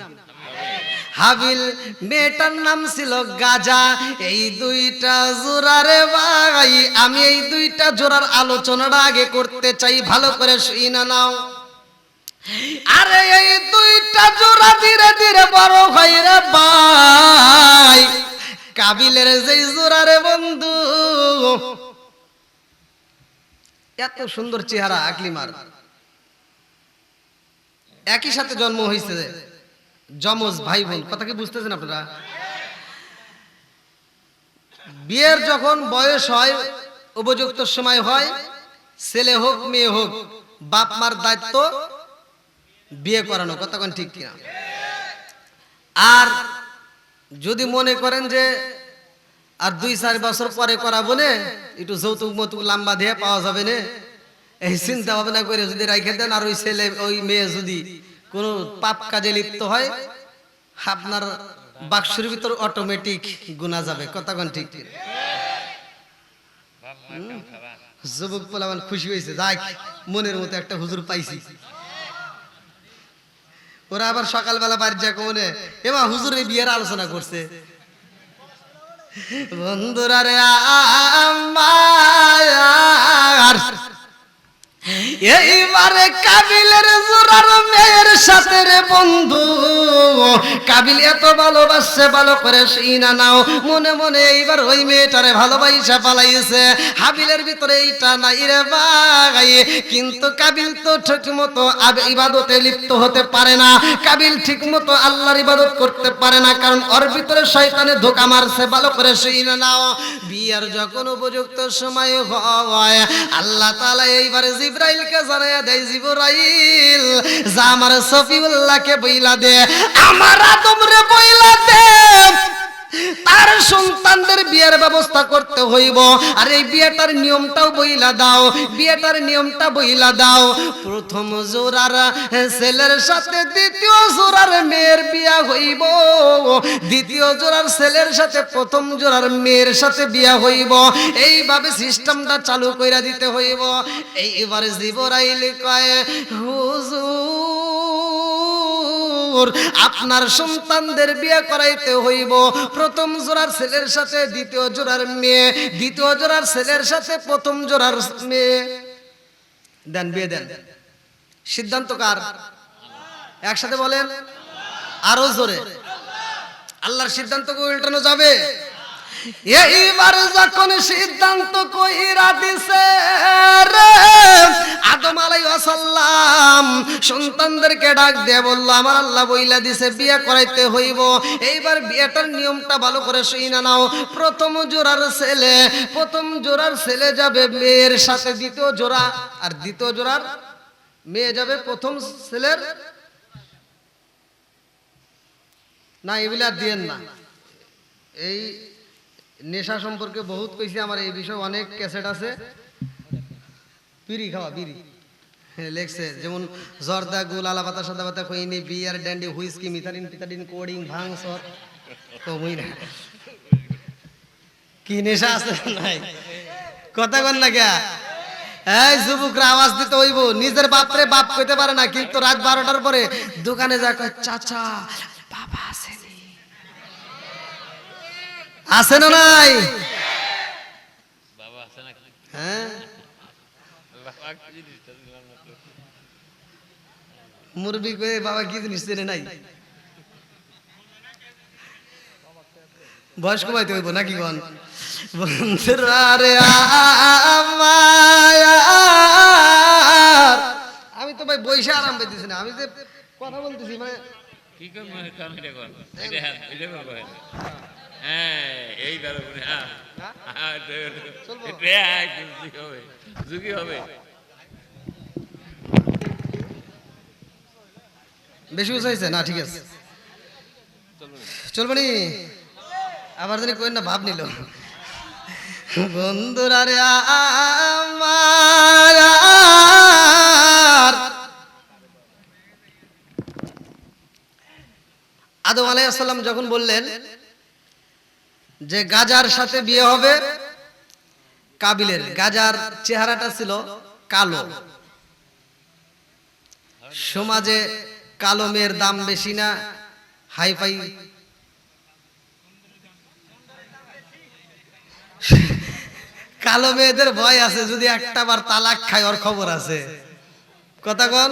হাবিল। মেয়েটার নাম ছিল গাজা। এই দুইটা জোড়ারে ভাই আমি এই দুইটা জোড়ার আলোচনাটা আগে করতে চাই, ভালো করে শুনা নাও। আরে এই দুইটা জোড়া ধীরে ধীরে বড় হয় রে ভাই। কাবিলের যেই জোড়ারে বন্ধু, এত সুন্দর চেহারা আকলিমার, একই সাথে জন্ম হয়েছে, যমজ ভাই বোন। কথা কি বুঝতেছেন আপনারা? বিয়ের যখন বয়স হয়, উপযুক্ত সময় হয়, ছেলে হোক মেয়ে হোক, বাপ মার দায়িত্ব বিয়ে করানো। কথা কোন ঠিক কিনা? আর যদি মনে করেন যে আর 2-4 বছর পরে করাবো না, একটু যৌতুক মতুক লম্বা দিয়ে পাওয়া যাবে না, এই চিন্তা ভাবনা করে যদি রাখে দেন, আর ওই ছেলে ওই মেয়ে যদি কোনো পাপ কাজে লিপ্ত হয়, আপনার বাক্সের ভিতর অটোমেটিক গুনা যাবে। কথা কোন ঠিক? যুবক পোলাপান খুশি হয়েছে, যাক মনের মতো একটা হুজুর পাইছি। ওরা আবার সকালবেলা বাড়ি যা কোনে এমা হুজুর এই বিয়ের আলোচনা করছে। বন্ধুরা রে আমার, এইবারে কাবিলের জোড়ার মেয়ের সাথে রে বন্ধু, কাবিল এত ভালোবাসছে, ভালো করে শুনা নাও। মনে মনে এইবার ওই মেয়েটারে ভালোবাসা পালাইছে। হাবিলের ভিতরে এইটা নাই রে ভাই, কিন্তু কাবিল তো ঠিক মতো ইবাদতে লিপ্ত হতে পারে না। কাবিল ঠিক মতো আল্লাহর ইবাদত করতে পারে না, কারণ ওর ভিতরে শয়তানে ধোঁকা মারছে। ভালো করে শুনা নাও। বিয়ার যখন উপযুক্ত সময় হয়, আল্লাহ তাআলা এইবারে জিবরাইলকে জানায়া দেয়, জিবরাইল যা আমার সফিউল্লাহকে বইলা দে, আমার আদম রে বইলা দে, তার সন্তানদের বিয়ের ব্যবস্থা করতে হইব। আর এই বিয়েটার নিয়মটাও বইলা দাও, বিয়েটার নিয়মটা বইলা দাও। প্রথম জোড়ার ছেলের সাথে দ্বিতীয় জোড়ার মেয়ের বিয়া হইব, দ্বিতীয় জোড়ার ছেলের সাথে প্রথম জোড়ার মেয়ের সাথে বিয়া হইব। এইভাবে সিস্টেমটা চালু কইরা দিতে হইব। এইবারে জিবরাইল কয়, হুজুর আপনার সন্তানদের বিয়ে করাইতে হইব প্রথম জোড়ার ছেলের সাথে দ্বিতীয় জোড়ার মেয়ে, দ্বিতীয় জোড়ার ছেলের সাথে প্রথম জোড়ার মেয়ে। দেন বিয়ে দেন। সিদ্ধান্ত কার? একসাথে বলেন, আরো জোরে। আল্লাহর সিদ্ধান্তকে উল্টানো যাবে? এইবার যখন সিদ্ধান্ত কইরা দিছে রে, আদম আলাইহিস সালাম সন্তানদেরকে ডাক দিয়ে বলল, আমার আল্লাহ বইলা দিছে বিয়ে করাইতে হইব। এইবার বিয়েটার নিয়মটা ভালো করে শুইনা নাও। প্রথম জোড়ার ছেলে যাবে মেয়ের সাথে, দ্বিতীয় জোড়া আর দ্বিতীয় জোড়ার মেয়ে যাবে প্রথম ছেলের। না এগুলা দিয়েন না, এই নেশা সম্পর্কে বহুত কইছি, আমার এই বিষয়ে অনেক ক্যাসেট আছে। বিড়ি খাওয়া, বিড়ি লেখছে, যেমন জর্দা, গুল, আলা পাতা, সাদা পাতা, খৈনি, বিয়ার, ড্যান্ডি, হুইস্কি, মিথালিন, পিতালিন, কোডিং, ভাং, সর, কমই না। কি নেশা আছে নাই? কথা কন না কে? এই যুবকরা আওয়াজ দিতে হইব। নিজের বাপরে বাপ কইতে পারে না, কিন্তু রাত 12টার পরে দোকানে যা কয়, চাচা বাবা আছে আছে না নাই? বাবা আছে নাকি? হ্যাঁ, বাবা কি জিনিসটা দিলাম না তো। মুরবি কয়ে বাবা কি জিনিস চেনে নাই। বয়স কমাইতে হইব নাকি গন? বন্ধুরা রে আমার, আমি তো ভাই বইসা আরাম পাইতেছি না, আমি যে কথা বলতেছি মানে কি কর মনে কাম এটা কর, এটা করবো। হ্যাঁ এইবার হ্যাঁ হবে, ঝুঁকি হবে। বেশি উঁচাইছে না? ঠিক আছে, চলবে নি? আবার জানি কই না ভাব নিল। বন্ধুরা রে আমার, আদম আলাইহিস সালাম যখন বললেন যে গাজার সাথে বিয়ে হবে, কাবিলের গাজার চেহারাটা ছিল কালো। সমাজে কালো মেয়ের দাম বেশি না? হাইফাই কালো মেয়েদের ভয় আছে, যদি একটা বার তালাক খায় ওর খবর আছে। কথা কন?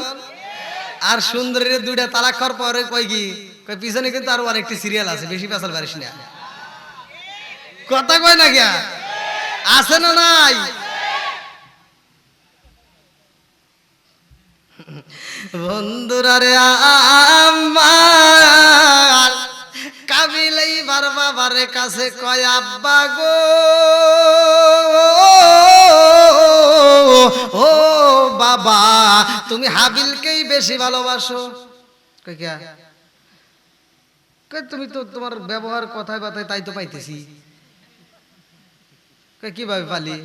আর সুন্দরীর দুইটা তালাক খাওয়ার পরে কই কি কই পিছনে কিন্তু আরো আরেকটি সিরিয়াল আছে, বেশি পেছাল পারিস না। কথা কয় না গিয়া? আছে না নাই? বন্ধুরা রে আমার, কাবিল এইবার বাবার কাছে কয়, আব্বা গো, ও বাবা, তুমি হাবিলকেই বেশি ভালোবাসো। কই কিয়া? কই তুমি তো তোমার ব্যবহার কথায় কথায় তাই তো পাইতেছি। কই কিভাবে পালি?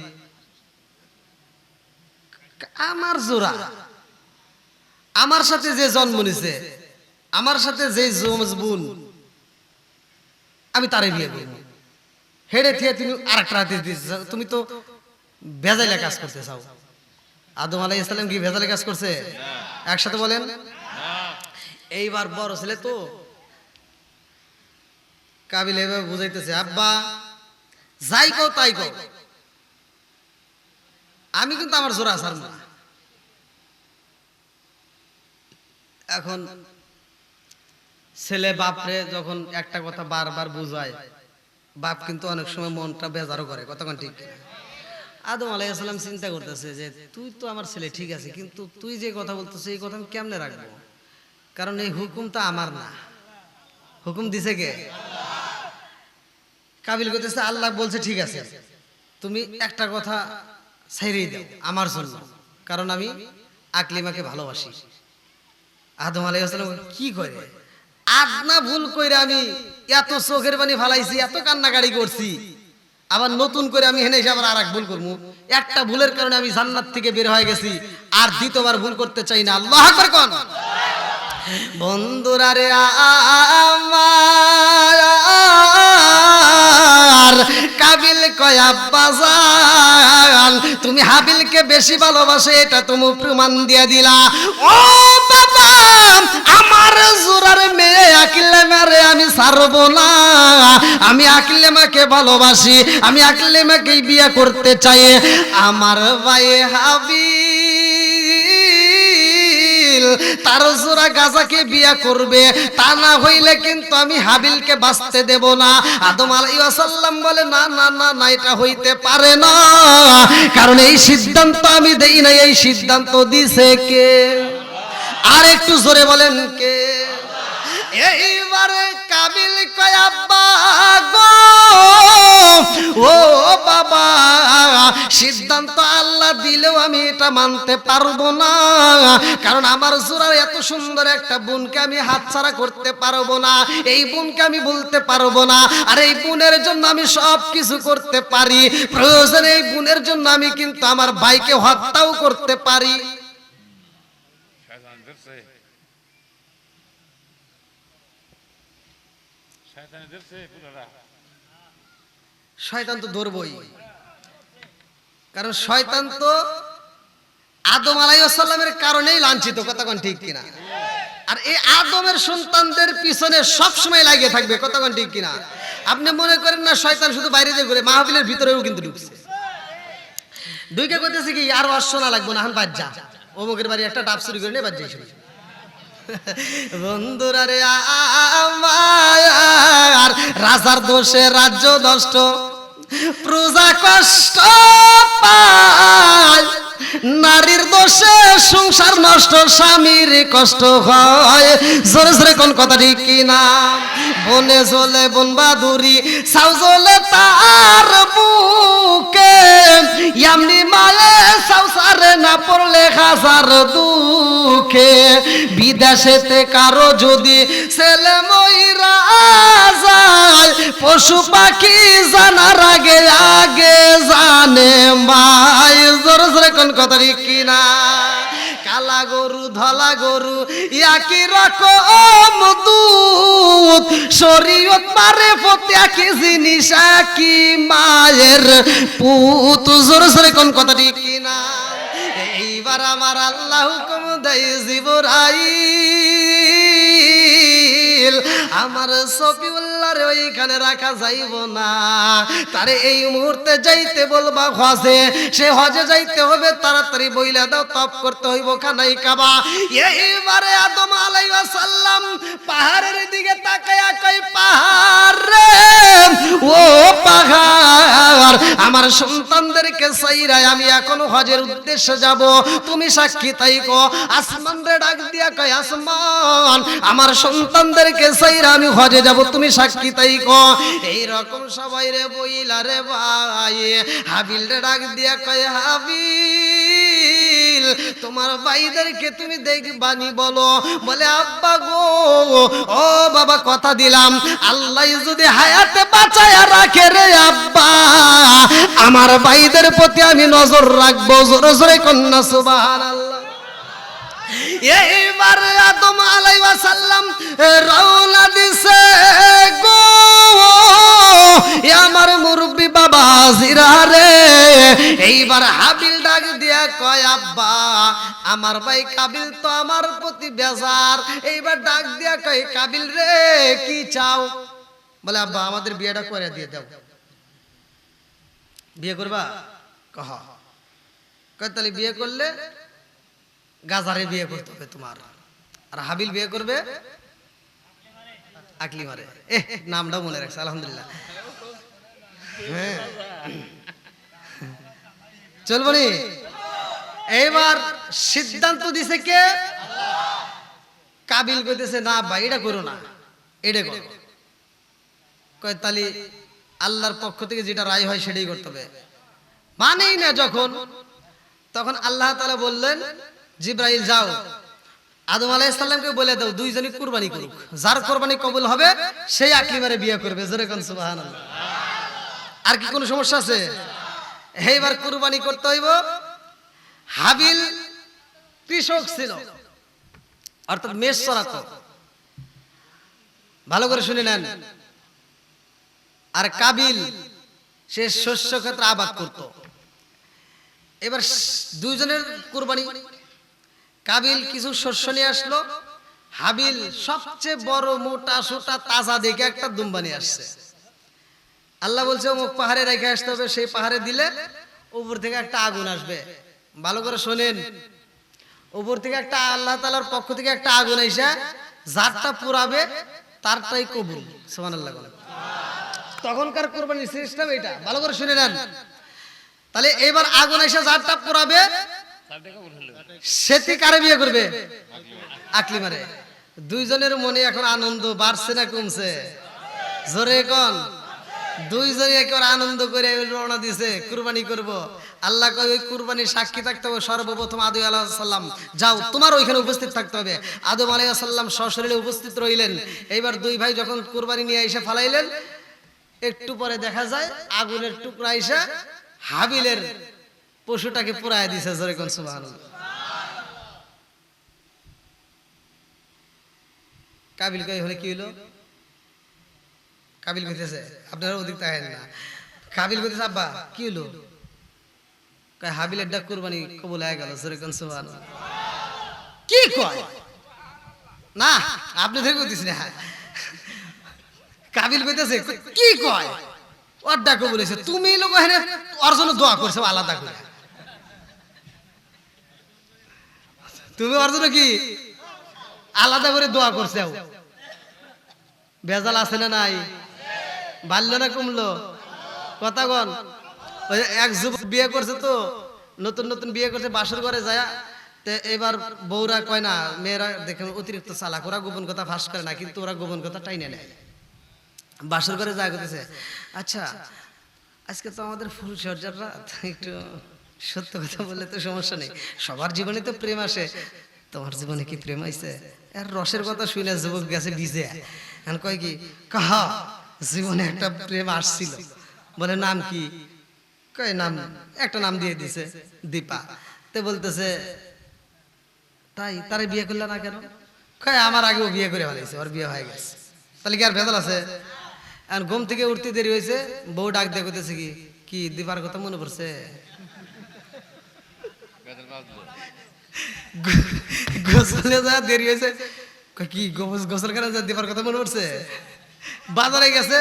আমার জোড়া, আমার সাথে যে জন্ম নিছে, আমার সাথে যে বোন, আমি তারে বিয়ে করব। হেডে থেকে তুমি আরেকটা হাতে দিতে, তুমি তো ভেজাইলে কাজ করতে চাও। আদম আলাইহিস সালাম কি ভেজালে কাজ করছে? একসাথে বলেন। এইবার বড় ছেলে তো কাবিল এভাবে বুঝাইতেছে, আব্বা যাই কও তাই কও, আমি কিন্তু আমার জোড়া ছাড়ব না। এখন ছেলে বাপরে যখন একটা কথা বারবার বুঝায়, বাপ কিন্তু অনেক সময় মনটা বেজারও করে। কতক্ষণ ঠিক? আদম আলাইহিস সালাম চিন্তা করতেছে যে তুই তো আমার ছেলে ঠিক আছে, কিন্তু তুই যে কথা বলতেছিস এই কথা আমি কেমনে রাখবো? কারণ এই হুকুম তো আমার না, হুকুম দিছে কে? কাবিল করতেছে, আল্লাহ বলছে ঠিক আছে, তুমি একটা কথা ছেড়েই দাও আমার জন্য, কারণ আমি আকলিমাকে ভালোবাসি। আদম আলাইহিস সালাম কি করে, আদনা ভুল কইরা আমি এত চোখের পানি ফালাইছি, এত কান্নাকাটি করছি, আবার নতুন করে আমি হেনে এসে আবার আরেক ভুল করবো? একটা ভুলের কারণে আমি জান্নাত থেকে বের হয়ে গেছি, আর দ্বিতীয়বার ভুল করতে চাই না। আল্লাহু আকবার কোন? বন্ধুরা রে আমার, কাবিল কয়, আব্বা জান তুমি হাবিলকে বেশি ভালোবাসে, এটা তুমি প্রমাণ দিয়ে দিলা। ও বাবা, আমার জোরার মেয়ে আকলিমারে আমি ছাড়বো না, আমি আকলিমাকে ভালোবাসি, আমি আকলিমাকেই বিয়ে করতে চাই। আমার ভাই হাবিল কাবিল তার জোড়া গাজাকে বিয়া করবে, তা না হইলে কিন্তু আমি হাবিলকে বাঁচতে দেব না। আদম আলাইহিস সালাম বলে না না না না, এটা হইতে পারে না, কারণ এই সিদ্ধান্ত আমি দেই না, এই সিদ্ধান্ত দিছে কে? আর একটু জোরে বলেন কে? এইবারে কাবিল কয় আব্বা গো, ও বাবা, সিদ্ধান্ত আল্লাহ দিলেও আমি এটা মানতে পারবো না, কারণ আমার জোড়ার এত সুন্দর একটা বোনকে আমি হাতছাড়া করতে পারবো না, এই বোনকে আমি বলতে পারবো না। আর এই বোনের জন্য আমি সব কিছু করতে পারি, প্রয়োজনে এই বোনের জন্য আমি কিন্তু আমার ভাইকে হত্যাও করতে পারি। শয়তান তো ধরবই, কারণ শয়তান তো আদম আলাইহিস সালামের কারণেই লাঞ্ছিত, কথা কোন ঠিক কিনা? আর এই আদমের সন্তানদের পিছনে সব সময় লাগিয়ে থাকবে, কথা কোন ঠিক কিনা? আপনি মনে করেন না শয়তান শুধু বাইরে দিয়ে ঘুরে, মাহফিলের ভিতরেও কিন্তু ঢুকছে। দুইটা করতেছে কি, আর অশোনা লাগবো না, হান বাদ যা, অমুকের বাড়ি একটা ডাব চুরি করে নিয়ে বাদ যাই। বন্ধুরা রে আমার, রাজার দোষে রাজ্য নষ্ট, প্রজা কষ্ট পায়, নারীর দোষে সংসার নষ্ট, স্বামীর কষ্ট হয়। জোরে জোরে কোন কথা ঠিক কিনা? বনে জ্বলে বন বাদুরি, সাউ জ্বলে তার বুকে, এমনি মায়ে সাউ সারে না পড়লে হাজার দুঃখে। বিদেশেতে কারো যদি ছেলে মইরা যায়, পশু পাখি জানার আগে আগে জানে মাই। জোরে জোরে কোন কথা ঠিক কিনা? কালা গরু ধলা গরু একই রকম দুধ, শরীয়ত মারে ফতে একই জিনিস, একই মায়ের পুত। জোরে জোরে কোন কথা ঠিক কিনা? এইবার আমার আল্লাহ হুকুম দেয় জিবরাইল, আমার সফিউল্লাহরে ওইখানে রাখা যাইব না, তারে এই মুহূর্তে যাইতে বলবা হজে, সে হজে যাইতে হবে, তাড়াতাড়ি বইলা দাও, তপ করতে হইব খানাই কাবা। এইবারে আদম আলাইহিস সালাম পাহাড়ের দিকে তাকায়া কই, পাহাড় রে ও পাহাড়, আমার সন্তানদেরকে চাইরাই আমি এখন হজের উদ্দেশ্যে যাব, তুমি সাক্ষী থাইকো। আসমান রে ডাক দিয়া কয়, আসমান, আমার সন্তানদেরকে চাইরা আমি হজে যাব, তুমি সাক্ষী থাইকো। এই রকম সবাই রে বইলা রে ভাই, হাবিল রে ডাক দিয়া কয়, হাবিল, তোমার ভাইদেরকে তুমি দেখবানি বলো। বলে আব্বা গো, ও বাবা, কথা দিলাম আল্লাহ যদি হায়াতে বাঁচায়া রাখে রে আব্বা, আমার ভাইদের প্রতি আমি নজর রাখবো। জোরে জোরে কন্যা সুবহানাল্লাহ। এইবার আদম আলাইহিস সালাম রওনা দিছে গো, আমার মুরব্বি বাবা জিরা রে। এইবার হাবিল ডাক দিয়া কয়, আব্বা, আমার ভাই কাবিল তো আমার প্রতি বেজার। এইবার ডাক দিয়া কয়, কাবিল রে কি চাও? বলে আব্বা, আমাদের বিয়েটা করে দিয়ে দাও। বিয়ে করবা? কহ। কয় তাহলে বিয়ে করলে গাজারে বিয়ে করতে হবে তোমার, আর হাবিল বিয়ে করবে আকলি মারে। নামটা মনে রাখছে, আলহামদুলিল্লাহ। চলবো নি? এইবার সিদ্ধান্ত দিছে কে? কাবিল কইতেছে, না ভাই এটা করো না, এটা করো। কয় তাহলে আল্লাহর পক্ষ থেকে যেটা রায় হয় সেটাই করতে হবে। মানেই না যখন, তখন আল্লাহ তাআলা বললেন, জিবরাইল যাও, আদম আলাইহিস সালামকে বলে দাও দুইজনই কুরবানি করুক, যার কুরবানি কবুল হবে সেই আকলি মারে বিয়ে করবে। জোরে কোন সুবহানাল্লাহ। আর কি কোনো সমস্যা আছে? এইবার কুরবানি করতে হইব। হাবিল কৃষক ছিল, অর্থাৎ মেষ চড়াতো, ভালো করে শুনে নেন। আর কাবিল সে শস্য ক্ষেত্রে আবাদ করত। এবার দুইজনের কুরবানি। কাবিল কিছু শস্য নিয়ে আসলো, হাবিল সবচেয়ে বড় মোটা সোটা তাজা দেখে একটা দুম্বা নিয়ে আসছে। আল্লাহ বলছে অমুক পাহাড়ে রেখে আসতে হবে, সেই পাহাড়ে দিলে উপর থেকে একটা আগুন আসবে। ভালো করে শোনেন, উপর থেকে একটা আল্লাহ তাআলার পক্ষ থেকে একটা আগুন আইসা যারটা পুরাবে তারটাই কবুল। সুবহানাল্লাহ বলেন। তখনকার কুরবানির সিস্টেম এটা, ভালো করে শুনে নেন। তাহলে এবার আগুন আইসা যারটা পুরাবে সেটি কারে বিয়ে করবে? আকলি মারে। দুইজনের মনে এখন আনন্দ বাড়ছে না কমছে? জোরে কোন। দুইজনে একবার আনন্দ করে রওনা দিছে কুরবানি করব। আল্লাহ কয় ওই কুরবানির সাক্ষী থাকতে হবে সর্বপ্রথম আদম আলাইহিস সালাম। যাও তোমার ওইখানে উপস্থিত থাকতে হবে। আদম আলাইহিস সালাম সশরীরে উপস্থিত রইলেন। এইবার দুই ভাই যখন কুরবানি নিয়ে এসে ফালাইলেন, একটু পরে দেখা যায় আগুনের টুকরা এসে হাবিলের পশুটাকে পুরায় দিছে। জোরে কোন সুবহানাল্লাহ। কাবিল কই হলে কি হলো? কাবিল কইতেছে, আপনারা ওদিক তাকান না। কাবিল কইতেছে আব্বা কি হলো? কয় হাবিলের ডাক কুরবানি কবুল হয়ে গেল। জোরে কোন সুবহানাল্লাহ। কি কয়? না আপনি থেকে কইতেছেন না। কাবিল কইতেছে কি কয়? ওর ডাক কবুল হইছে, তুমি লোক এখানে ওর জন্য দোয়া করছো আলাদা করে। তুমি ওর জন্য কি আলাদা করে দোয়া করছো? বেজাল আছে না নাই? বাড়লো না কমলো? কথা কন। ওই এক যুবক বিয়ে করছে, তো নতুন নতুন বিয়ে করছে, বাসর ঘরে যায়। এবার বউরা কয় না, মেয়েরা দেখে অতিরিক্ত চালাক, ওরা গোপন কথা ফাঁস করে না, কিন্তু ওরা গোপন কথা টাইনে নেয়। বাসর ঘরে যায় করতেছে, আচ্ছা আজকে তো আমাদের ফুল সজ্জার রাত, একটু সত্য কথা বললে তো সমস্যা নেই, সবার জীবনে তো প্রেম আসে, তোমার জীবনে কি প্রেম আইছে? আর রসের কথা শুনে যুবক গেছে ভিজে। এখন কয় কি, কাহা জীবনে একটা প্রেম আসছিল। বলে নাম কি? কয় নাম, একটা নাম দিয়ে দিছে দীপা। তে বলতেছে তাই, তারে বিয়ে করলে না কেন? কয় আমার আগেও বিয়ে করে ফেলাইছে, ওর বিয়ে হয়ে গেছে। তাহলে কি আর ভেজাল আছে? আর ঘুম থেকে উঠতে দেরি হয়েছে, বউ ডাক দিয়ে কইতেছে কি, কি দীপার কথা মনে পড়ছে? গোসলে যা দেরি হয়েছে, কি গোসল করে যা দীপার কথা মনে পড়ছে? বাজারে গেছে,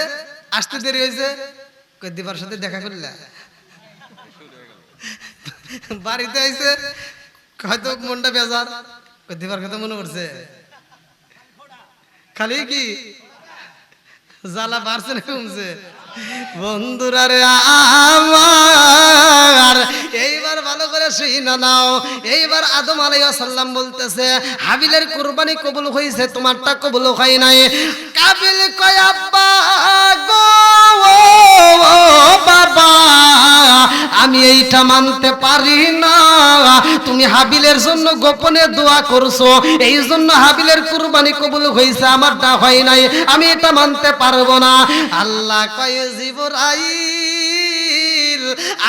আসতে দেরি হয়েছে, কই দীপার সাথে দেখা করলে? বাড়িতে আইছে, হয়তো মনটা বেজার, কই দীপার কথা মনে পড়ছে? খালি কি জ্বালা বাড়ছে না কমছে? বন্ধুরা রে আমার, এইবার ভালো করে শুইনা নাও। এইবার আদম আলাইহিস সালাম বলতেছে, হাবিলের কুরবানি কবুল হইছে, তোমারটা কবুল হয় নাই। কাবিল কয় আব্বা গো বাবা, আমি এইটা মানতে পারি না, তুমি হাবিলের জন্য গোপনে দোয়া করছো, এই জন্য হাবিলের কুরবানি কবুল হইছে, আমারটা হয় নাই, আমি এটা মানতে পারবো না। আল্লাহ কয় জিবরাইল,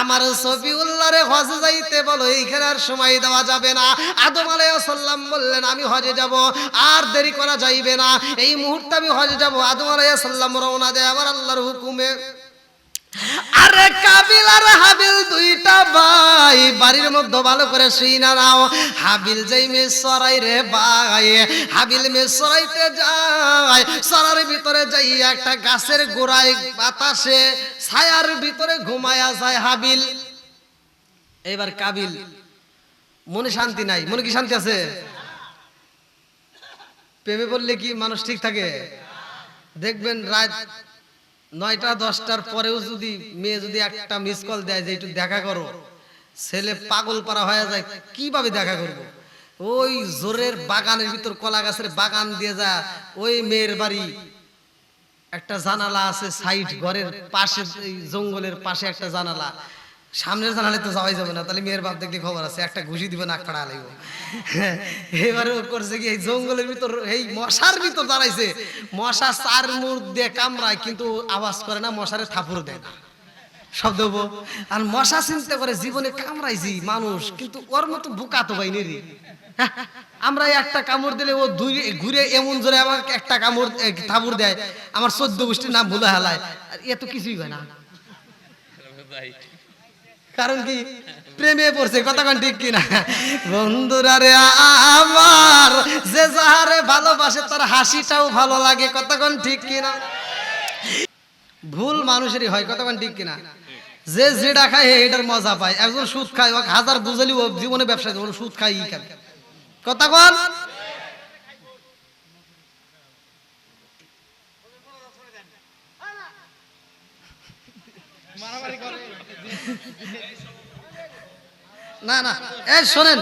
আমার সফিউল্লাহরে হজে যাইতে বলো, এইখানে আর সময় দেওয়া যাবে না। আদম আলাইহিস সালাম বললেন আমি হজে যাব, আর দেরি করা যাইবে না, এই মুহূর্তে আমি হজে যাব। আদম আলাইহিস সালাম রওনা দেয় আমার আল্লাহর হুকুমে। আরে কাবিল আর হাবিল দুইটা ভাই, বাড়ির মধ্যে ভালো করে শুইনা নাও। হাবিল যাই মেয়ে সরাই রে ভাই, হাবিল মেয়ে সরাইতে যায়, সরার ভিতরে যাই একটা গাছের গোড়ায় বাতাসে ছায়ার ভিতরে ঘুমায়া যায় হাবিল। এবার কাবিল মনে শান্তি নাই, মনে কি শান্তি আছে? প্রেমে বললে কি মানুষ ঠিক থাকে? দেখবেন রাত 9টা 10টার পরেও যদি মেয়ে যদি একটা মিস কল দেয় যে একটু দেখা করো, ছেলে পাগল পারা হয়ে যায়, কিভাবে দেখা করবো? ওই জোরের বাগানের ভিতর, কলা গাছের বাগান দিয়ে যা, ওই মেয়ের বাড়ি একটা জানালা আছে সাইড ঘরের পাশে, জঙ্গলের পাশে একটা জানালা, সামনের জানালে তো যাওয়াই যাবে না, তাহলে মেয়ের বাপ দেখলে খবর আছে, একটা ঘুষি দিবে নাক ফাড়া লাগব। এবারে করছে কি, এই জঙ্গলের ভিতর এই মশার ভিতর দাঁড়াইছে, মশা চার মুখ দিয়ে কামড়ায় কিন্তু আওয়াজ করে না, মশারে থাপুর দেয় না, শব্দ। আর মশা চিন্তা করে জীবনে কামড়াইছি মানুষ, কিন্তু ওর মতো বোকা তো ভাই নেই। আমরা একটা কামড় দিলে ও ঘুরে এমন জোরে আমাকে একটা কামড় থাপুর দেয়, আমার 14 গোষ্ঠীর নাম ভুলে হালায়, আর এ তো কিছুই হয় না। কারণ কি, প্রেমে পড়ছে। কথা কোন ঠিক কিনা বন্ধুরা রে আমার, যে যাহারে ভালোবাসে তার হাসিটাও ভালো লাগে। কথা কোন ঠিক কিনা? ভুল মানুষেরই হয়। কথা কোন ঠিক কিনা? যে যেটা খায় এটার মজা পায়। একজন সুদ খায়, ওকে হাজার বুঝালি ও জীবনে ব্যবসা সুদ খায়, ই খায়, কথা কন। না না, এই শোনেন,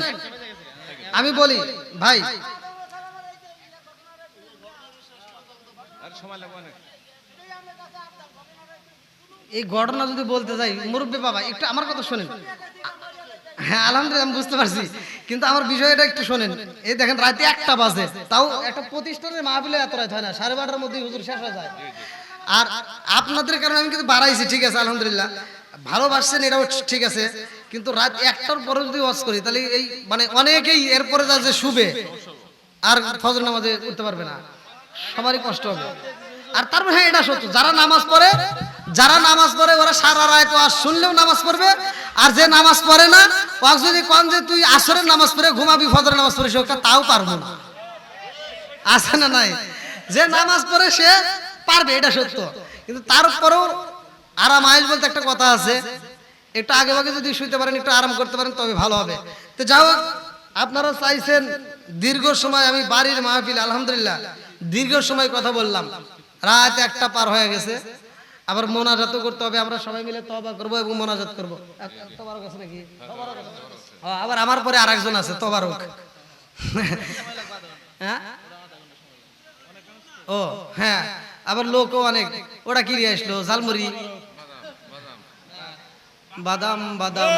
আমি বলি ভাই, এই ঘটনা যদি বলতে যাই মুরব্বী বাবা একটু আমার কথা শোনেন। হ্যাঁ আলহামদুলিল্লাহ আমি বুঝতে পারছি, কিন্তু আমার বিষয়টা একটু শোনেন। এই দেখেন রাতে 1টা বাজে, তাও একটা প্রতিষ্ঠানের মাহফিলে এত রাত হয় না, 12:30টার মধ্যেই হুজুর শেষ হয়ে যায়। আর আপনাদের কারণে আমি কিন্তু বাড়াইছি, ঠিক আছে আলহামদুলিল্লাহ, ভালোবাসছেন এটাও ঠিক আছে, কিন্তু রাত 1টার পরে যদি ওয়াজ করি তাহলে এই মানে অনেকেই এরপরে যা যে শুবে আর ফজর নামাজে উঠতে পারবে না, সবারই কষ্ট হবে। আর তারপর হ্যাঁ এটা সত্য, যারা নামাজ পড়ে ওরা সারা রাত ওয়াজ শুনলেও নামাজ পড়বে, আর যে নামাজ পড়ে না ওয়াজ যদি কোন যে তুই আসরের নামাজ পড়ে ঘুমাবি ফজরের নামাজ পড়ে সেটা তাও পারবো না, আছে না নাই? যে নামাজ পড়ে সে পারবে, এটা সত্য, কিন্তু তারপরেও আরাম আয়েশ বলতে একটা কথা আছে, একটু আগে ভাগে যদি শুইতে পারেন, একটু আরাম করতে পারেন তবে ভালো হবে। তো যাই হোক, আপনারা চাইছেন দীর্ঘ সময় আমি বাড়ির মাহফিল, আলহামদুলিল্লাহ দীর্ঘ সময় কথা বললাম, রাত 1টা পার হয়ে গেছে, আবার মোনাজাতও করতে হবে, আমরা সবাই মিলে তওবা করব এবং মোনাজাত করব। তবারক আছে নাকি? আবার আমার পরে আরেকজন আছে তবারক। হ্যাঁ ও হ্যাঁ, আবার লোকও অনেক, ওরা কি নিয়ে আসলো? ঝালমুড়ি, বাদাম বাদাম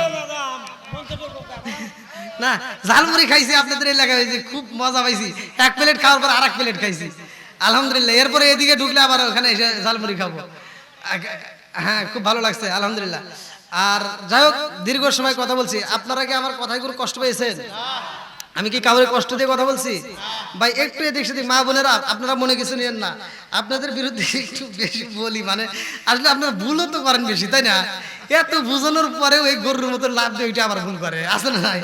না, ঝালমুড়ি খাইছি আপনাদের এলাকায়, হয়েছে খুব মজা পাইছি, 1 প্লেট খাওয়ার পর আরেক প্লেট খাইছি আলহামদুলিল্লাহ। এরপরে এদিকে ঢুকলে আবার ওখানে এসে ঝালমুড়ি খাবো, হ্যাঁ খুব ভালো লাগছে আলহামদুলিল্লাহ। আর যাই হোক, দীর্ঘ সময় কথা বলছি, আপনারা কি আমার কথায় কোনো কষ্ট পেয়েছেন? আমি কি কাউরে কষ্ট দিয়ে কথা বলছি? ভাই একটু এদিক সেদিক মা বোনেরা আপনারা মনে কিছু নিয়েন না, আপনাদের বিরুদ্ধে একটু বেশি বলি, মানে আসলে আপনারা ভুলও তো করেন বেশি, তাই না? এত বুঝানোর পরেও এই গরুর মতো লাভ দিয়ে ওইটা আবার ভুল করে, আছে না নাই?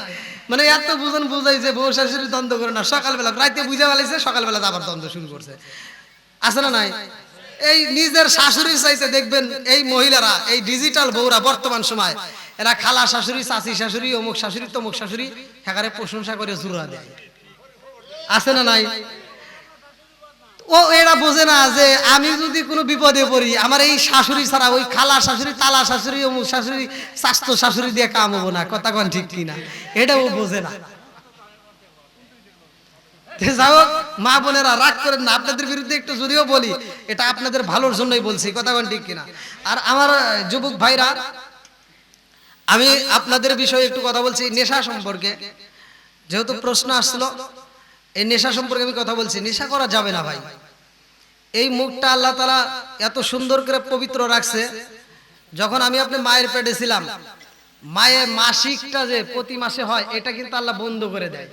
মানে এত বুঝাইছে, বউ শাশুড়ি দ্বন্দ্ব করে না, সকালবেলা রাইতে বুঝে ফেলাইছে, সকালবেলা আবার দ্বন্দ্ব শুরু করছে, আছে না নাই? এই নিজের শাশুড়ির চাইতে দেখবেন এই মহিলারা, এই ডিজিটাল বউরা বর্তমান সময় এরা খালা শাশুড়ি, চাচি শাশুড়ি, অমুক শাশুড়ি, তমুক শাশুড়ি একারে প্রশংসা করে জুড়া দেয়, আছে না নাই? ও এরা বোঝে না যে আমি যদি কোনো বিপদে পড়ি, আমার এই শাশুড়ি ছাড়া ওই খালা শাশুড়ি, তালা শাশুড়ি, অমুক শাশুড়ি, স্বাস্থ্য শাশুড়ি দিয়ে কাম হবো না, কথা কোন ঠিক কিনা? এটা ও বোঝে না। যাই হোক মা বোনেরা রাগ করেন না, আপনাদের বিরুদ্ধে একটু যদিও বলি এটা আপনাদের ভালোর জন্যই বলছি, কথা কোন ঠিক কিনা? আর আমার যুবক ভাইরা, আমি আপনাদের বিষয়ে একটু কথা বলছি নেশা সম্পর্কে, যেহেতু প্রশ্ন আসছিল এই নেশা সম্পর্কে আমি কথা বলছি। নেশা করা যাবে না ভাই, এই মুখটা আল্লাহ তাআলা এত সুন্দর করে পবিত্র রাখছে। যখন আমি আপনি মায়ের পেটে ছিলাম, মায়ের মাসিকটা যে প্রতি মাসে হয় এটা কিন্তু আল্লাহ বন্ধ করে দেয়,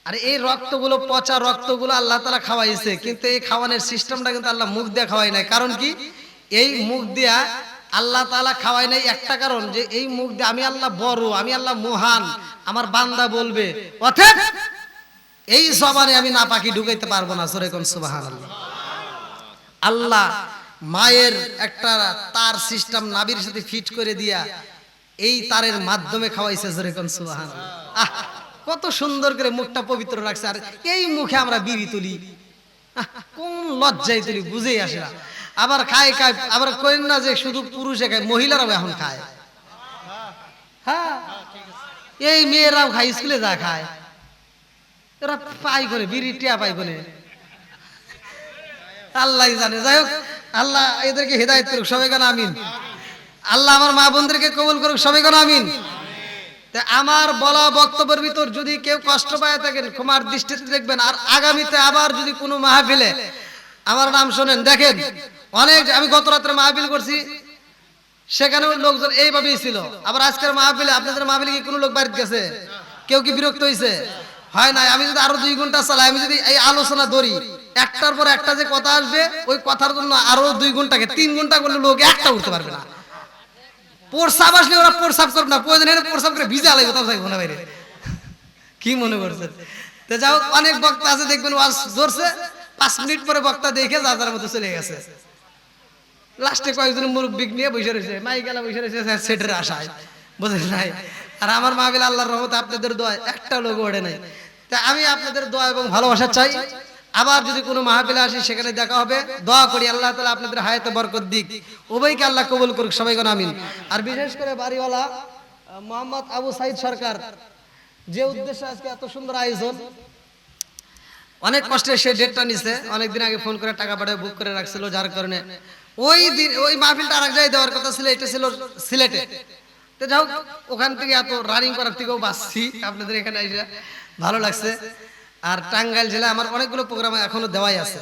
আর এই রক্তগুলো, পচা রক্তগুলো আল্লাহ তাআলা খাওয়াইছে, কিন্তু এই খাওয়ানোর সিস্টেমটা কিন্তু আল্লাহ মুখ দিয়ে খাওয়াই নাই। কারণ কি? এই মুখ দিয়া আল্লাহ তাআলা খাওয়াই নাই একটা কারণ, যে এই মুখ দিয়ে আমি আল্লাহ বড়, আমি আল্লাহ মহান, আমার বান্দা বলবে, অতএব এই জবানে আমি নাপাকি ঢুকাইতে পারবো না। সূরা কোন সুবহানাল্লাহ। আল্লাহ মায়ের একটা তার সিস্টেম নাভির সাথে ফিট করে দিয়া এই তারের মাধ্যমে খাওয়াইছে। সূরা কোন সুবহানাল্লাহ। আহ কত সুন্দর করে মুখটা পবিত্র রাখছে, আর এই মুখে আমরা বিড়ি তুলি, কোন লজ্জায় তুলি বুঝেই আসে না। আবার খায়, আবার করেন না যে শুধু পুরুষে খায়, মহিলারাও এখন খায়। হ্যাঁ এই মেয়েরাও খায়, স্কুলে যা খায়, এরা পাই করে বিড়ি টিয়া পাই করে, আল্লাহ জানে। যাই হোক, আল্লাহ এদেরকে হেদায়েত করুক, সবাই কেন আমিন। আল্লাহ আমার মা বোনদেরকে কবুল করুক, সবাই কেন আমিন। আমার বলা বক্তব্যের ভিতর যদি কেউ কষ্ট পায় থাকেন ক্ষমার দৃষ্টিতে দেখবেন। আর আগামীতে আবার যদি কোনো মাহফিলে আমার নাম শোনেন, দেখেন অনেক, আমি গত রাত্রে মাহফিল করছি, সেখানেও লোকজন এইভাবেই ছিল। আবার আজকের মাহফিলে, আপনাদের মাহফিলে কি কোনো লোক বাড়িতে গেছে? কেউ কি বিরক্ত হয়েছে? হয় নাই। আমি যদি আরো 2 ঘন্টা চালাই, আমি যদি এই আলোচনা ধরি, একটার পর একটা যে কথা আসবে, ওই কথার জন্য আরো 2 ঘন্টাকে 3 ঘন্টা করলে লোক একটা উঠতে পারবে না। প্রসাব আসলে ওরা প্রসাব করবে না, প্রয়োজন হলে প্রসাব করে ভিজা লাগবে, তাও যাইবো না বাইরে। কি মনে করছে? তো যাও, অনেক বক্তা আছে দেখবেন ওয়াজ ধরছে, 5 মিনিট পরে বক্তা দেখে যার মতো চলে গেছে। লাস্টে কয়েকজন মুরব্বি নিয়ে বসে রয়েছে, মাইকেলা বসে রয়েছে সেটের আশায়, বুঝলেন নাই? আর আমার মাহফিল আল্লাহর রহমতে আপনাদের দোয়ায় একটা লোক ওঠে নাই। তা আমি আপনাদের দোয়া এবং ভালোবাসা চাই। আবার যদি কোনো মাহফিলে আসি সেখানে দেখা হবে। দোয়া করি আল্লাহ তাআলা আপনাদের হায়াতে বরকত দিক, উভয়কে আল্লাহ কবুল করুক, সবাই কোন আমিন। আর বিশেষ করে বাড়িওয়ালা মোহাম্মদ আবু সাইদ সরকার, যে উদ্দেশ্যে আজকে এত সুন্দর আয়োজন, অনেক কষ্টে সে ডেটটা নিছে, অনেকদিন আগে ফোন করে টাকা পাঠিয়ে বুক করে রাখছিল, যার কারণে ওই দিন ওই মাহফিলটা আরেক জায়গায় দেওয়ার কথা ছিল, এটা ছিল সিলেটে। তো যাও, ওখান থেকে এত রানিং করার থেকেও বাঁচছি, আপনাদের এখানে এসে ভালো লাগছে। আর টাঙ্গাইল জেলায় আমার অনেকগুলো প্রোগ্রাম এখনো দেওয়াই আছে।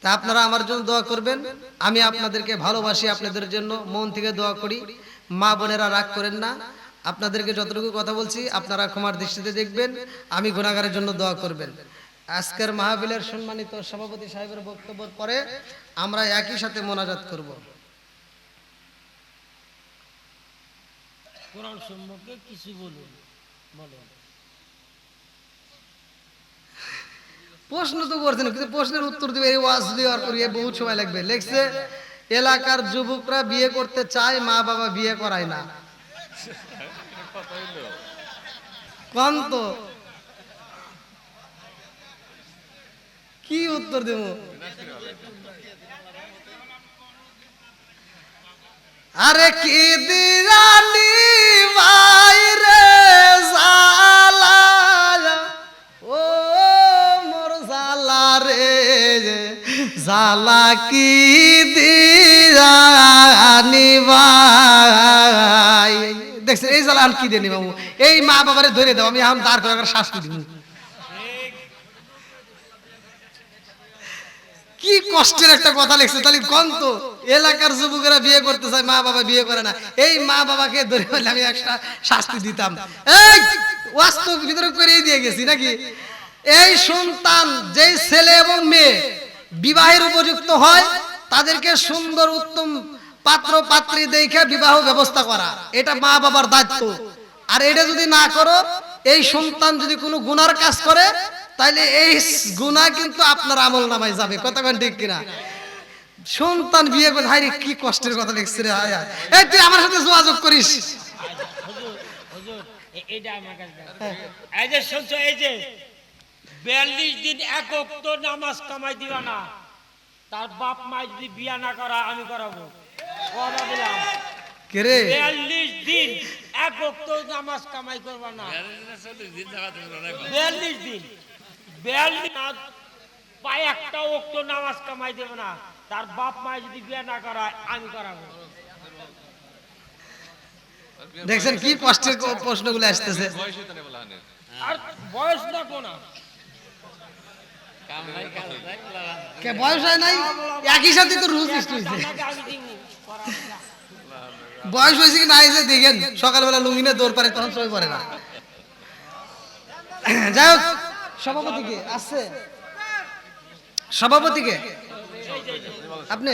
তা আপনারা আমার জন্য দোয়া করবেন, আমি আপনাদেরকে ভালোবাসি, আপনাদের জন্য মন থেকে দোয়া করি। মা বোনেরা রাগ করেন না, আপনাদেরকে যতটুকু কথা বলছি আপনারা ক্ষমার দৃষ্টিতে দেখবেন, আমি গুনাহগারের জন্য দোয়া করবেন। আজকের মাহফিলের সম্মানিত সভাপতি সাহেবের বক্তব্যের পরে আমরা একই সাথে মোনাজাত করব। কোরআন সম্পর্কে কিছু বলুন, বলুন। প্রশ্ন তো করছেন, কিন্তু প্রশ্নের উত্তর দিবে এই ওয়াজ দেওয়ার পরে বহুত সময় লাগবে। লেখছে এলাকার যুবকরা বিয়ে করতে চায়, মা বাবা বিয়ে করায় না। কোন তো কি উত্তর দেব? আরে কি দিরানি বাইরে জালা, ও মোর জালা রে জালা, কি দিরানি ভাই। দেখছেন এই জালা আর কি দেনি বাবু, এই মা বাবারে ধরে দাও, আমি এখন দাঁড় করে শাস্তি দিব। কি কষ্টের একটা কথা লিখছে, তাহলে কোন তো এলাকার যুবকেরা বিয়ে করতে চায়, মা বাবা বিয়ে করে না, এই মা বাবাকে ধরে বলে আমি একটা শাস্তি দিতাম। এই বাস্তব ভিতরে করেই দিয়ে গেছি নাকি? এই সন্তান যেই ছেলে এবং মেয়ে বিবাহের উপযুক্ত হয়, তাদেরকে সুন্দর উত্তম পাত্র পাত্রী দেখে বিবাহ ব্যবস্থা করা, এটা মা বাবার দায়িত্ব। আর এটা যদি না করো, এই সন্তান যদি কোনো গুনার কাজ করে, তাইলে এই গুনাহ কিন্তু আপনার আমল নামায় যাবে। কথা বলেন ঠিক কিনা? সন্তান বিয়ে করে, হায় রে কি কষ্টের কথা লিখছে রে। হায় হায়, এই তুই আমার সাথে যোগাযোগ করিস। হুজুর, হুজুর, এইটা আমার কাছে দাও। এই যে শুনছো, এই যে 42 দিন এক ওয়াক্ত নামাজ কামাই দিবা না, তার বাপ মা যদি বিয়া না করা আমি করাবো, কথা দিলাম। কে রে? 42 দিন এক ওয়াক্ত নামাজ কামাই করবা না, 42 দিন 42 পায় একটা ওয়াক্ত নামাজ কামাই দেবে না, তার বাপ মা যদি বিয়া না করায় আমি করাবো। দেখছেন কি কষ্টের প্রশ্নগুলো আসতেছে। আর বয়স না কোনা, কে বয়স হয় নাই, একই সাথে তো রুল সৃষ্টি হয়েছে। আমি দিব করাবো না। বয়স হয়েছে কি না হয়েছে দেখেন, সকালবেলা লুঙ্গিনে দৌড় পারে, তখন সবাই পারে না। যাই হোক, সভাপতিকে আসছে, সভাপতিকে আপনি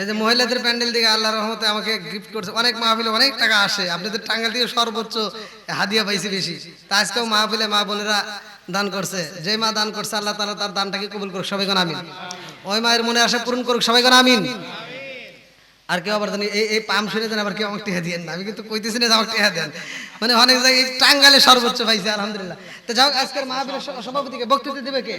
এই যে মহিলাদের প্যান্ডেল দিকে আল্লাহর রহমতে আমাকে গিফট করছে, অনেক মাহফিলে অনেক টাকা আসে, আপনাদের টাঙ্গাইল থেকে সর্বোচ্চ হাদিয়া পাইছি বেশি। তা আজকেও মাহফিলে মা বোনেরা দান করছে, যে মা দান করছে আল্লাহ তাআলা তার দানটাকে কবুল করুক, সবাই কোন আমিন। ওই মায়ের মনে আশা পূরণ করুক, সবাই কোন আমিন। আর কেউ আবার জানি এই পাম শুনে দেন, আবার কেউ আমাকে টেহা দিয়েন না, আমি কিন্তু কইতেছি না যে আমাকে টেহা দেন, মানে অনেক জায়গায় টাঙ্গাইলে সর্বোচ্চ পাইছে আলহামদুলিল্লাহ। তো যাও, আজকের মাহফিলের সভাপতিকে বক্তৃতা দেবে কে?